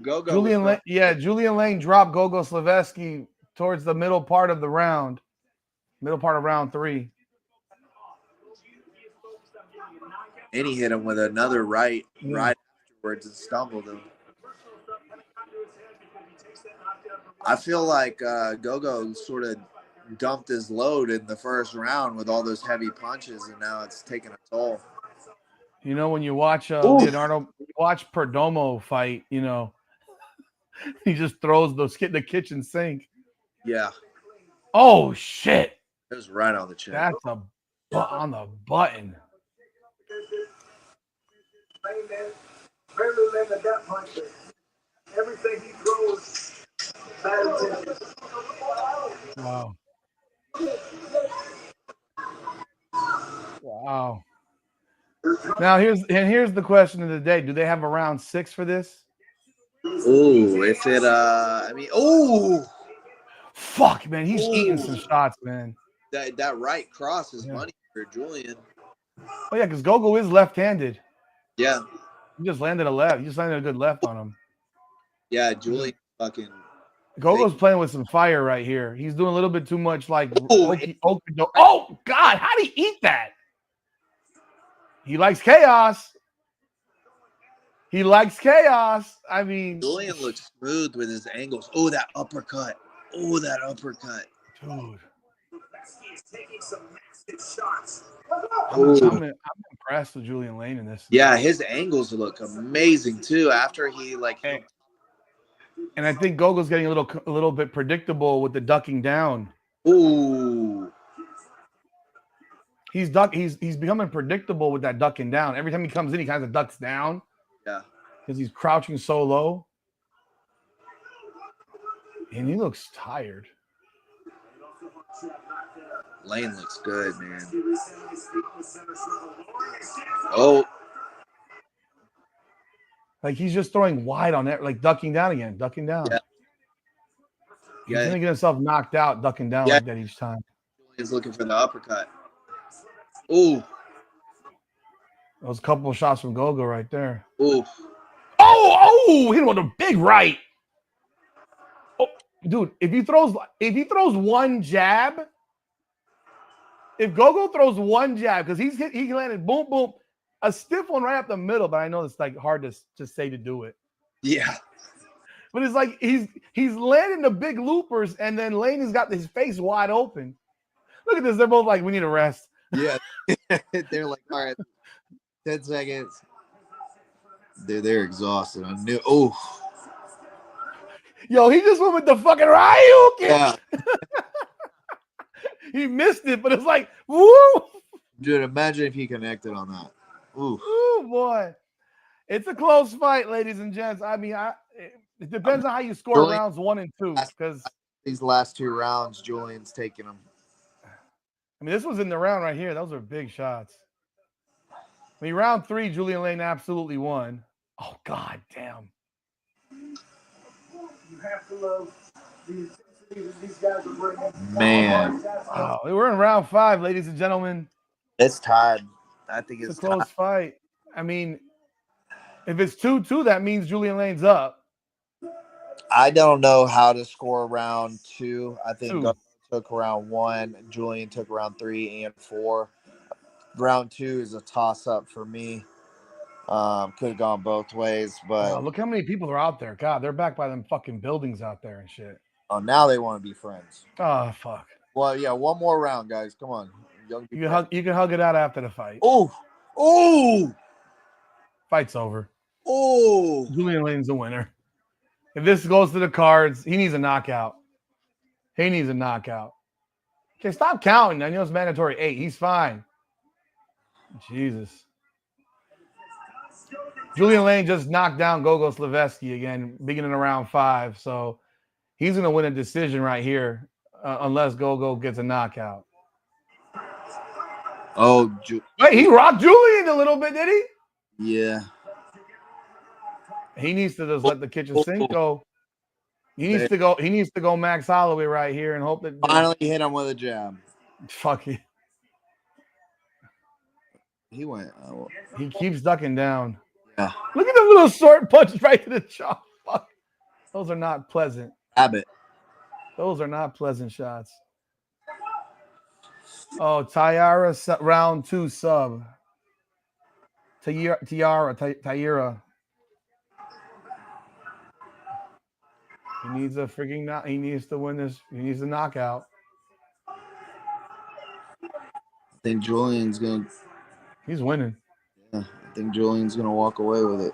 Gogo. Julian Lane dropped Gogo Slaveski towards the middle part of round 3. And he hit him with another right afterwards and stumbled him. I feel like Gogo sort of dumped his load in the first round with all those heavy punches, and now it's taking a toll. You know, when you watch Leonardo, watch Perdomo fight, you know, he just throws the kitchen sink. Yeah. Oh, shit. It was right on the chin. That's on the button. Everything he throws, Wow. Wow. Now here's the question of the day. Do they have a round 6 for this? Ooh, if it Fuck, man, he's eating some shots, man. That right cross is money for Julian. Oh yeah, because Gogo is left-handed. Yeah. He just landed a left. He just landed a good left on him. Yeah, Julian fucking. Gogo's playing with some fire right here. He's doing a little bit too much like oh God, how did he eat that? He likes chaos. He likes chaos. I mean, Julian looks smooth with his angles. Oh, that uppercut. Oh, that uppercut. Dude. I'm impressed with Julian Lane in this. Yeah, his angles look amazing too. After he and I think Gogo's getting a little bit predictable with the ducking down. Ooh. He's becoming predictable with that ducking down. Every time he comes in, he kind of ducks down. Yeah. Because he's crouching so low. And he looks tired. Lane looks good, man. Oh. Like he's just throwing wide on that, like ducking down again, ducking down. Yeah. He's going to get himself knocked out, ducking down like that each time. He's looking for the uppercut. Ooh. That was a couple of shots from Gogo right there. Ooh. Oh, hit him with a big right. Oh, dude, if he throws one jab, if Gogo throws one jab, because he landed boom, boom, a stiff one right up the middle, but I know it's like hard to say to do it. Yeah. But it's like he's landing the big loopers, and then Lane has got his face wide open. Look at this. They're both like, we need a rest. Yeah. They're like, all right, 10 seconds. They're exhausted. I knew. Oh. Yo, he just went with the fucking Ryu kick. Yeah. He missed it, but it's like, woo. Dude, imagine if he connected on that. Ooh. Ooh, boy. It's a close fight, ladies and gents. I mean, it depends on how you score rounds 1 and 2. Because these last 2 rounds, Julian's taking them. I mean, this was in the round right here. Those are big shots. I mean, round 3, Julian Lane absolutely won. Oh, God damn. You have to love the intensity that these guys are bringing. Man. Oh, we're in round 5, ladies and gentlemen. It's tied. I think it's a close fight. I mean, if it's 2-2, that means Julian Lane's up. I don't know how to score round 2. I think 2. Gogo took round 1. Julian took round 3 and 4. Round 2 is a toss-up for me. Could have gone both ways, but look how many people are out there. God, they're back by them fucking buildings out there and shit. Oh, now they want to be friends. Oh, fuck. Well, yeah, one more round, guys. Come on. You can hug it out after the fight. Oh! Fight's over. Oh! Julian Lane's the winner. If this goes to the cards, he needs a knockout. Okay, stop counting. I know it's mandatory 8. He's fine. Jesus. Julian Lane just knocked down Gogo Slaveski again, beginning of round 5. So he's going to win a decision right here unless Gogo gets a knockout. Oh, wait, he rocked Julian a little bit, did he? Yeah. He needs to just let the kitchen sink go. He needs to go Max Holloway right here and hope that finally hit him with a jab. Fuck it. He went. He keeps ducking down. Yeah. Look at the little short punches right to the jaw. Fuck. Those are not pleasant. Habit. Those are not pleasant shots. Oh, Tyra round 2 sub. Tyra. He needs a freaking knock. He needs to win this. He needs a knockout. I think Julian's gonna. He's winning. Yeah, I think Julian's gonna walk away with it.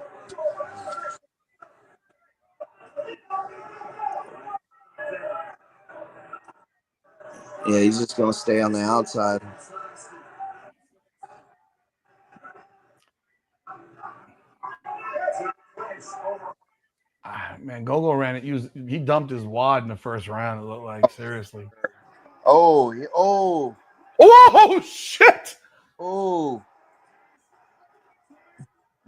Yeah, he's just gonna stay on the outside. Man, Gogo ran it. He dumped his wad in the first round. It looked like, seriously. Oh, Shit! Oh,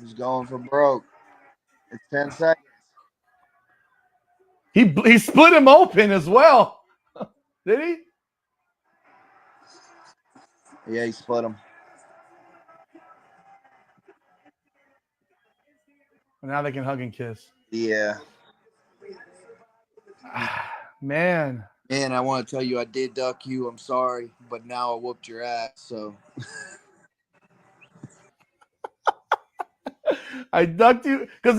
he's going for broke. It's 10 seconds. He split him open as well. Did he? Yeah, he split him. Now they can hug and kiss. Yeah. Man, I want to tell you I did duck you. I'm sorry, but now I whooped your ass. So I ducked you because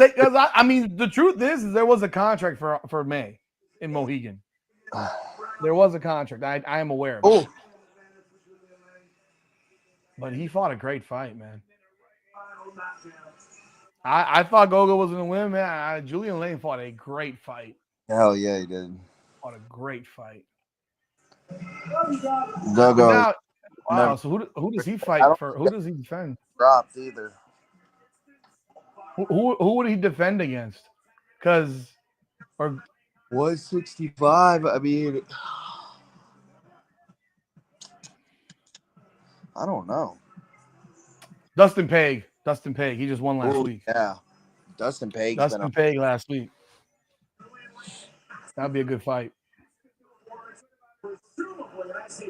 I mean the truth is there was a contract for May in Mohegan. There was a contract. I am aware of it. Oh, But he fought a great fight, man. I thought Gogo was going to win, man. Julian Lane fought a great fight. hell yeah, he did. Fought a great fight. Gogo Now, wow. So who does he fight for? Who does he defend? dropped either. Who would he defend against? Because 165. I mean, I don't know. Dustin Page. He just won last week. Yeah, Dustin Page last week. That'd be a good fight.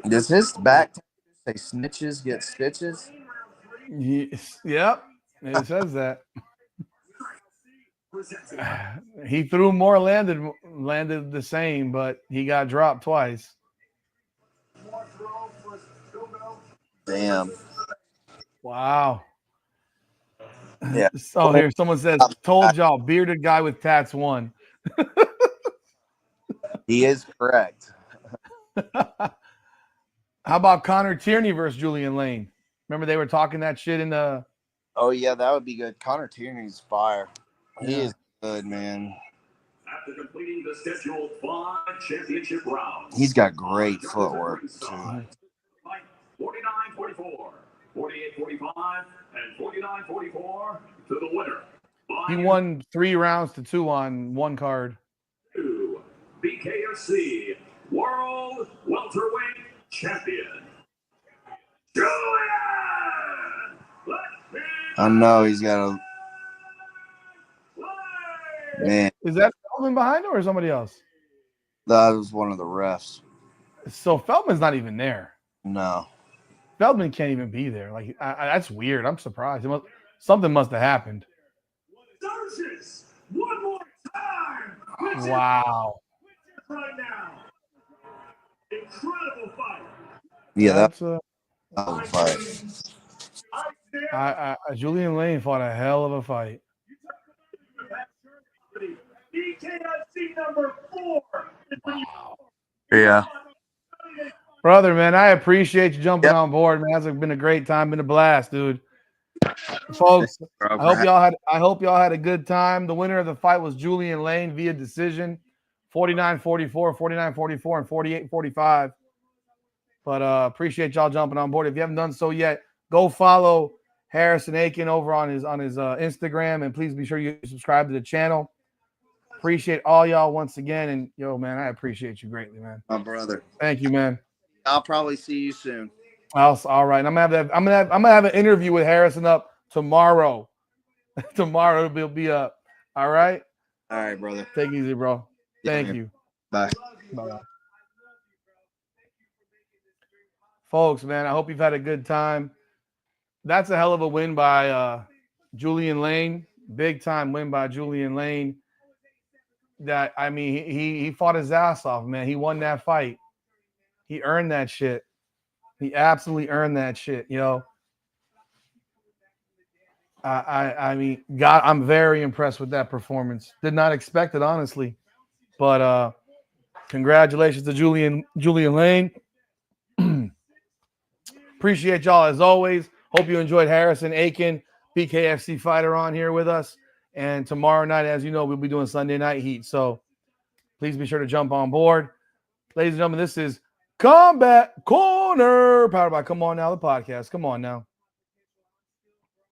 Does his back say snitches get stitches? Yes. Yep. It says that. He threw more, landed the same, but he got dropped twice. Damn. Wow. Yeah. Oh, here someone says, "Told y'all, bearded guy with tats won." He is correct. How about Connor Tierney versus Julian Lane? Remember they were talking that shit in the. Oh yeah, that would be good. Connor Tierney's fire. He Yeah. is good, man. After completing the scheduled 5 championship rounds, He's got great footwork too. 49-44, 48-45, and 49-44 to the winner. He won 3 rounds to 2 on one card. BKFC World Welterweight Champion, Julian. I know he's got a man. Is that Feldman behind him or somebody else? That was one of the refs. So Feldman's not even there. No. Feldman can't even be there. Like that's weird. I'm surprised. Something must have happened. Sturgis, one more time. Wow. Right now. Incredible fight. Yeah, That's that was a fight. Julian Lane fought a hell of a fight. BKFC number 4. Yeah. Brother, man, I appreciate you jumping on board, man. It's been a great time, been a blast, dude. Folks, I hope y'all had a good time. The winner of the fight was Julian Lane via decision, 49-44, 49-44, and 48-45. But appreciate y'all jumping on board. If you haven't done so yet, go follow Harrison Aiken over on his Instagram, and please be sure you subscribe to the channel. Appreciate all y'all once again, and yo, man, I appreciate you greatly, man. My brother. Thank you, man. I'll probably see you soon. All right. I'm gonna have an interview with Harrison up tomorrow. Tomorrow it'll be up. All right. All right, brother. Take it easy, bro. Thank you. Bye. Bye. Folks, man, I hope you've had a good time. That's a hell of a win by Julian Lane. Big time win by Julian Lane. That I mean, he fought his ass off, man. He won that fight. He earned that shit. He absolutely earned that shit, yo. I mean, God, I'm very impressed with that performance. Did not expect it, honestly. But congratulations to Julian Lane. Appreciate y'all as always. Hope you enjoyed Harrison Aiken, BKFC fighter, on here with us. And tomorrow night, as you know, we'll be doing Sunday Night Heat. So please be sure to jump on board. Ladies and gentlemen, this is Combat Corner, powered by Come On Now, the podcast. Come on now.